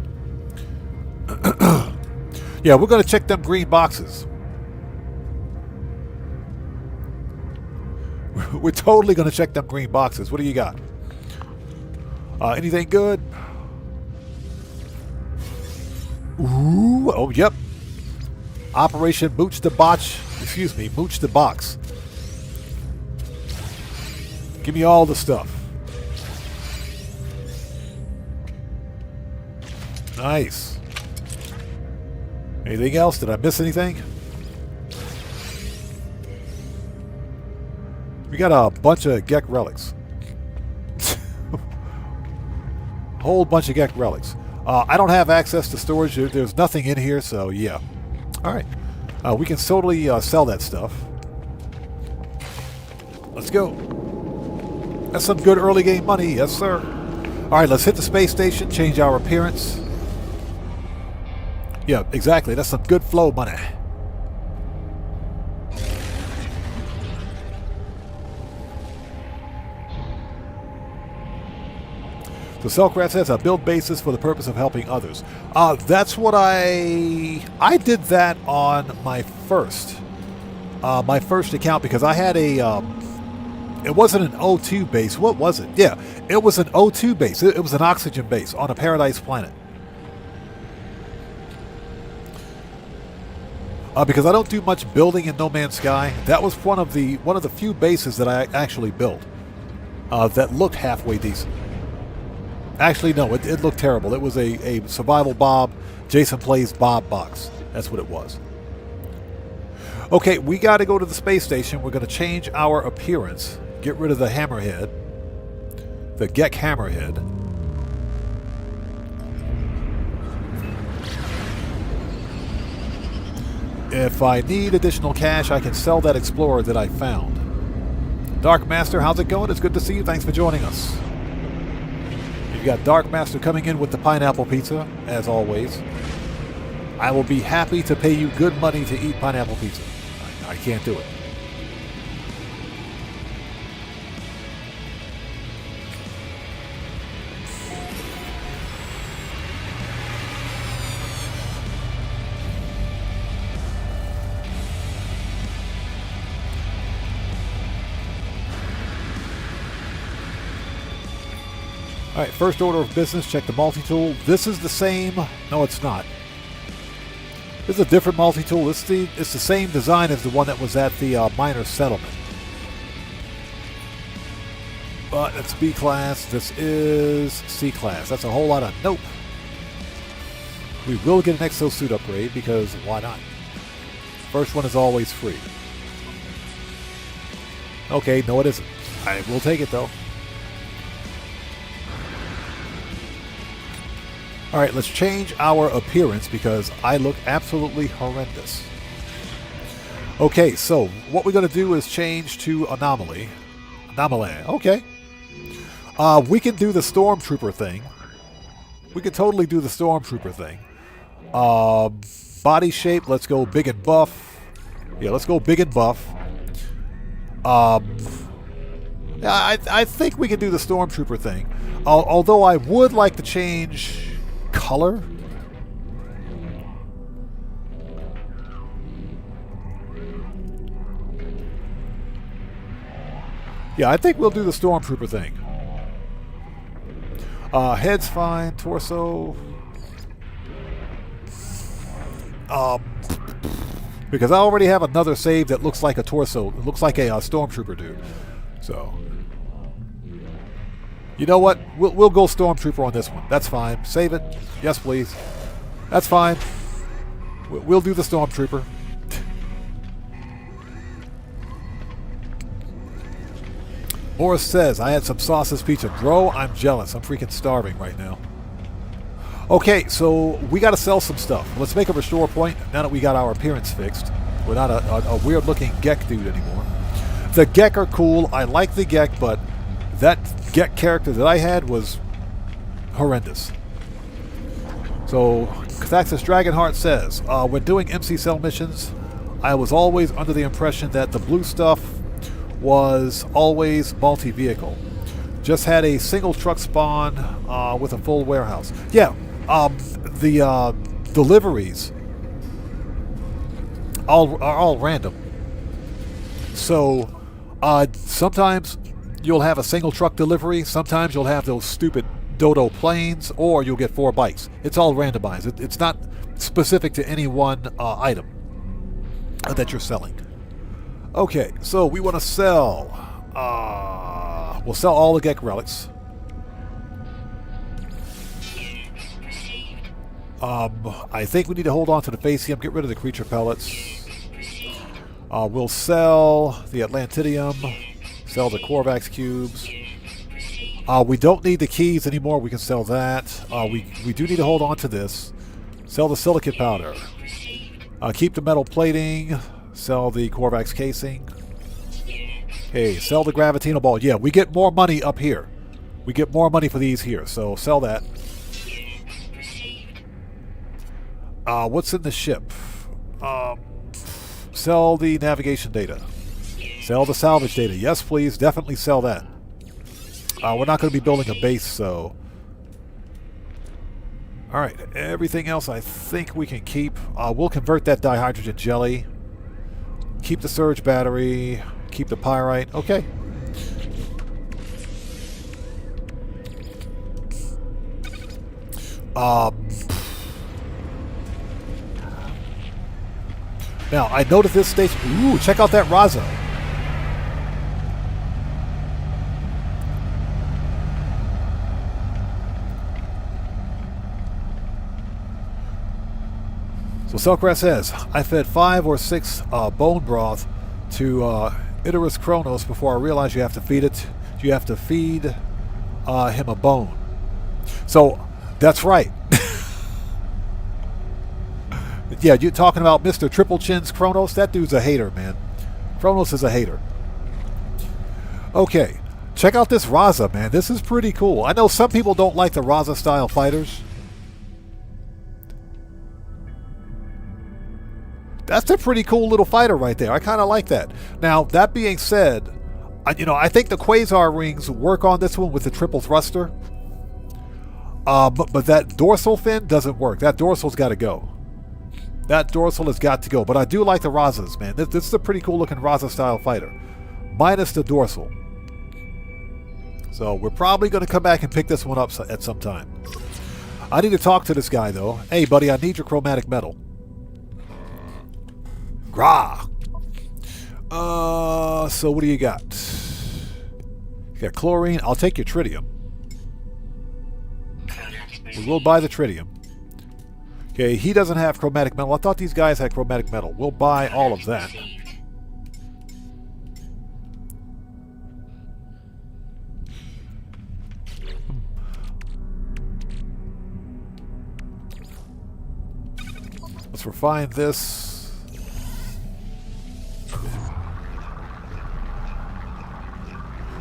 Yeah, we're going to check them green boxes. We're totally going to check them green boxes. What do you got? Anything good? Ooh, oh, yep. Operation Mooch the Botch. Excuse me, Mooch the Box. Give me all the stuff. Nice. Anything else? Did I miss anything? We got a bunch of GOG relics. Whole bunch of GOG relics. I don't have access to storage. There's nothing in here, so yeah. All right. We can totally sell that stuff. Let's go. That's some good early game money. Yes, sir. All right, let's hit the space station, change our appearance. Yeah, exactly. That's some good flow money. So Cellcraft says, I build bases for the purpose of helping others. That's what I did that on my first account because I had a, it wasn't an O2 base. What was it? Yeah, it was an O2 base. It was an oxygen base on a paradise planet. Because I don't do much building in No Man's Sky. That was one of the few bases that I actually built that looked halfway decent. Actually, no, it looked terrible. It was a Survival Bob, Jason Plays Bob box. That's what it was. Okay, we got to go to the space station. We're going to change our appearance. Get rid of the hammerhead. The GOG hammerhead. If I need additional cash, I can sell that Explorer that I found. Dark Master, how's it going? It's good to see you. Thanks for joining us. You got Dark Master coming in with the pineapple pizza, as always. I will be happy to pay you good money to eat pineapple pizza. I can't do it. Alright, first order of business, check the multi-tool. This is the same... No, it's not. This is a different multi-tool. It's the same design as the one that was at the minor settlement. But it's B class. This is C class. That's a whole lot of... Nope. We will get an exosuit upgrade because why not? First one is always free. Okay, no it isn't. I will take it though. Alright, let's change our appearance because I look absolutely horrendous. Okay, so what we're going to do is change to Anomaly. Anomaly, okay. We can do the Stormtrooper thing. We can totally do the Stormtrooper thing. Body shape, let's go big and buff. Yeah, let's go big and buff. Yeah, I think we can do the Stormtrooper thing. Although I would like to change... color? Yeah, I think we'll do the Stormtrooper thing. Head's fine. Torso. Because I already have another save that looks like a torso. It looks like a Stormtrooper dude. So... You know what? We'll go Stormtrooper on this one. That's fine. Save it. Yes, please. That's fine. We'll do the Stormtrooper. Morris says, I had some sausage pizza. Bro, I'm jealous. I'm freaking starving right now. Okay, so we got to sell some stuff. Let's make a restore point now that we got our appearance fixed. We're not a weird-looking GOG dude anymore. The GOG are cool. I like the GOG, but that GOG character that I had was horrendous. So, Cathaxis Dragonheart says, when doing MC Cell missions, I was always under the impression that the blue stuff was always multi-vehicle. Just had a single truck spawn with a full warehouse. Yeah, the deliveries are all random. So sometimes you'll have a single truck delivery. Sometimes you'll have those stupid dodo planes, or you'll get 4 bikes. It's all randomized. It's not specific to any one item that you're selling. Okay, so we want to sell. We'll sell all the GOG relics. I think we need to hold on to the Facium, get rid of the creature pellets. We'll sell the Atlantidium, sell the Korvax cubes. We don't need the keys anymore. We can sell that. We do need to hold on to this. Sell the silicate powder. Keep the metal plating. Sell the Korvax casing. Okay, sell the Gravitino ball. Yeah, we get more money up here. We get more money for these here, so sell that. What's in the ship? Sell the navigation data. Sell the salvage data. Yes, please. Definitely sell that. We're not going to be building a base, so... Alright, everything else I think we can keep. We'll convert that dihydrogen jelly. Keep the surge battery. Keep the pyrite. Okay. Now, I noticed this station... Ooh, check out that Raza. So Selkrat says, I fed 5 or 6 bone broth to Icarus Kronos before I realized you have to feed it. You have to feed him a bone. So, that's right. Yeah, you're talking about Mr. Triple Chin's Kronos? That dude's a hater, man. Kronos is a hater. Okay, check out this Raza, man. This is pretty cool. I know some people don't like the Raza-style fighters. That's a pretty cool little fighter right there. I kind of like that. Now, that being said, I think the Quasar rings work on this one with the triple thruster. But that dorsal fin doesn't work. That dorsal's got to go. That dorsal has got to go. But I do like the Razas, man. This is a pretty cool looking Raza-style fighter. Minus the dorsal. So we're probably going to come back and pick this one up at some time. I need to talk to this guy, though. Hey, buddy, I need your chromatic metal. Grah! So what do you got? You got chlorine. I'll take your tritium. We will buy the tritium. Okay, he doesn't have chromatic metal. I thought these guys had chromatic metal. We'll buy all of that. Let's refine this.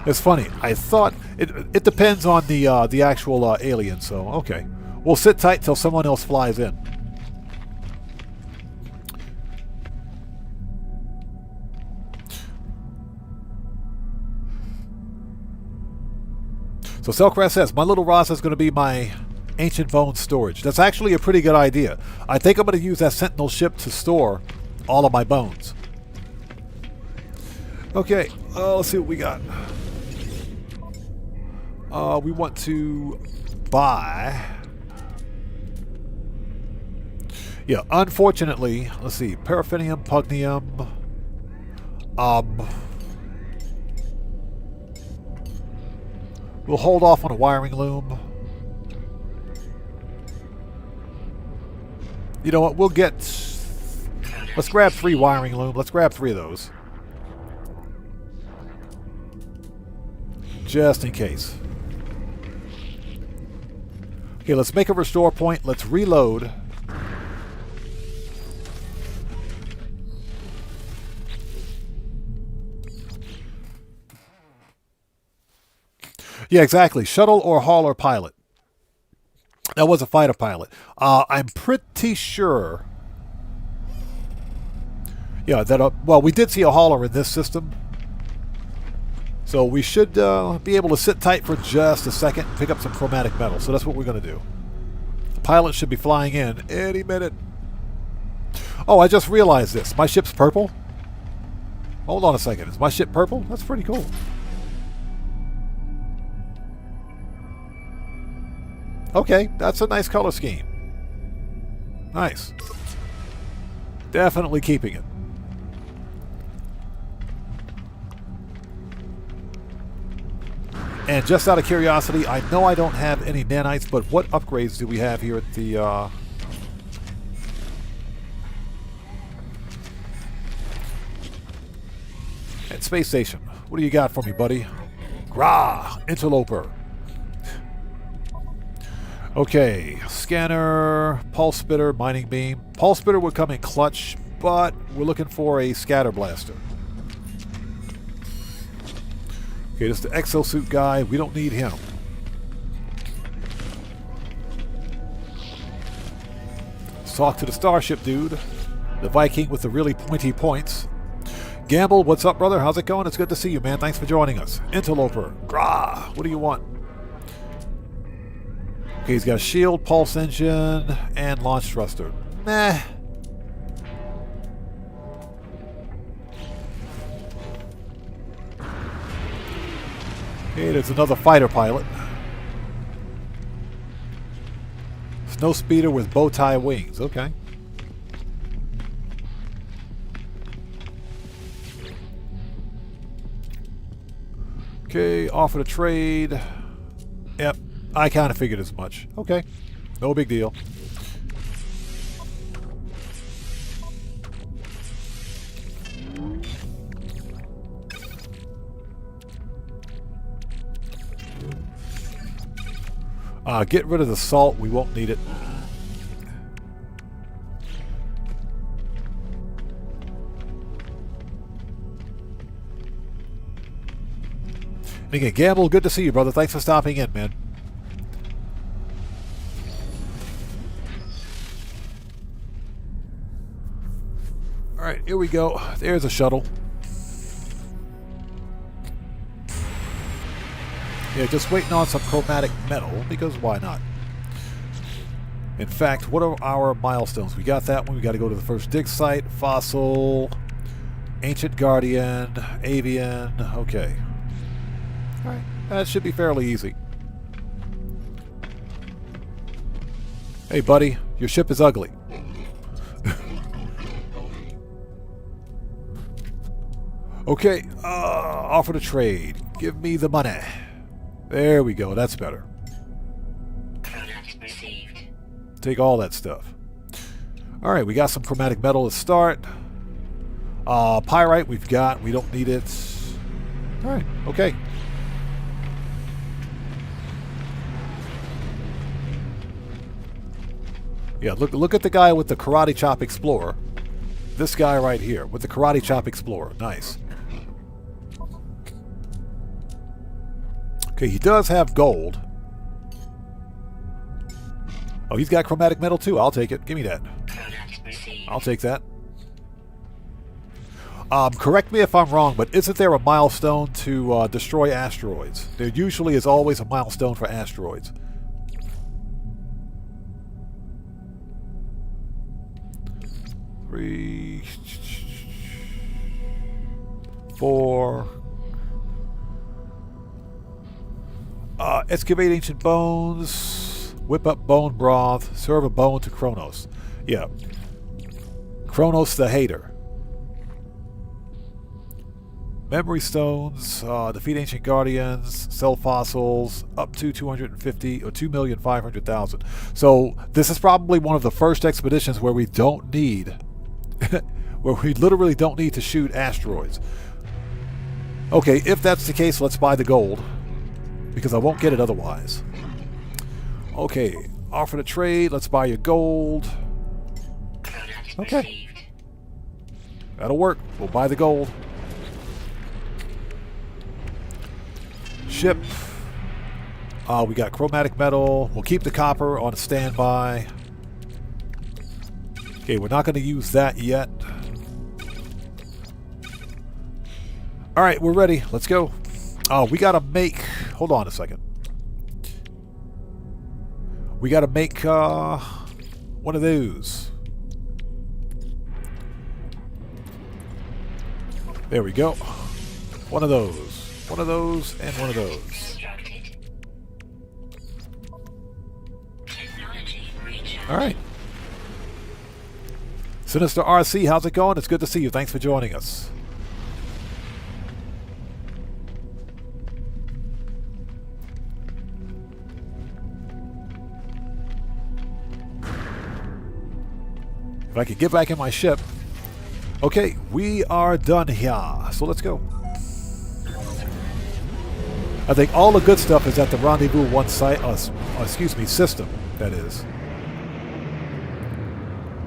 It's funny. I thought it depends on the actual alien. So okay, we'll sit tight till someone else flies in. So Selkrat says my little Raza is going to be my ancient bone storage. That's actually a pretty good idea. I think I'm going to use that Sentinel ship to store all of my bones. Okay, let's see what we got. We want to buy... Yeah, unfortunately, let's see, paraffinium, pugnium, we'll hold off on a wiring loom. You know what, we'll get... Let's grab 3 wiring loom. Let's grab 3 of those. Just in case. Okay, let's make a restore point. Let's reload. Yeah, exactly. Shuttle or hauler pilot. That was a fighter pilot. I'm pretty sure... Yeah, well, we did see a hauler in this system. So we should be able to sit tight for just a second and pick up some chromatic metal. So that's what we're going to do. The pilot should be flying in any minute. Oh, I just realized this. My ship's purple. Hold on a second. Is my ship purple? That's pretty cool. Okay, that's a nice color scheme. Nice. Definitely keeping it. And just out of curiosity, I know I don't have any nanites, but what upgrades do we have here at the... at Space Station? What do you got for me, buddy? Grah! Interloper. Okay, scanner, pulse spitter, mining beam. Pulse spitter would come in clutch, but we're looking for a scatter blaster. Okay, this is the exosuit guy. We don't need him. Let's talk to the starship dude. The Viking with the really pointy points. Gamble, what's up, brother? How's it going? It's good to see you, man. Thanks for joining us. Interloper. Grah! What do you want? Okay, he's got a shield, pulse engine, and launch thruster. Meh. Okay, there's another fighter pilot. Snow speeder with bow tie wings. Okay. Okay, offer to trade. Yep. I kind of figured as much. Okay. No big deal. Get rid of the salt. We won't need it. And again, Gamble, good to see you, brother. Thanks for stopping in, man. Alright, here we go. There's a shuttle. Yeah, just waiting on some chromatic metal, because why not? In fact, what are our milestones? We got that one. We got to go to the first dig site. Fossil. Ancient Guardian. Avian. Okay. Alright, that should be fairly easy. Hey, buddy. Your ship is ugly. Okay, offer to trade. Give me the money. There we go, that's better. Take all that stuff. Alright, we got some chromatic metal to start. Pyrite we've got, we don't need it. Alright, okay. Yeah, look at the guy with the Karate Chop Explorer. This guy right here with the Karate Chop Explorer. Nice. Okay, he does have gold. Oh, he's got chromatic metal too. I'll take it. Give me that. I'll take that. Correct me if I'm wrong, but isn't there a milestone to destroy asteroids? There usually is always a milestone for asteroids. 3, 4. Excavate ancient bones. Whip up bone broth. Serve a bone to Kronos. Yeah. Kronos the hater. Memory stones. Defeat ancient guardians. Sell fossils. Up to 250 or 2,500,000. So this is probably one of the first expeditions where we don't need, where we literally don't need to shoot asteroids. Okay, if that's the case, let's buy the gold, because I won't get it otherwise. Okay, offer to trade. Let's buy your gold. Okay. That'll work. We'll buy the gold. Ship. We got chromatic metal. We'll keep the copper on standby. Okay, we're not going to use that yet. All right, we're ready. Let's go. Oh, we got to make... Hold on a second. We got to make one of those. There we go. One of those. One of those and one of those. All right. Sinister RC, how's it going? It's good to see you. Thanks for joining us. If I could get back in my ship. Okay, we are done here. So let's go. I think all the good stuff is at the Rendezvous 1 site, excuse me, system, that is.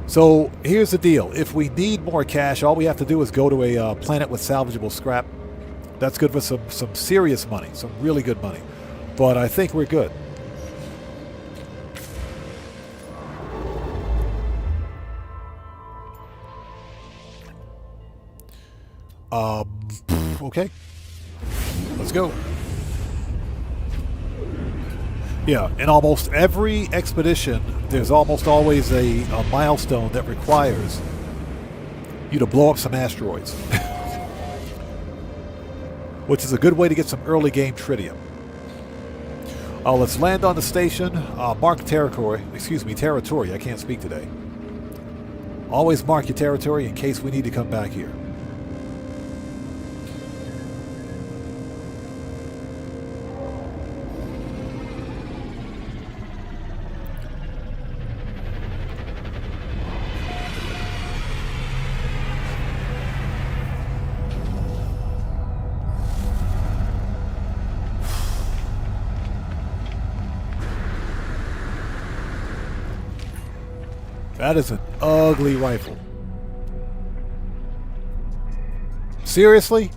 So here's the deal. If we need more cash, all we have to do is go to a planet with salvageable scrap. That's good for some serious money, some really good money. But I think we're good. Okay. Let's go. Yeah, in almost every expedition, there's almost always a milestone that requires you to blow up some asteroids. Which is a good way to get some early game tritium. Let's land on the station. Mark territory. Excuse me, territory. I can't speak today. Always mark your territory in case we need to come back here. That is an ugly rifle. Seriously?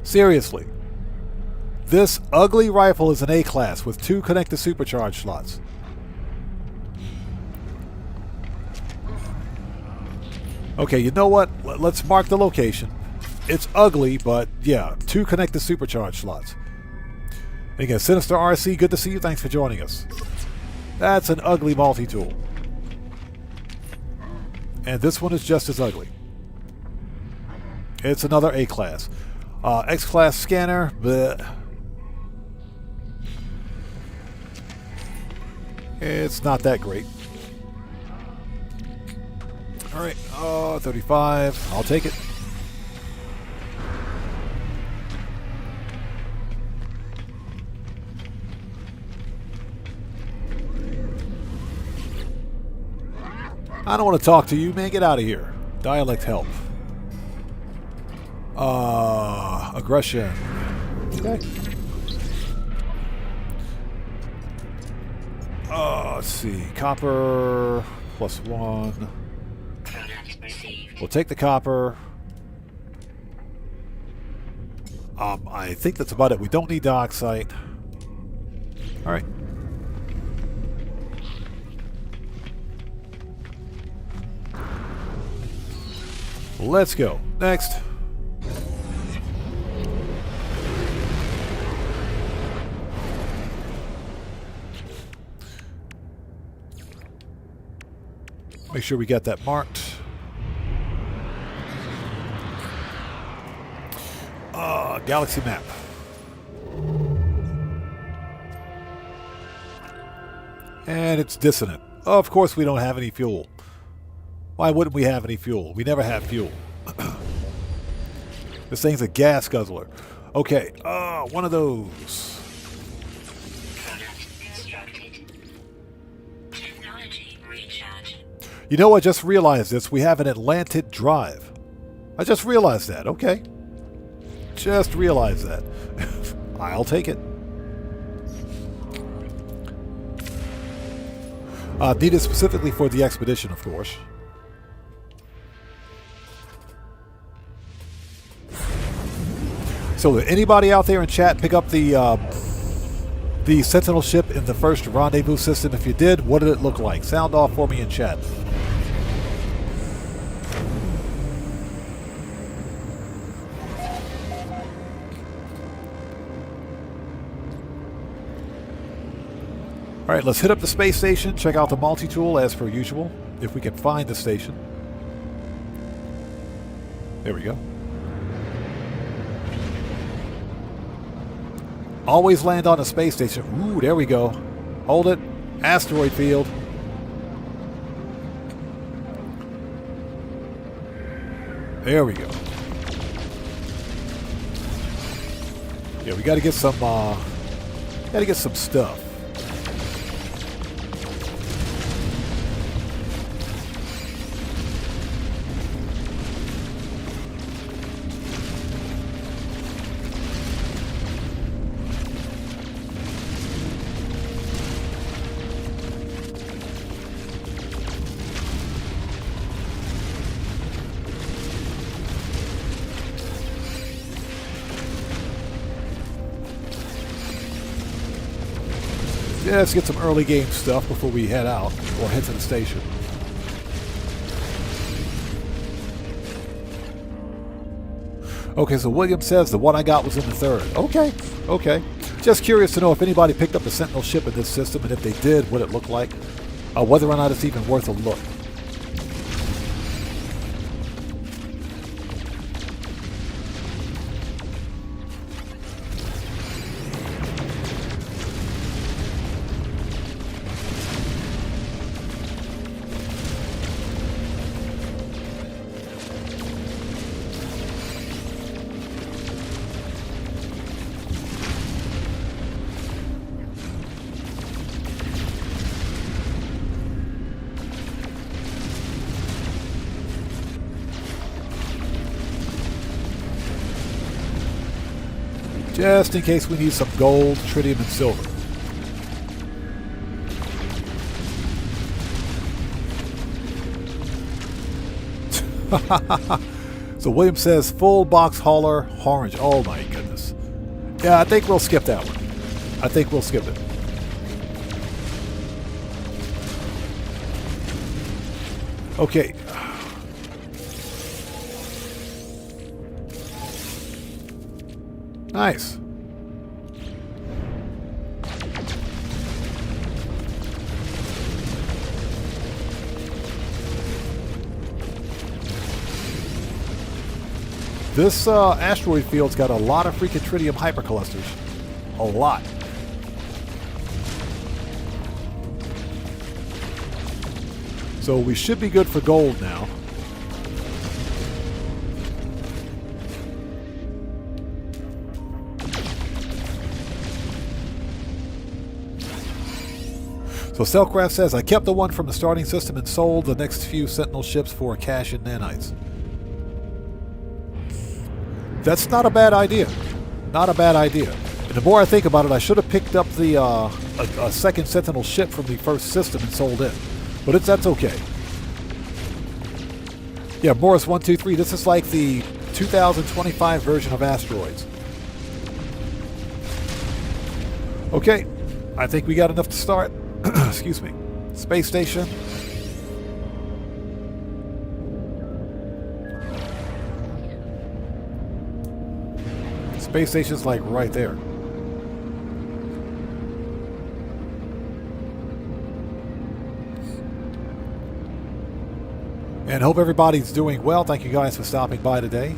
Seriously. This ugly rifle is an A-class with 2 connected supercharge slots. Okay, you know what? Let's mark the location. It's ugly, but yeah, 2 connected supercharge slots. Again, Sinister RC, good to see you. Thanks for joining us. That's an ugly multi-tool. And this one is just as ugly. It's another A-class. X-class scanner, bleh. It's not that great. Alright, 35. I'll take it. I don't want to talk to you, man. Get out of here. Dialect help. Aggression. Okay. Let's see. Copper +1. We'll take the copper. I think that's about it. We don't need dioxide. All right. Let's go. Next. Make sure we got that marked. Galaxy map. And it's dissonant. Of course we don't have any fuel. Why wouldn't we have any fuel? We never have fuel. This thing's a gas guzzler. Okay, one of those. You know, I just realized this. We have an Atlantic drive. I just realized that. Okay. Just realized that. I'll take it. Needed specifically for the expedition, of course. So, did anybody out there in chat pick up the Sentinel ship in the first rendezvous system? If you did, what did it look like? Sound off for me in chat. Alright, let's hit up the space station, check out the multi-tool as per usual, if we can find the station. There we go. Always land on a space station. Ooh, there we go. Hold it. Asteroid field. There we go. Yeah, we gotta get some stuff. Yeah, let's get some early game stuff before we head out or head to the station. Okay, so William says the one I got was in the third. Okay, okay. Just curious to know if anybody picked up the Sentinel ship in this system, and if they did, what it looked like. Whether or not it's even worth a look. Just in case we need some gold, tritium, and silver. So William says full box hauler, orange. Oh my goodness. Yeah, I think we'll skip that one. I think we'll skip it. Okay. Nice. This asteroid field's got a lot of freaking tritium hyperclusters. A lot. So we should be good for gold now. So Cellcraft says, I kept the one from the starting system and sold the next few Sentinel ships for cash in nanites. That's not a bad idea. Not a bad idea. And the more I think about it, I should have picked up the a second Sentinel ship from the first system and sold it. But that's okay. Yeah, Morris123, this is like the 2025 version of Asteroids. Okay, I think we got enough to start. Excuse me. Space station. Space station's like right there. And hope everybody's doing well. Thank you guys for stopping by today.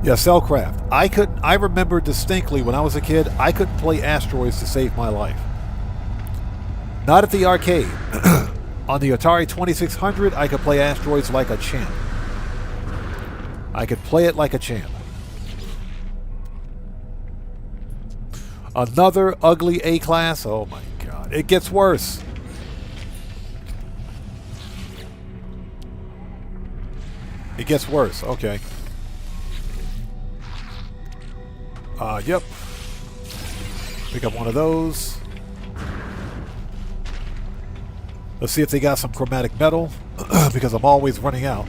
Yeah, Cellcraft. I remember distinctly when I was a kid, I couldn't play Asteroids to save my life. Not at the arcade. On the Atari 2600, I could play Asteroids like a champ. I could play it like a champ. Another ugly A-class? Oh my god. It gets worse. It gets worse. Okay. Yep. Pick up one of those. Let's see if they got some chromatic metal, because I'm always running out.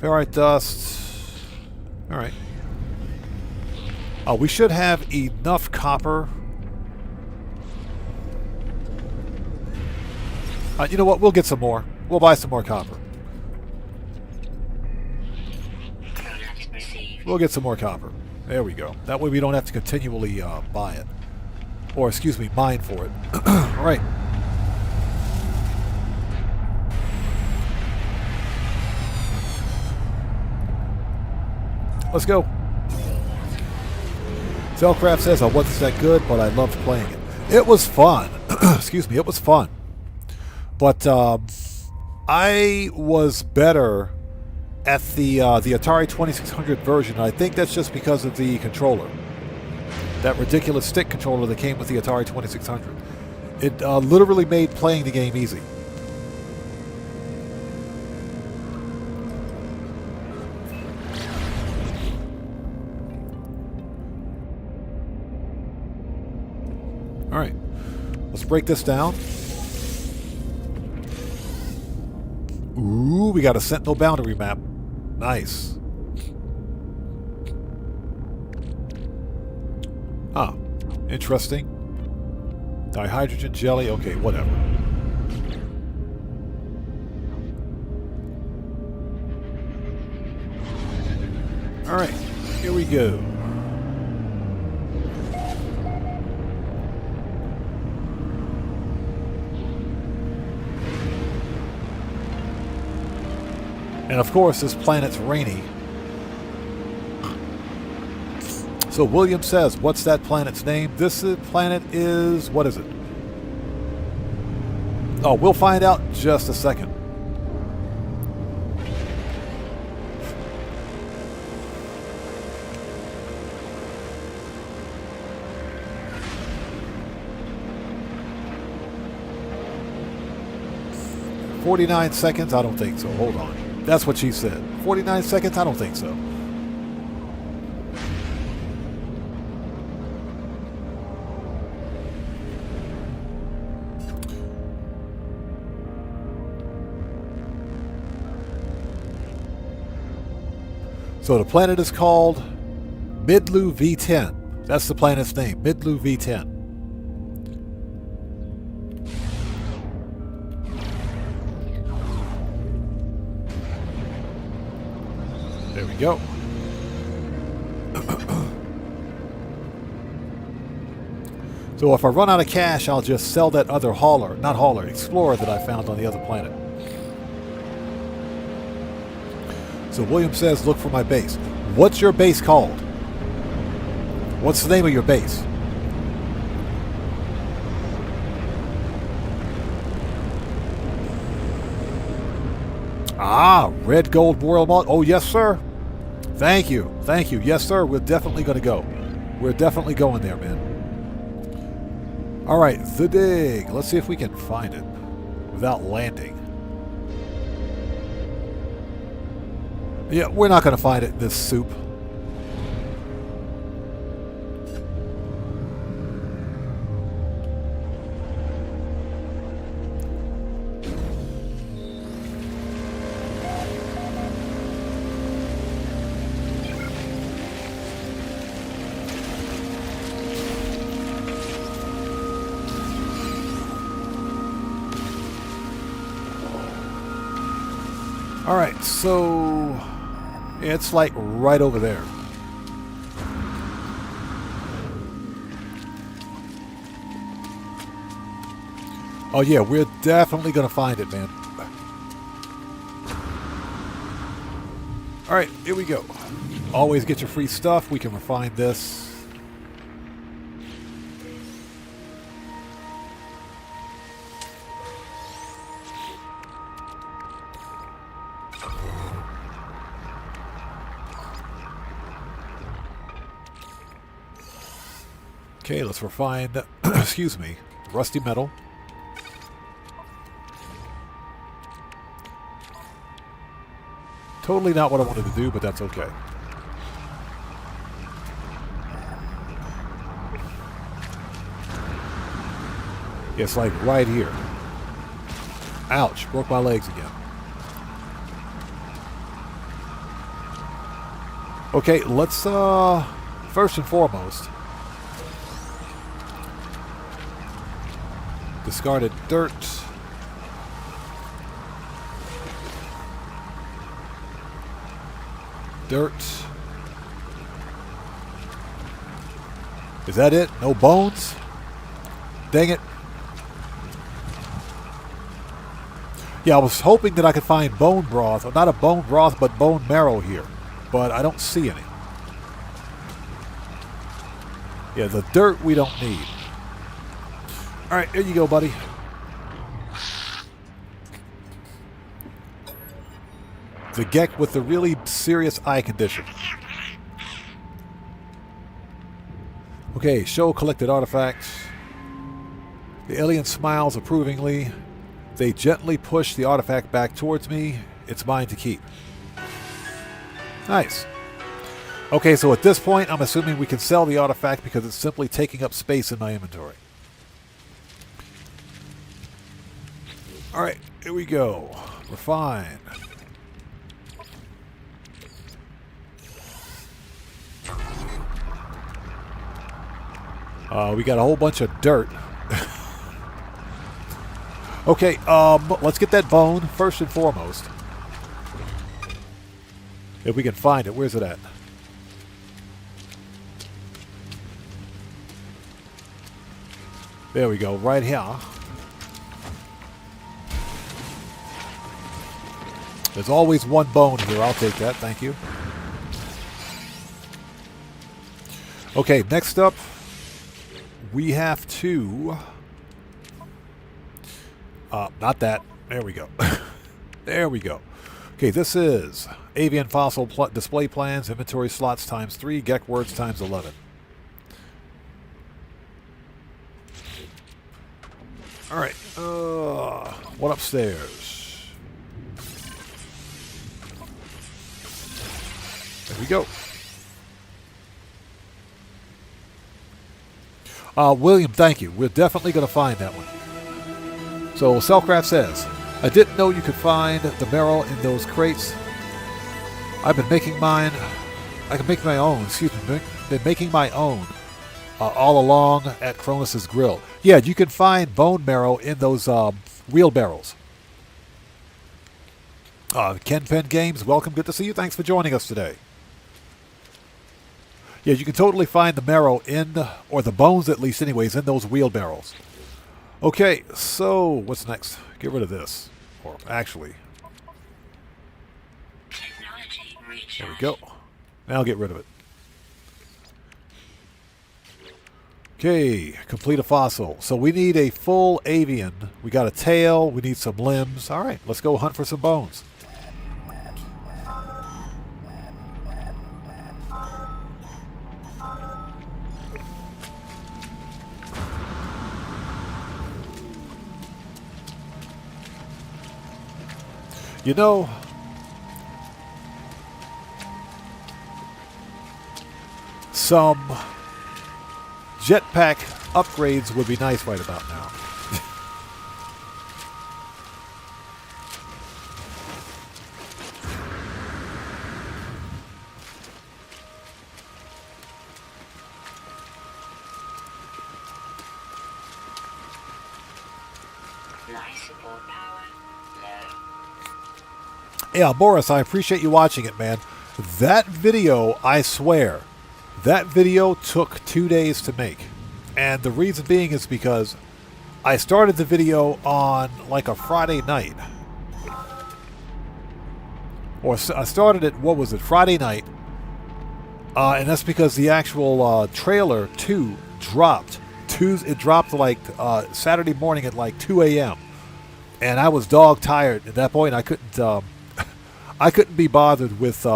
Ferrite dust. Alright. We should have enough copper. You know what? We'll get some more. We'll buy some more copper. We'll get some more copper. There we go. That way we don't have to continually buy it. Or, excuse me, mine for it. All right. Let's go. Cellcraft says I wasn't that good, but I loved playing it. It was fun. Excuse me, it was fun. But I was better at the Atari 2600 version. I think that's just because of the controller. That ridiculous stick controller that came with the Atari 2600. It literally made playing the game easy. All right, let's break this down. Ooh, we got a Sentinel boundary map. Nice. Ah, interesting. Dihydrogen jelly. Okay, whatever. All right, here we go. And of course, this planet's rainy. So William says, what's that planet's name? This planet is, what is it? Oh, we'll find out in just a second. "49 seconds? I don't think so. Hold on. That's what she said. 49 seconds? I don't think so. So the planet is called Midlu V10. That's the planet's name, Midlu V10. There we go. So if I run out of cash, I'll just sell that other explorer that I found on the other planet. So William says, look for my base. What's your base called? What's the name of your base? Ah, red gold royal malt. Oh, yes, sir. Thank you. Thank you. Yes, sir. We're definitely going to go. We're definitely going there, man. All right, the dig. Let's see if we can find it without landing. Yeah, we're not going to find it in this soup. All right, so it's like right over there. Oh yeah, we're definitely gonna find it, man. All right, here we go. Always get your free stuff. We can refine this. Okay, let's refine, excuse me, rusty metal. Totally not what I wanted to do, but that's okay. It's like right here. Ouch, broke my legs again. Okay, let's First and foremost, discarded dirt. Dirt. Is that it? No bones? Dang it. Yeah, I was hoping that I could find bone broth, or not a bone broth, but bone marrow here. But I don't see any. Yeah, the dirt we don't need. Alright, here you go, buddy. The Gek with the really serious eye condition. Okay, show collected artifacts. The alien smiles approvingly. They gently push the artifact back towards me. It's mine to keep. Nice. Okay, so at this point, I'm assuming we can sell the artifact because it's simply taking up space in my inventory. Alright, here we go. Refine. We got a whole bunch of dirt. Okay, let's get that bone first and foremost. If we can find it. Where's it at? There we go, right here. There's always one bone here. I'll take that, thank you. Okay, next up, we have to... not that. There we go. There we go. Okay, this is avian fossil display plans, inventory slots times 3, Gek words times 11. Alright, what upstairs? There we go. William, thank you. We're definitely going to find that one. So, Cellcraft says, I didn't know you could find the marrow in those crates. I've been making mine. I can make my own. Excuse me. Been making my own all along at Cronus's Grill. Yeah, you can find bone marrow in those wheelbarrows. Ken Penn Games, welcome. Good to see you. Thanks for joining us today. Yeah, you can totally find the marrow in, or the bones at least anyways, in those wheelbarrows. Okay, so what's next? Get rid of this. Or actually, there we go. Now get rid of it. Okay, complete a fossil. So we need a full avian. We got a tail. We need some limbs. All right, let's go hunt for some bones. You know, some jetpack upgrades would be nice right about now. Yeah, Boris, I appreciate you watching it, man. That video, I swear, that video took 2 days to make. And the reason being is because I started the video on like a Friday night. Or I started it, what was it, Friday night. And that's because the actual trailer 2 dropped. It dropped like Saturday morning at like 2 a.m. And I was dog tired at that point. I couldn't be bothered with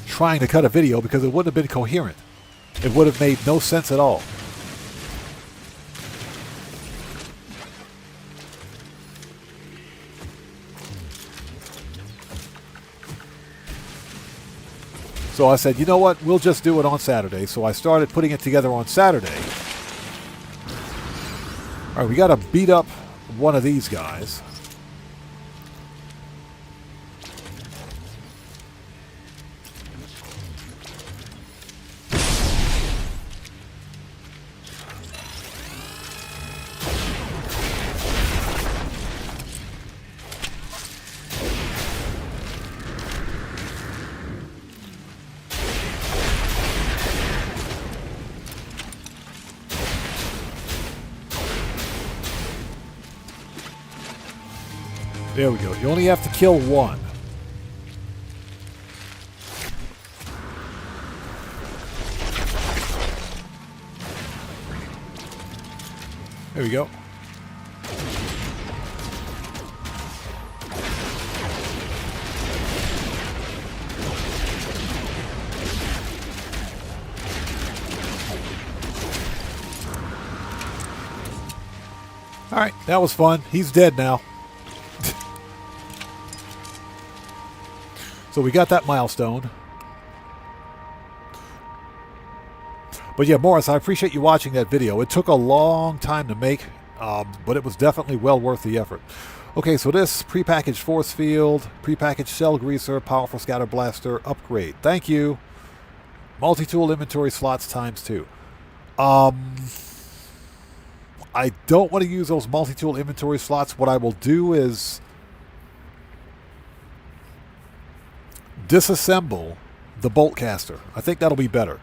trying to cut a video because it wouldn't have been coherent. It would have made no sense at all. So I said, you know what, we'll just do it on Saturday. So I started putting it together on Saturday. All right, we got to beat up one of these guys. There we go. You only have to kill one. There we go. All right, that was fun. He's dead now. So we got that milestone. But yeah, Morris, I appreciate you watching that video. It took a long time to make, but it was definitely well worth the effort. Okay, so this prepackaged force field, prepackaged shell greaser, powerful scatter blaster, upgrade. Thank you. Multi-tool inventory slots ×2. I don't want to use those multi-tool inventory slots. What I will do is disassemble the bolt caster. I think that'll be better.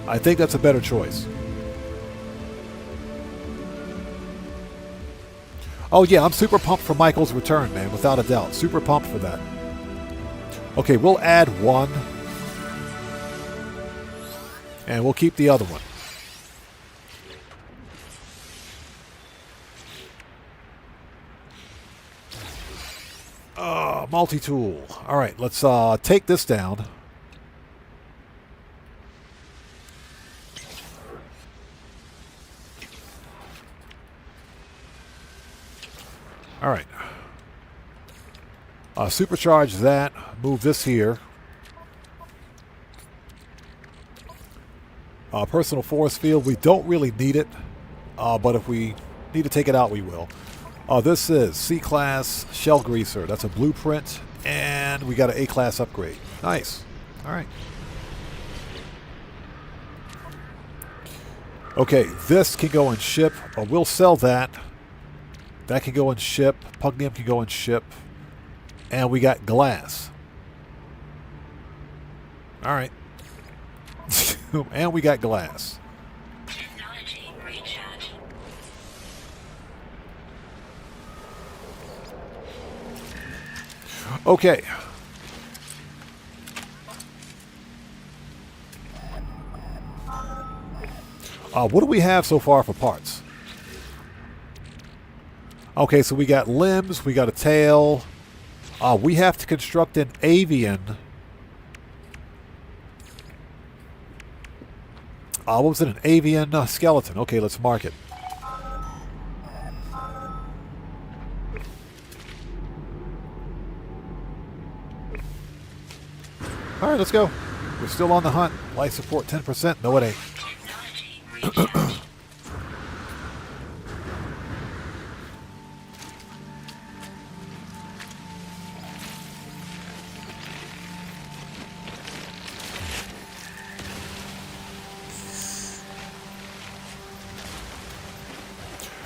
I think that's a better choice. Oh yeah, I'm super pumped for Michael's return, man, without a doubt. Super pumped for that. Okay, we'll add one. And we'll keep the other one. Multi-tool. All right, let's take this down. All right. Supercharge that. Move this here. Personal force field. We don't really need it, but if we need to take it out, we will. This is C-Class Shell Greaser. That's a blueprint, and we got an A-Class upgrade. Nice. All right. Okay, this can go in ship. We'll sell that. That can go in ship. Pugnium can go in ship. And we got glass. All right. And we got glass. Technology recharge. Okay. What do we have so far for parts? Okay, so we got limbs, we got a tail. We have to construct an avian. What was it? An avian skeleton. Okay, let's mark it. All right, let's go. We're still on the hunt. Life support 10%. No, it ain't.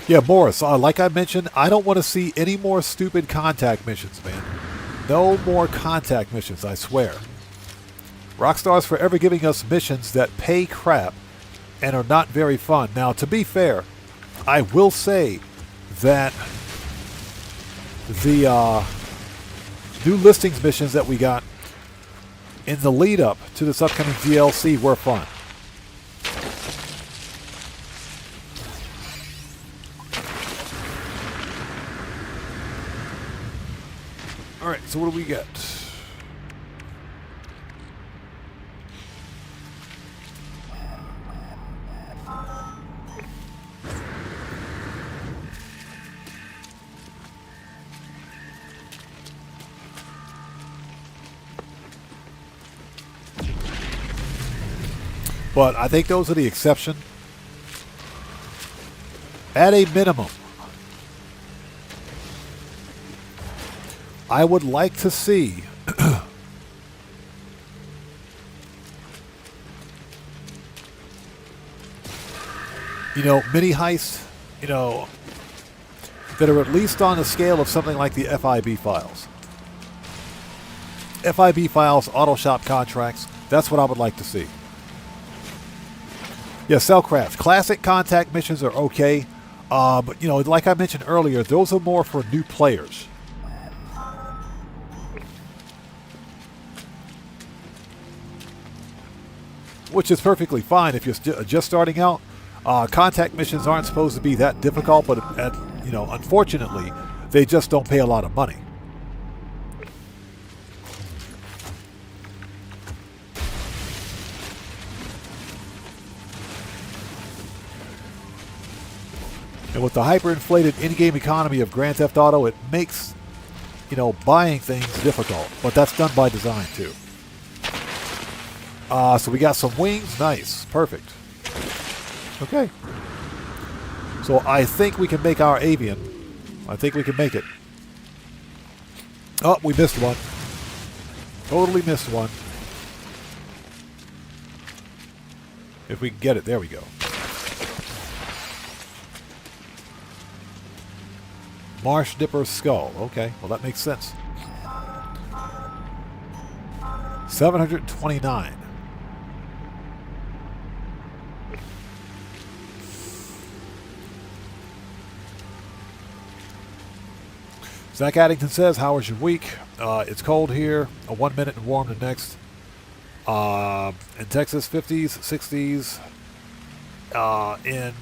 Yeah, Morris, like I mentioned, I don't want to see any more stupid contact missions, man. No more contact missions, I swear. Rockstar's forever giving us missions that pay crap and are not very fun. Now, to be fair, I will say that the new listings missions that we got in the lead up to this upcoming DLC were fun. All right, so what do we get? But I think those are the exception. At a minimum, I would like to see mini heists, that are at least on the scale of something like the FIB files. FIB files, auto shop contracts, that's what I would like to see. Yeah, Cellcraft. Classic contact missions are okay. But, you know, like I mentioned earlier, those are more for new players. Which is perfectly fine if you're just starting out. Contact missions aren't supposed to be that difficult, but you know, unfortunately, they just don't pay a lot of money. And with the hyperinflated in-game economy of Grand Theft Auto, it makes, you know, buying things difficult. But that's done by design, too. So we got some wings. Nice. Perfect. Okay. So I think we can make our avian. I think we can make it. Oh, we missed one. Totally missed one. If we can get it. There we go. Marsh Dipper Skull. Okay. Well, that makes sense. 729. Zach Addington says, how was your week? It's cold here, 1 minute and warm the next. In Texas, 50s, 60s, in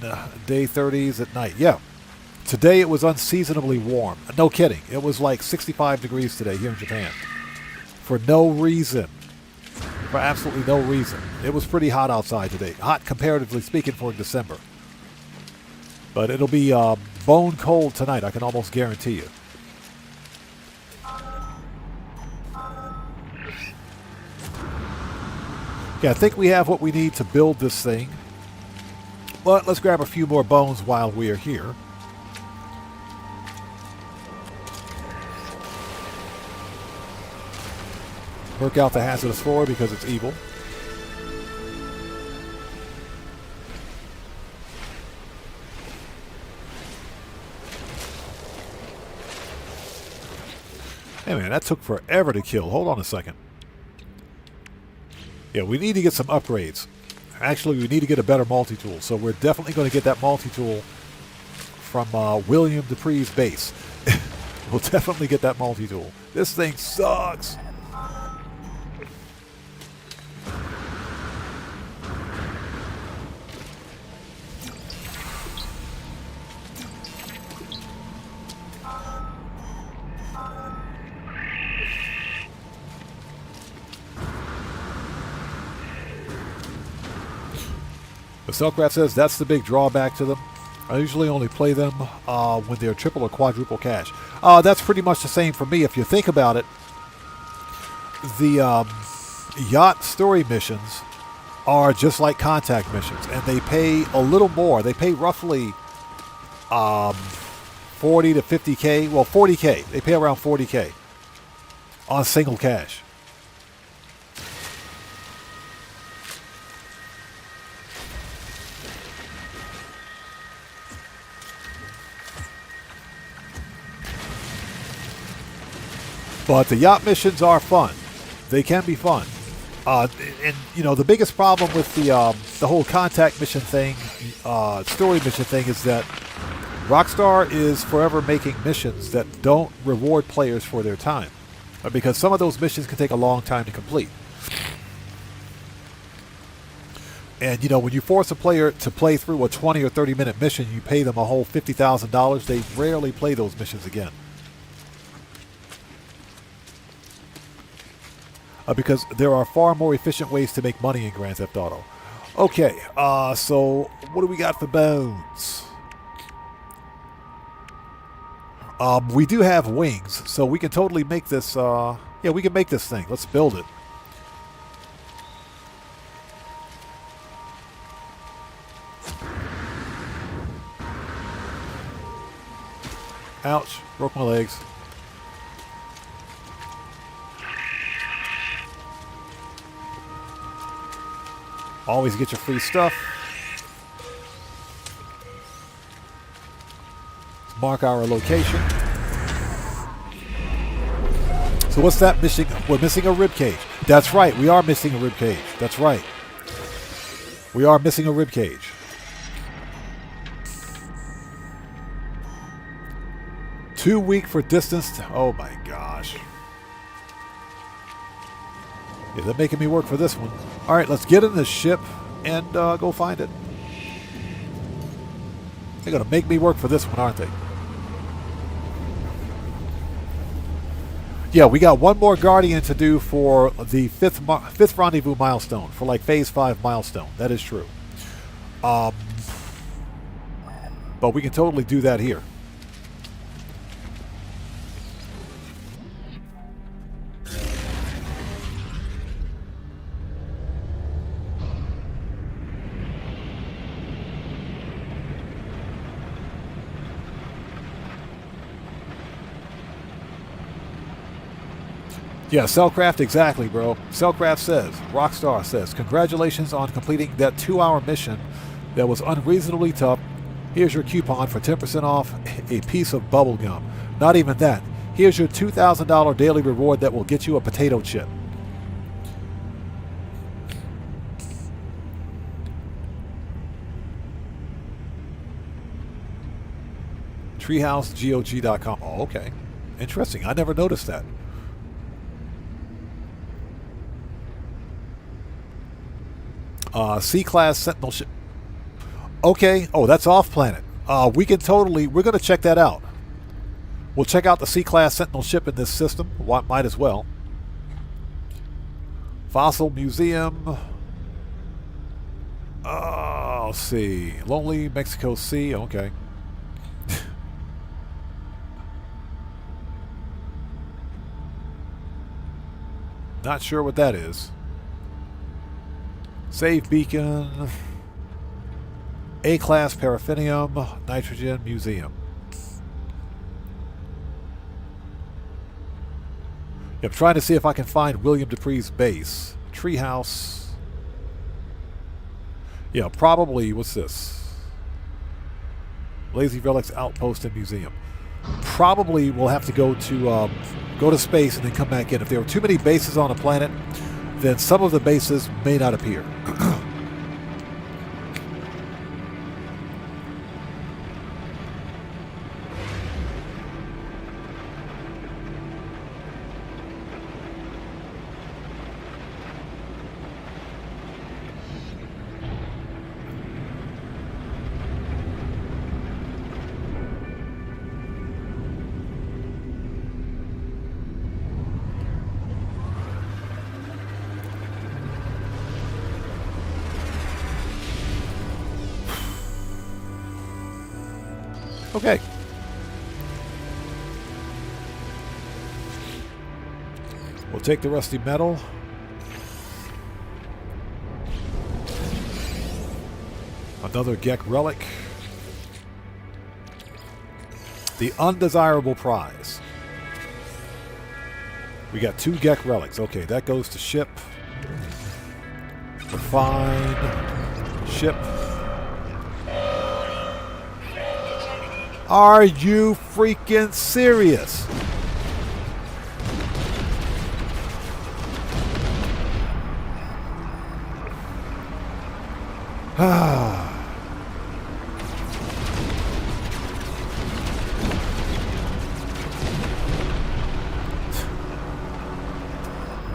day 30s at night. Yeah, today it was unseasonably warm. No kidding. It was like 65 degrees today here in Japan. For no reason. For absolutely no reason. It was pretty hot outside today. Hot, comparatively speaking, for December. But it'll be bone cold tonight, I can almost guarantee you. Yeah, I think we have what we need to build this thing. But let's grab a few more bones while we are here. Work out the hazardous floor because it's evil. Hey man, that took forever to kill. Hold on a second. Yeah, we need to get some upgrades. Actually, we need to get a better multi-tool. So we're definitely going to get that multi-tool from William Dupree's base. We'll definitely get that multi-tool. This thing sucks. The Selcraft says that's the big drawback to them. I usually only play them when they're triple or quadruple cash. That's pretty much the same for me. If you think about it, the yacht story missions are just like contact missions, and they pay a little more. They pay roughly 40 to 50K. Well, 40K. They pay around 40K on single cash. But the yacht missions are fun. They can be fun. And you know, the biggest problem with the whole contact mission thing, story mission thing, is that Rockstar is forever making missions that don't reward players for their time. Because some of those missions can take a long time to complete. And you know, when you force a player to play through a 20 or 30 minute mission, you pay them a whole $50,000. They rarely play those missions again. Because there are far more efficient ways to make money in Grand Theft Auto. Okay, so what do we got for bones? We do have wings, so we can totally make this, yeah, we can make this thing. Let's build it. Ouch, broke my legs. Always get your free stuff. Let's mark our location. So what's that missing? We're missing a rib cage. That's right, we are missing a rib cage. That's right. We are missing a rib cage. Too weak for distance. Oh my gosh. Yeah, they're making me work for this one. All right, let's get in the ship and go find it. They're going to make me work for this one, aren't they? Yeah, we got one more Guardian to do for the fifth rendezvous milestone, for like phase 5 milestone. That is true. But we can totally do that here. Yeah, Cellcraft, exactly, bro. Cellcraft says, Rockstar says, congratulations on completing that 2-hour mission that was unreasonably tough. Here's your coupon for 10% off a piece of bubble gum. Not even that. Here's your $2,000 daily reward that will get you a potato chip. TreehouseGOG.com. Oh, okay. Interesting. I never noticed that. C-Class Sentinel ship. Okay. Oh, that's off planet. We're going to check that out. We'll check out the C-Class Sentinel ship in this system. Might as well. Fossil Museum. Let's see. Lonely Mexico Sea. Okay. Not sure what that is. Save Beacon, A-Class Paraffinium, Nitrogen Museum. I'm trying to see if I can find William Dupree's base. Treehouse. Yeah, probably, what's this? Lazy Relics Outpost and Museum. Probably we'll have to go to space and then come back in. If there are too many bases on a planet, then some of the bases may not appear. Okay. We'll take the rusty metal. Another GEC relic. The undesirable prize. We got 2 GEC relics. Okay, that goes to ship. Refine. Ship. Are you freaking serious?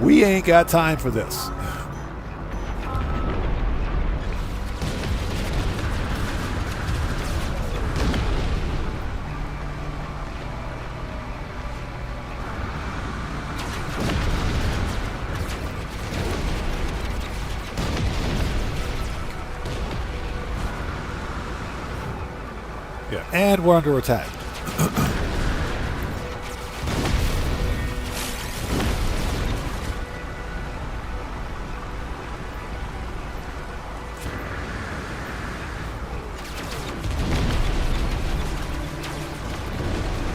We ain't got time for this. Yeah, and we're under attack.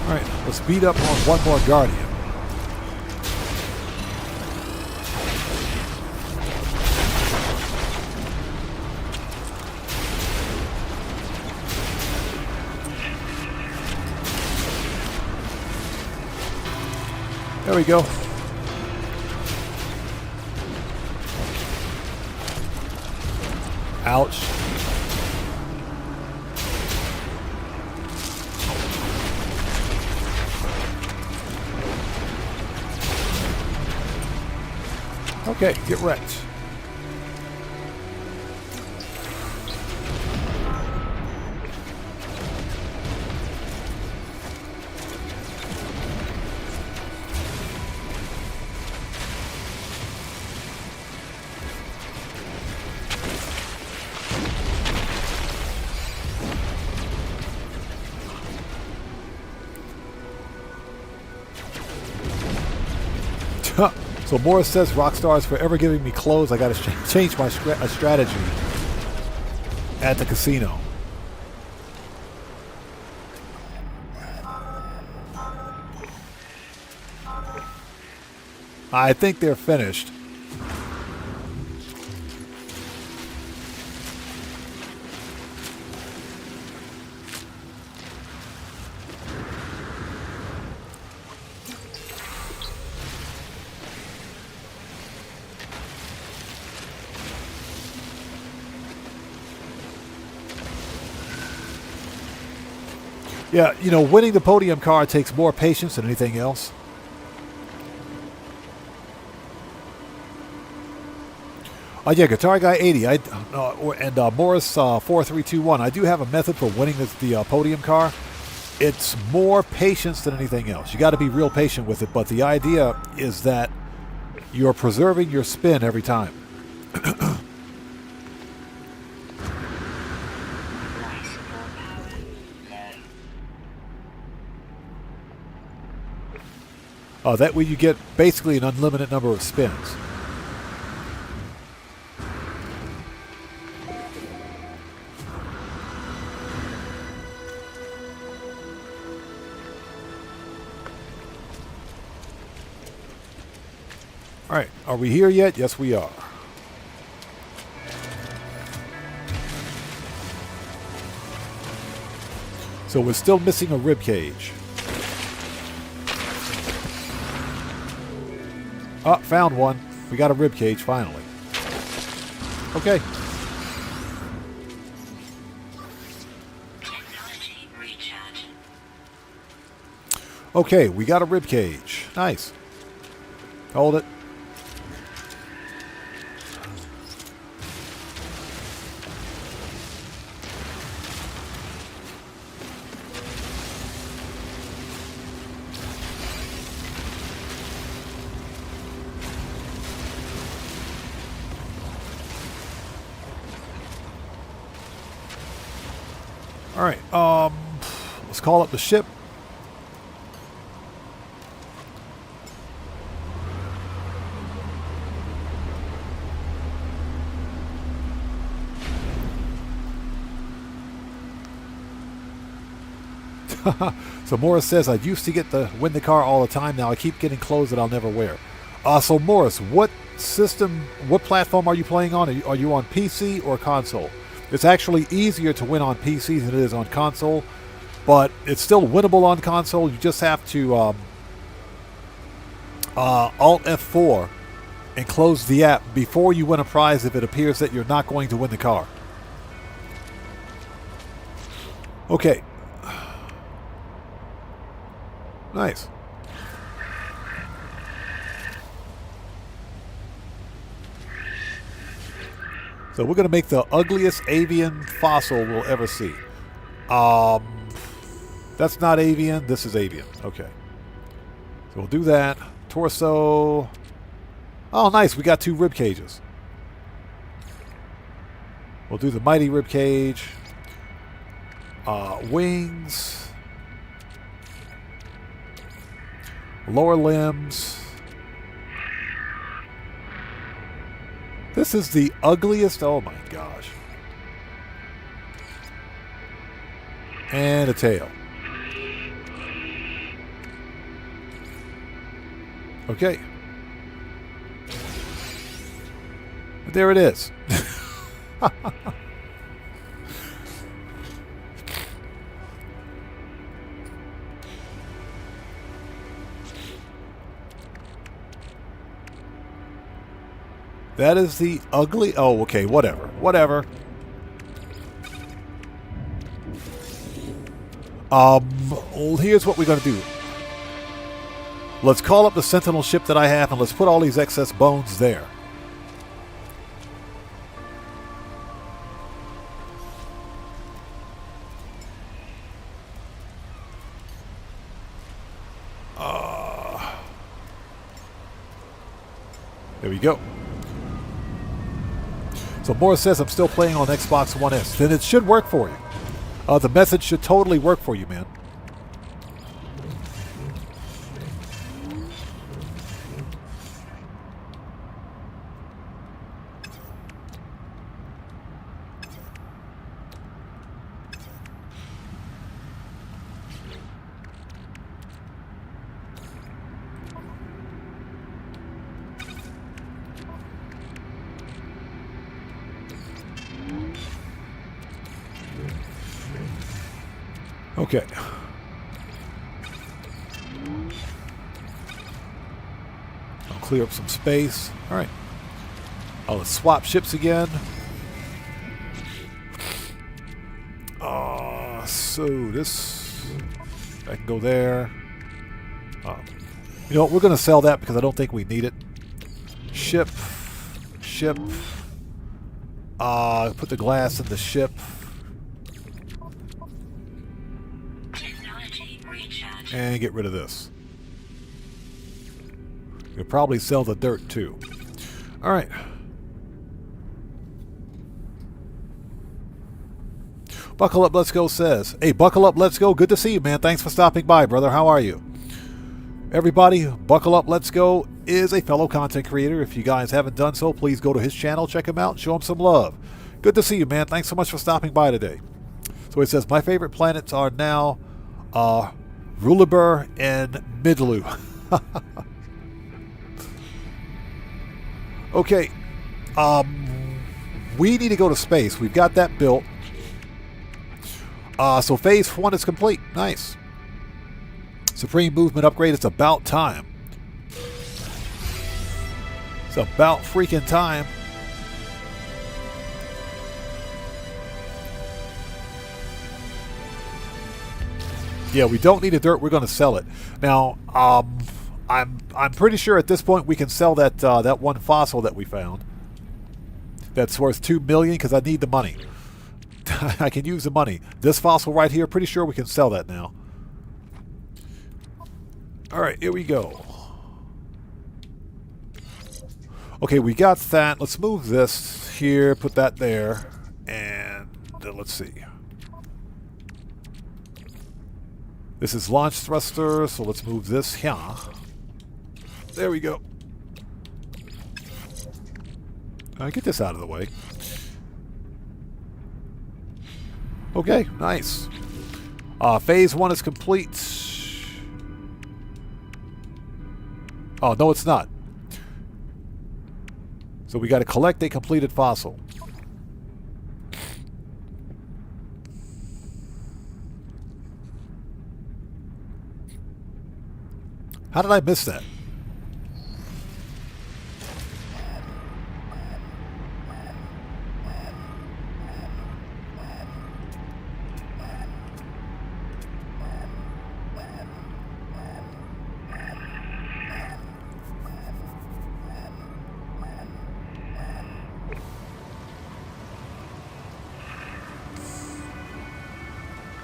All right, let's beat up on one more Guardian. There we go. Ouch. Okay, get wrecked. So Morris says Rockstar is forever giving me clothes. I got to change my strategy at the casino. I think they're finished. Yeah, you know, winning the podium card takes more patience than anything else. Yeah, Guitar Guy 80 and Morris 4321. I do have a method for winning the podium car. It's more patience than anything else. You got to be real patient with it, but the idea is that you're preserving your spin every time. That way you get basically an unlimited number of spins. All right, are we here yet? Yes, we are. So we're still missing a rib cage. Oh, found one. We got a rib cage finally. Okay. Technology recharge. Okay, we got a rib cage. Nice. Hold it. All right, let's call up the ship. So Morris says, I used to get to win the car all the time. Now I keep getting clothes that I'll never wear. So Morris, what platform are you playing on? Are you on PC or console? It's actually easier to win on PC than it is on console, but it's still winnable on console. You just have to Alt F4 and close the app before you win a prize if it appears that you're not going to win the car. Okay. Nice. So we're going to make the ugliest avian fossil we'll ever see. That's not avian. This is avian. Okay. So we'll do that. Torso. Oh, nice. We got 2 rib cages. We'll do the mighty rib cage. Wings. Lower limbs. This is the ugliest. Oh my gosh. And a tail. Okay. There it is. That is the ugly. Oh, okay. Whatever. Whatever. Well, here's what we're going to do. Let's call up the Sentinel ship that I have, and let's put all these excess bones there. There we go. So Morris says I'm still playing on Xbox One S. Then it should work for you. The method should totally work for you, man. Okay. I'll clear up some space. All right. I'll swap ships again. So this, I can go there. You know what? We're going to sell that because I don't think we need it. Ship. Put the glass in the ship. And get rid of this. You'll probably sell the dirt too. All right. Buckle Up, Let's Go says, hey, Buckle Up, Let's Go. Good to see you, man. Thanks for stopping by, brother. How are you? Everybody, Buckle Up, Let's Go is a fellow content creator. If you guys haven't done so, please go to his channel, check him out, show him some love. Good to see you, man. Thanks so much for stopping by today. So it says, my favorite planets are now Rulibur and Midlu. Okay. We need to go to space. We've got that built. So phase 1 is complete. Nice. Supreme movement upgrade. It's about time. It's about freaking time. Yeah, we don't need the dirt. We're going to sell it. Now, I'm pretty sure at this point we can sell that that one fossil that we found. That's worth $2 million because I need the money. I can use the money. This fossil right here, pretty sure we can sell that now. All right, here we go. Okay, we got that. Let's move this here, put that there, and let's see. This is launch thruster, so let's move this here. There we go. Get this out of the way. Okay, nice. Phase 1 is complete. Oh, no, it's not. So we got to collect a completed fossil. How did I miss that?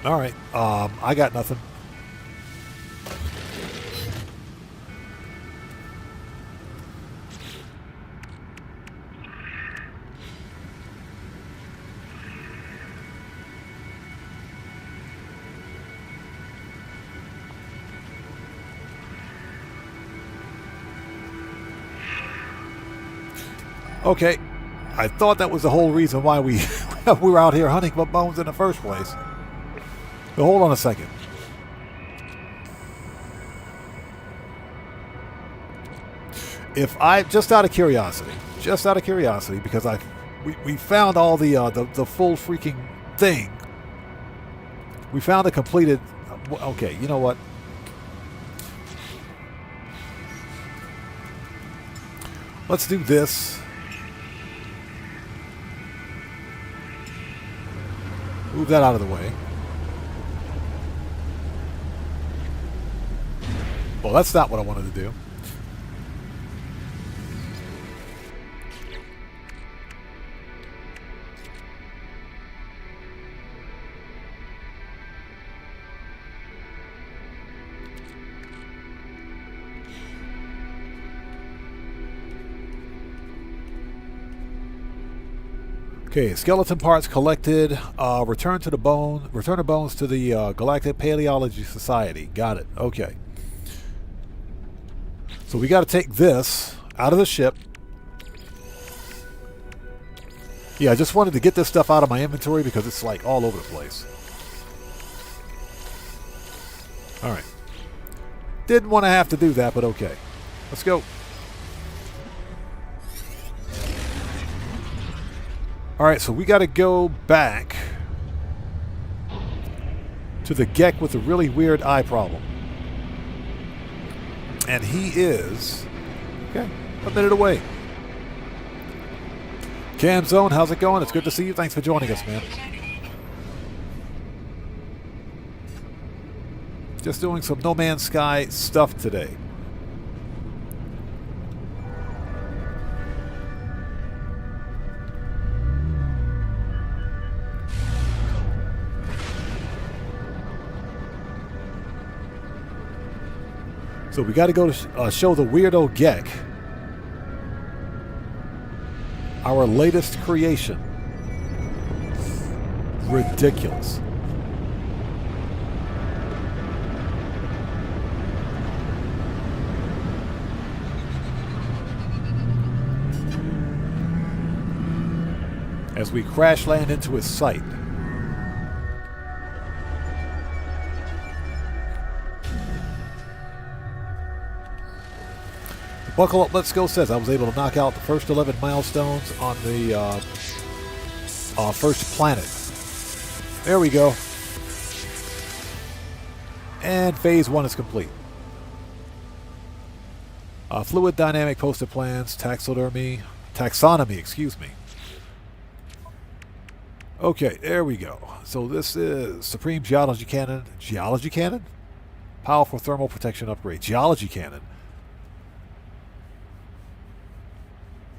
All right, I got nothing. Okay, I thought that was the whole reason why we were out here hunting for bones in the first place. But hold on a second. If I, just out of curiosity, because we found all the full freaking thing. We found a completed. Okay, you know what? Let's do this. Move that out of the way. Well, that's not what I wanted to do. Okay, skeleton parts collected. Return the bones to the Galactic Paleontology Society. Got it. Okay. So we got to take this out of the ship. Yeah, I just wanted to get this stuff out of my inventory because it's like all over the place. Alright. Didn't want to have to do that, but okay. Let's go. Alright, so we got to go back to the Gek with the really weird eye problem. And he is... okay, a minute away. Cam Zone, how's it going? It's good to see you. Thanks for joining us, man. Just doing some No Man's Sky stuff today. So we got to go to show the weirdo Gek our latest creation. Ridiculous. As we crash land into his sight. Buckle Up, Let's Go says I was able to knock out the first 11 milestones on the first planet. There we go. And phase 1 is complete. Fluid dynamic posted plans, taxonomy, excuse me. Okay, there we go. So this is Supreme Geology Cannon. Geology Cannon? Powerful thermal protection upgrade. Geology Cannon.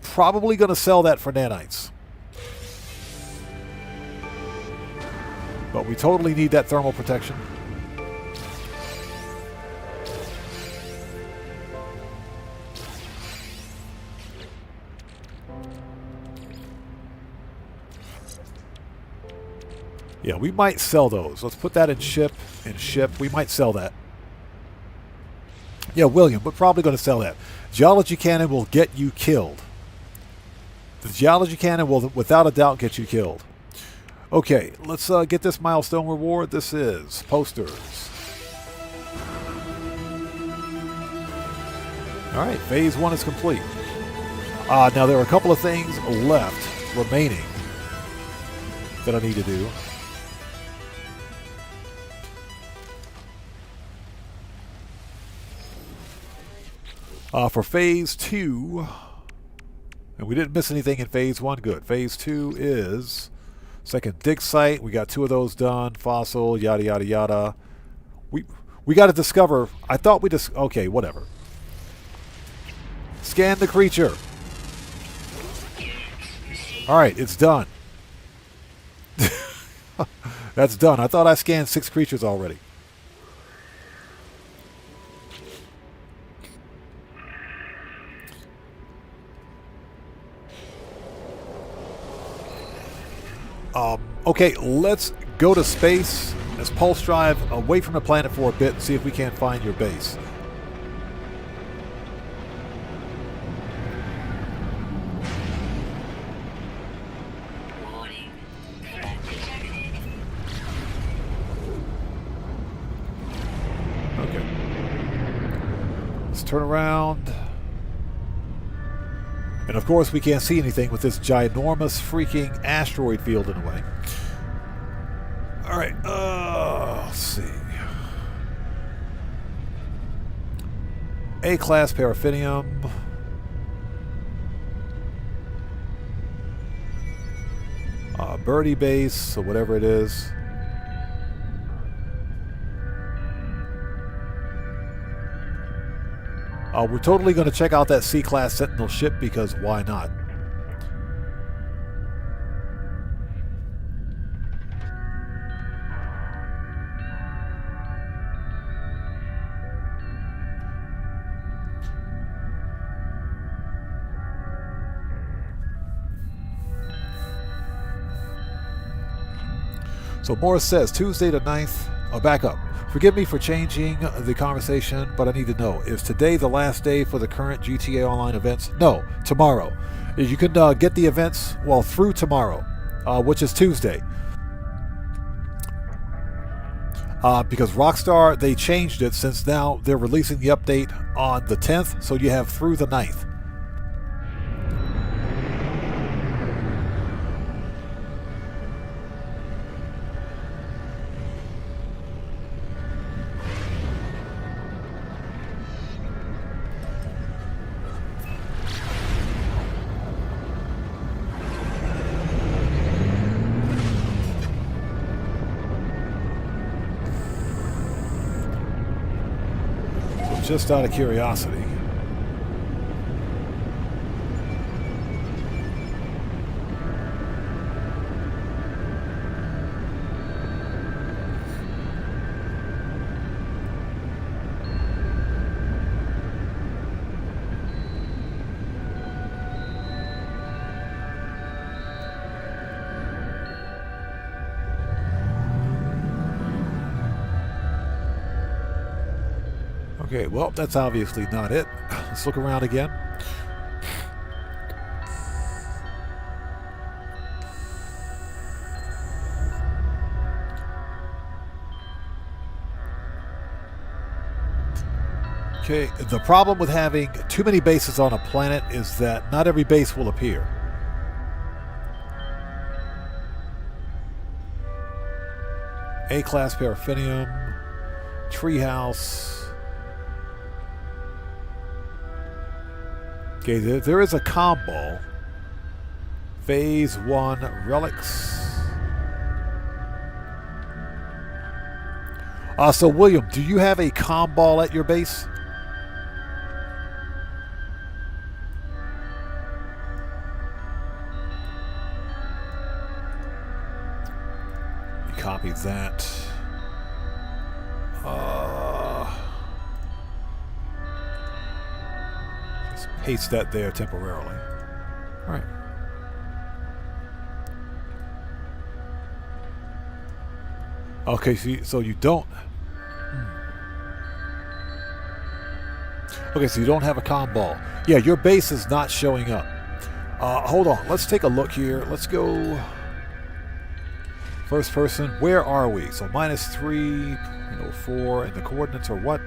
Probably going to sell that for nanites. But we totally need that thermal protection. Yeah, we might sell those. Let's put that in ship. We might sell that. Yeah, William, we're probably going to sell that. Geology Cannon will get you killed. The Geology Cannon will, without a doubt, get you killed. Okay, let's get this milestone reward. This is posters. Alright, phase 1 is complete. Now there are a couple of things left, remaining, that I need to do. For phase 2... and we didn't miss anything in phase 1. Good. Phase 2 is second dig site. We got 2 of those done. Fossil, yada, yada, yada. We got to discover... I thought we just... okay, whatever. Scan the creature. Alright, it's done. That's done. I thought I scanned 6 creatures already. Okay, let's go to space. Let's pulse drive away from the planet for a bit and see if we can't find your base. Warning. Threat detected. Okay. Let's turn around. And of course we can't see anything with this ginormous freaking asteroid field in the way. Alright, let's see. A-class paraffinium. Birdie base, or whatever it is. We're totally going to check out that C-class Sentinel ship because why not? So Morris says, Tuesday the 9th. Oh, back up. Forgive me for changing the conversation, but I need to know, is today the last day for the current GTA Online events? No, tomorrow. You can get the events, well, through tomorrow, which is Tuesday. Because Rockstar, they changed it since now they're releasing the update on the 10th, so you have through the 9th. Just out of curiosity. Okay, well, that's obviously not it. Let's look around again. Okay, the problem with having too many bases on a planet is that not every base will appear. A-class paraffinium, treehouse. Okay, there is a comm ball. Phase 1 relics. So William, do you have a comm ball at your base? You copy that. Paste that there temporarily. All right. Okay, so you don't. Okay, so you don't have a comm ball. Yeah, your base is not showing up. Hold on. Let's take a look here. Let's go first person. Where are we? So -3, 4, and the coordinates are what?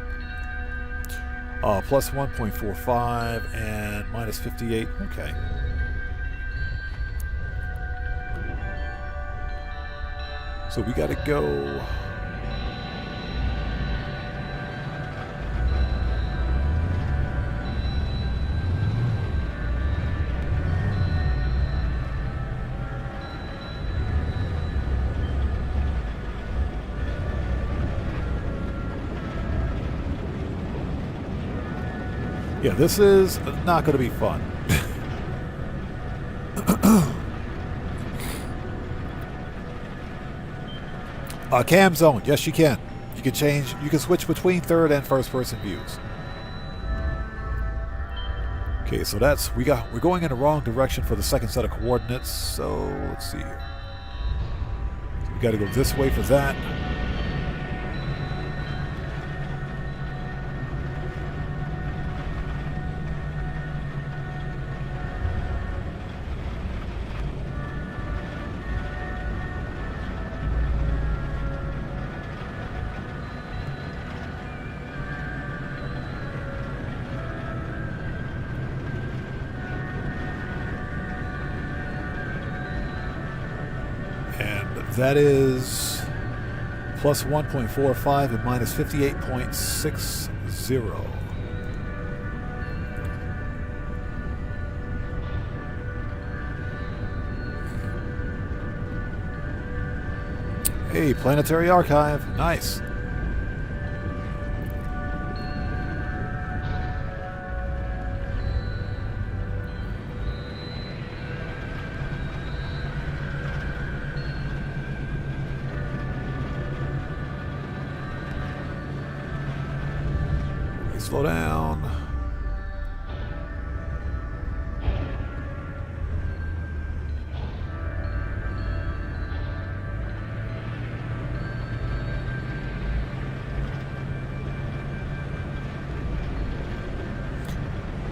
Plus 1.45 and -58. Okay. So we gotta go. Yeah, this is not going to be fun. Cam zone, yes you can. You can change, you can switch between third and first person views. Okay, so that's, we're going in the wrong direction for the second set of coordinates, so let's see here. So we got to go this way for that. That is plus 1.45 and minus 58.60. Hey, Planetary Archive. Nice. Slow down.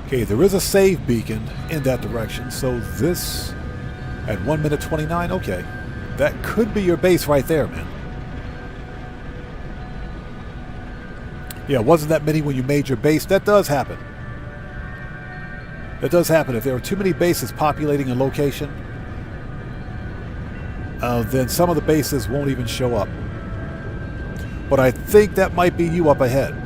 Okay, there is a save beacon in that direction, so this at 1 minute 29, okay. That could be your base right there, man. Yeah, it wasn't that many when you made your base. That does happen. That does happen. If there are too many bases populating a location, then some of the bases won't even show up. But I think that might be you up ahead.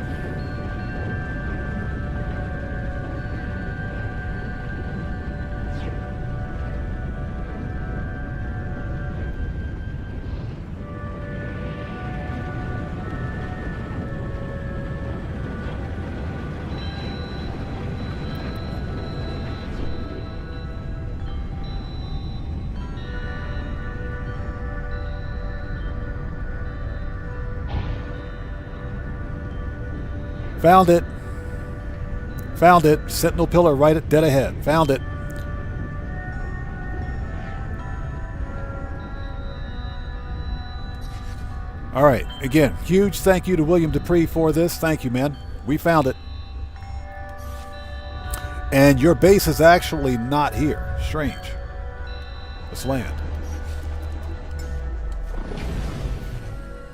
Found it. Found it. Sentinel pillar right dead ahead. Found it. All right. Again, huge thank you to William Dupree for this. Thank you, man. We found it. And your base is actually not here. Strange. Let's land.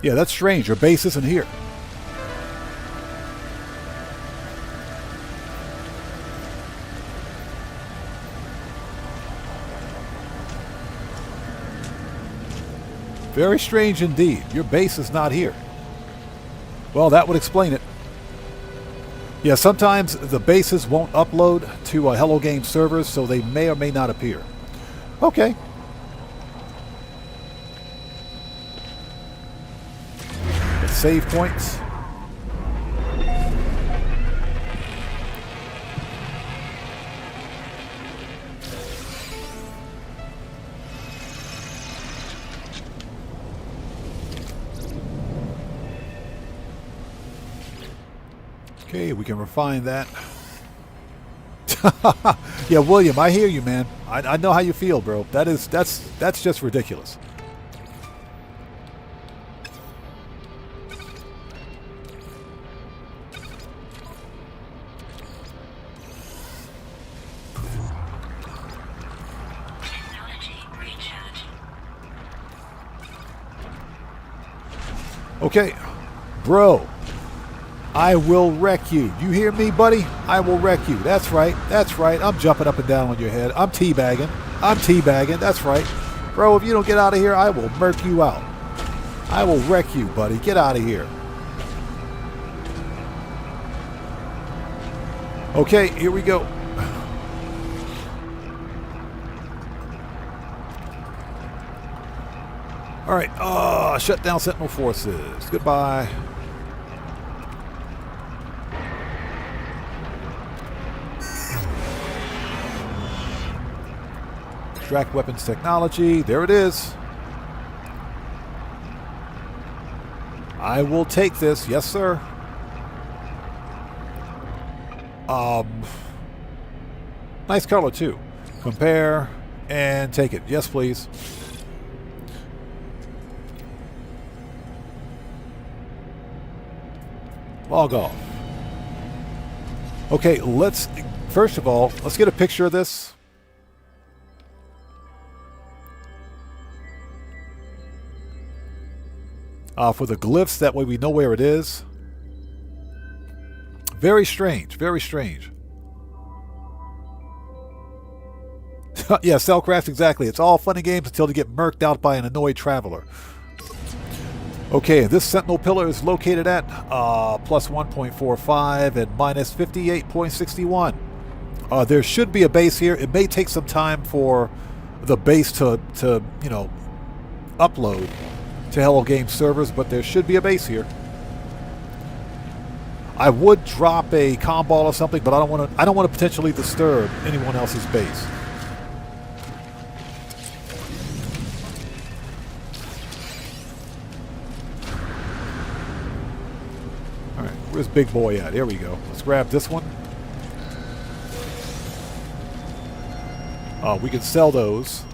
Yeah, that's strange. Your base isn't here. Very strange indeed. Your base is not here. Well, that would explain it. Yeah, sometimes the bases won't upload to Hello Game servers, so they may or may not appear. Okay. Let's save points. Okay, we can refine that. Yeah, William, I hear you, man. I know how you feel, bro. That's just ridiculous. Okay, bro. I will wreck you. You hear me, buddy? I will wreck you. That's right. That's right. I'm jumping up and down on your head. I'm teabagging. I'm teabagging. That's right. Bro, if you don't get out of here, I will murk you out. I will wreck you, buddy. Get out of here. Okay, here we go. All right. Shut down Sentinel forces. Goodbye. Extract weapons technology. There it is. I will take this. Yes, sir. Nice color, too. Compare and take it. Yes, please. Log off. Okay, first of all, let's get a picture of this. For the glyphs, that way we know where it is. Very strange, very strange. Yeah, Cellcraft, exactly. It's all fun and games until you get murked out by an annoyed traveler. Okay, this Sentinel pillar is located at plus 1.45 and minus 58.61. There should be a base here. It may take some time for the base to upload to Hello Game servers, but there should be a base here. I would drop a comm ball or something, but I don't want to potentially disturb anyone else's base. All right, where's Big Boy at? Here we go. Let's grab this one. We can sell those.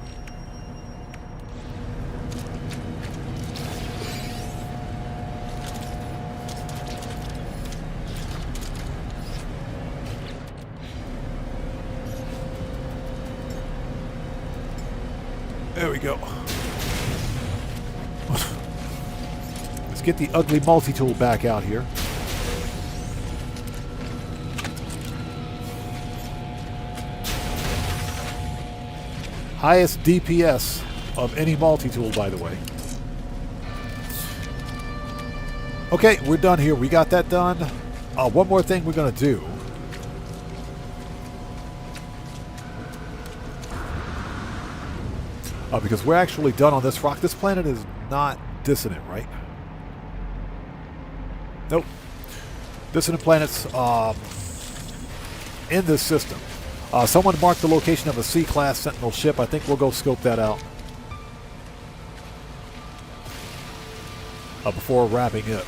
There we go. Let's get the ugly multi-tool back out here. Highest DPS of any multi-tool, by the way. Okay, we're done here. We got that done. One more thing we're going to do. Because we're actually done on this rock. This planet is not dissonant, right? Nope. Dissonant planets in this system. Someone marked the location of a C-class Sentinel ship. I think we'll go scope that out before wrapping it.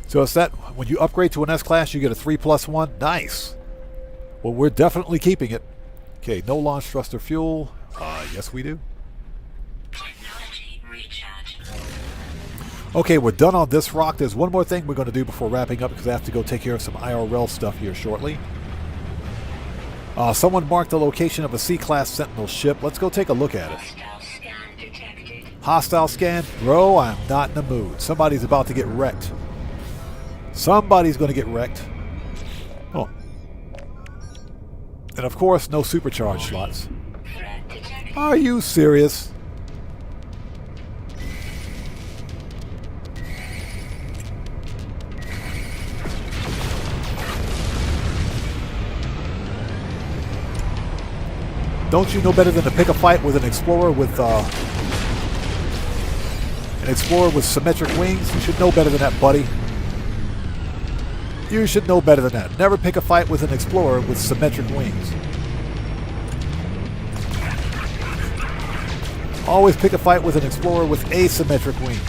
So it's that when you upgrade to an S-class, you get a 3+1. Nice. Well, we're definitely keeping it. Okay, no launch thruster fuel. Yes, we do. Technology recharge. Okay, we're done on this rock. There's one more thing we're going to do before wrapping up because I have to go take care of some IRL stuff here shortly. Someone marked the location of a C-class Sentinel ship. Let's go take a look at it. Hostile scan detected. Hostile scan? Bro, I'm not in the mood. Somebody's about to get wrecked. Somebody's going to get wrecked. Oh. And of course, no supercharge slots. Threat detected. Are you serious? Don't you know better than to pick a fight with an explorer with symmetric wings? You should know better than that, buddy. You should know better than that. Never pick a fight with an explorer with symmetric wings. Always pick a fight with an explorer with asymmetric wings.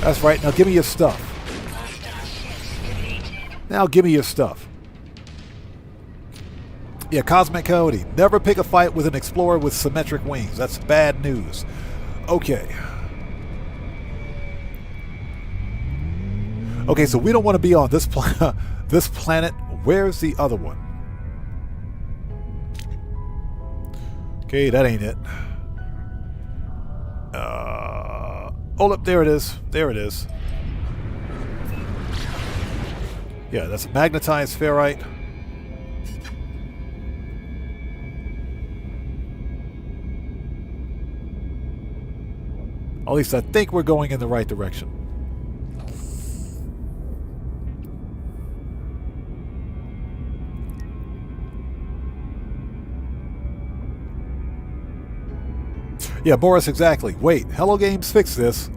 That's right. Now give me your stuff. Hostile ships defeated. Now give me your stuff. Yeah, Cosmic Coyote. Never pick a fight with an explorer with symmetric wings. That's bad news. Okay. Okay, so we don't want to be on this this planet. Where's the other one? Okay, that ain't it. Hold up, there it is. There it is. Yeah, that's a magnetized ferrite. At least I think we're going in the right direction. Yeah, Boris, exactly. Wait, Hello Games fixed this.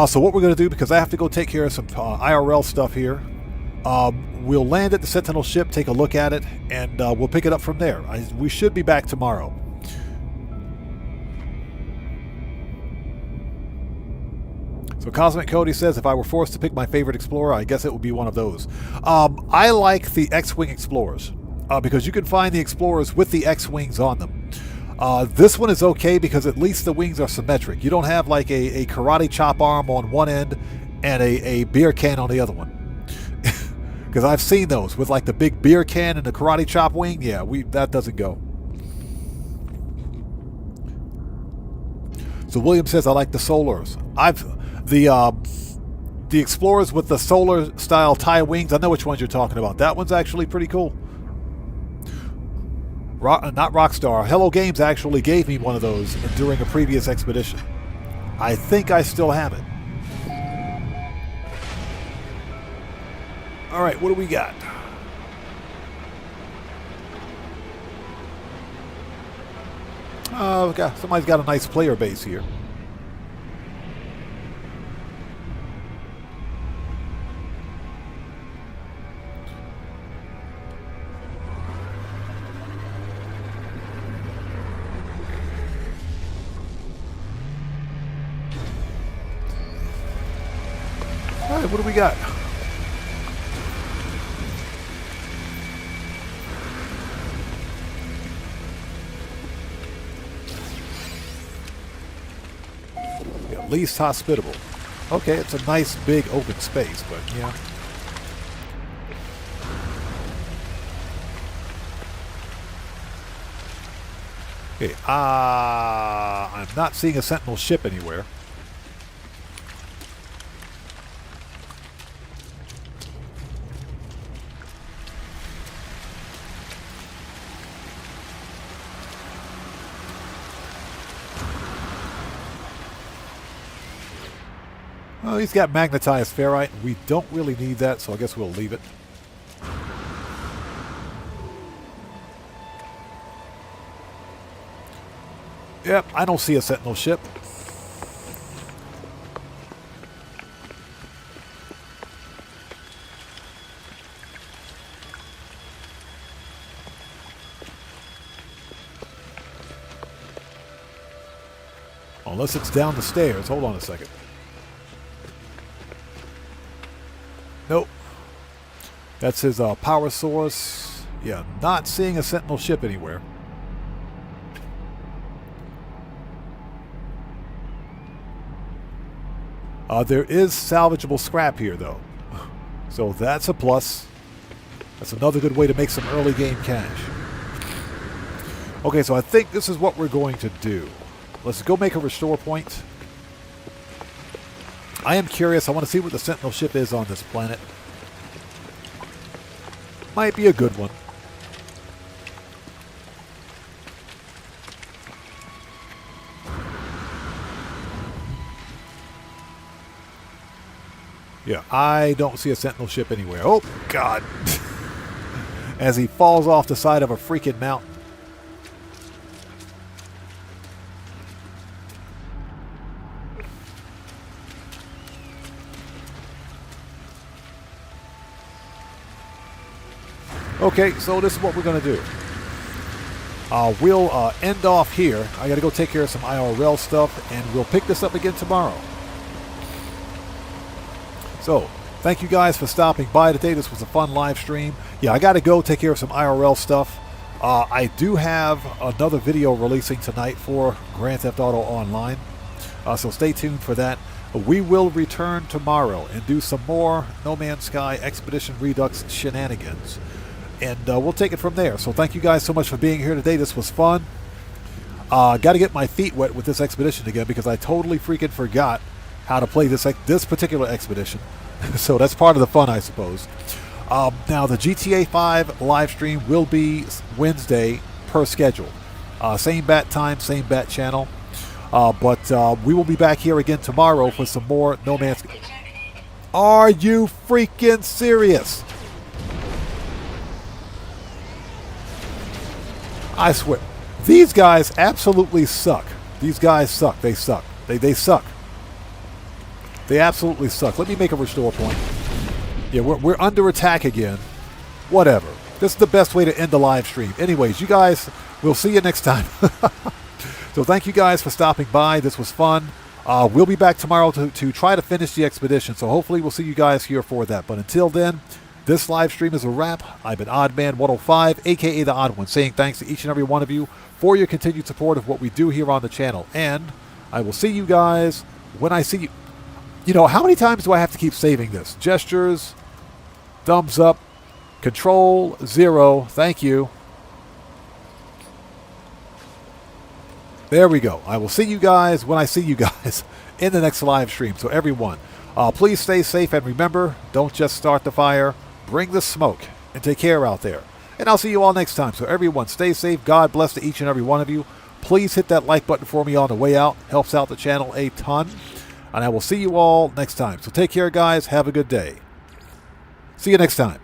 So what we're going to do, because I have to go take care of some IRL stuff here, we'll land at the Sentinel ship, take a look at it, and we'll pick it up from there. We should be back tomorrow. So Cosmic Cody says, if I were forced to pick my favorite Explorer, I guess it would be one of those. I like the X-Wing Explorers, because you can find the Explorers with the X-Wings on them. This one is okay because at least the wings are symmetric. You don't have like a karate chop arm on one end and a beer can on the other one. Because I've seen those with like the big beer can and the karate chop wing. Yeah, that doesn't go. So William says, I like the Solars. The Explorers with the solar style tie wings, I know which ones you're talking about. That one's actually pretty cool. Not Rockstar. Hello Games actually gave me one of those during a previous expedition. I think I still have it. Alright, what do we got? Somebody's got a nice player base here. Alright, what do we got? Least hospitable. Okay, it's a nice big open space, but yeah. Okay, I'm not seeing a Sentinel ship anywhere. Oh, he's got magnetized ferrite. We don't really need that, so I guess we'll leave it. Yep, I don't see a Sentinel ship. Unless it's down the stairs. Hold on a second. Nope. That's his power source. Yeah, not seeing a Sentinel ship anywhere. There is salvageable scrap here, though. So that's a plus. That's another good way to make some early game cash. Okay, so I think this is what we're going to do. Let's go make a restore point. I am curious. I want to see what the Sentinel ship is on this planet. Might be a good one. Yeah, I don't see a Sentinel ship anywhere. Oh, God. As he falls off the side of a freaking mountain. Okay, so this is what we're going to do. We'll end off here. I got to go take care of some IRL stuff, and we'll pick this up again tomorrow. So, thank you guys for stopping by today. This was a fun live stream. Yeah, I got to go take care of some IRL stuff. I do have another video releasing tonight for Grand Theft Auto Online. So stay tuned for that. We will return tomorrow and do some more No Man's Sky Expedition Redux shenanigans. And we'll take it from there. So thank you guys so much for being here today. This was fun. Got to get my feet wet with this expedition again because I totally freaking forgot how to play this particular expedition. So that's part of the fun, I suppose. Now, the GTA 5 live stream will be Wednesday per schedule. Same bat time, same bat channel. But we will be back here again tomorrow for some more No Man's Sky. Are you freaking serious? I swear. These guys absolutely suck. These guys suck. They suck. They suck. They absolutely suck. Let me make a restore point. Yeah, we're under attack again. Whatever. This is the best way to end the live stream. Anyways, you guys, we'll see you next time. So thank you guys for stopping by. This was fun. We'll be back tomorrow to try to finish the expedition. So hopefully we'll see you guys here for that. But until then, this live stream is a wrap. I've been Oddman105, a.k.a. The Odd One, saying thanks to each and every one of you for your continued support of what we do here on the channel. And I will see you guys when I see you. You know, how many times do I have to keep saving this? Gestures, thumbs up, control, 0, thank you. There we go. I will see you guys when I see you guys in the next live stream. So everyone, please stay safe and remember, don't just start the fire, bring the smoke, and take care out there. And I'll see you all next time. So everyone, stay safe. God bless to each and every one of you. Please hit that like button for me on the way out. Helps out the channel a ton. And I will see you all next time. So take care, guys. Have a good day. See you next time.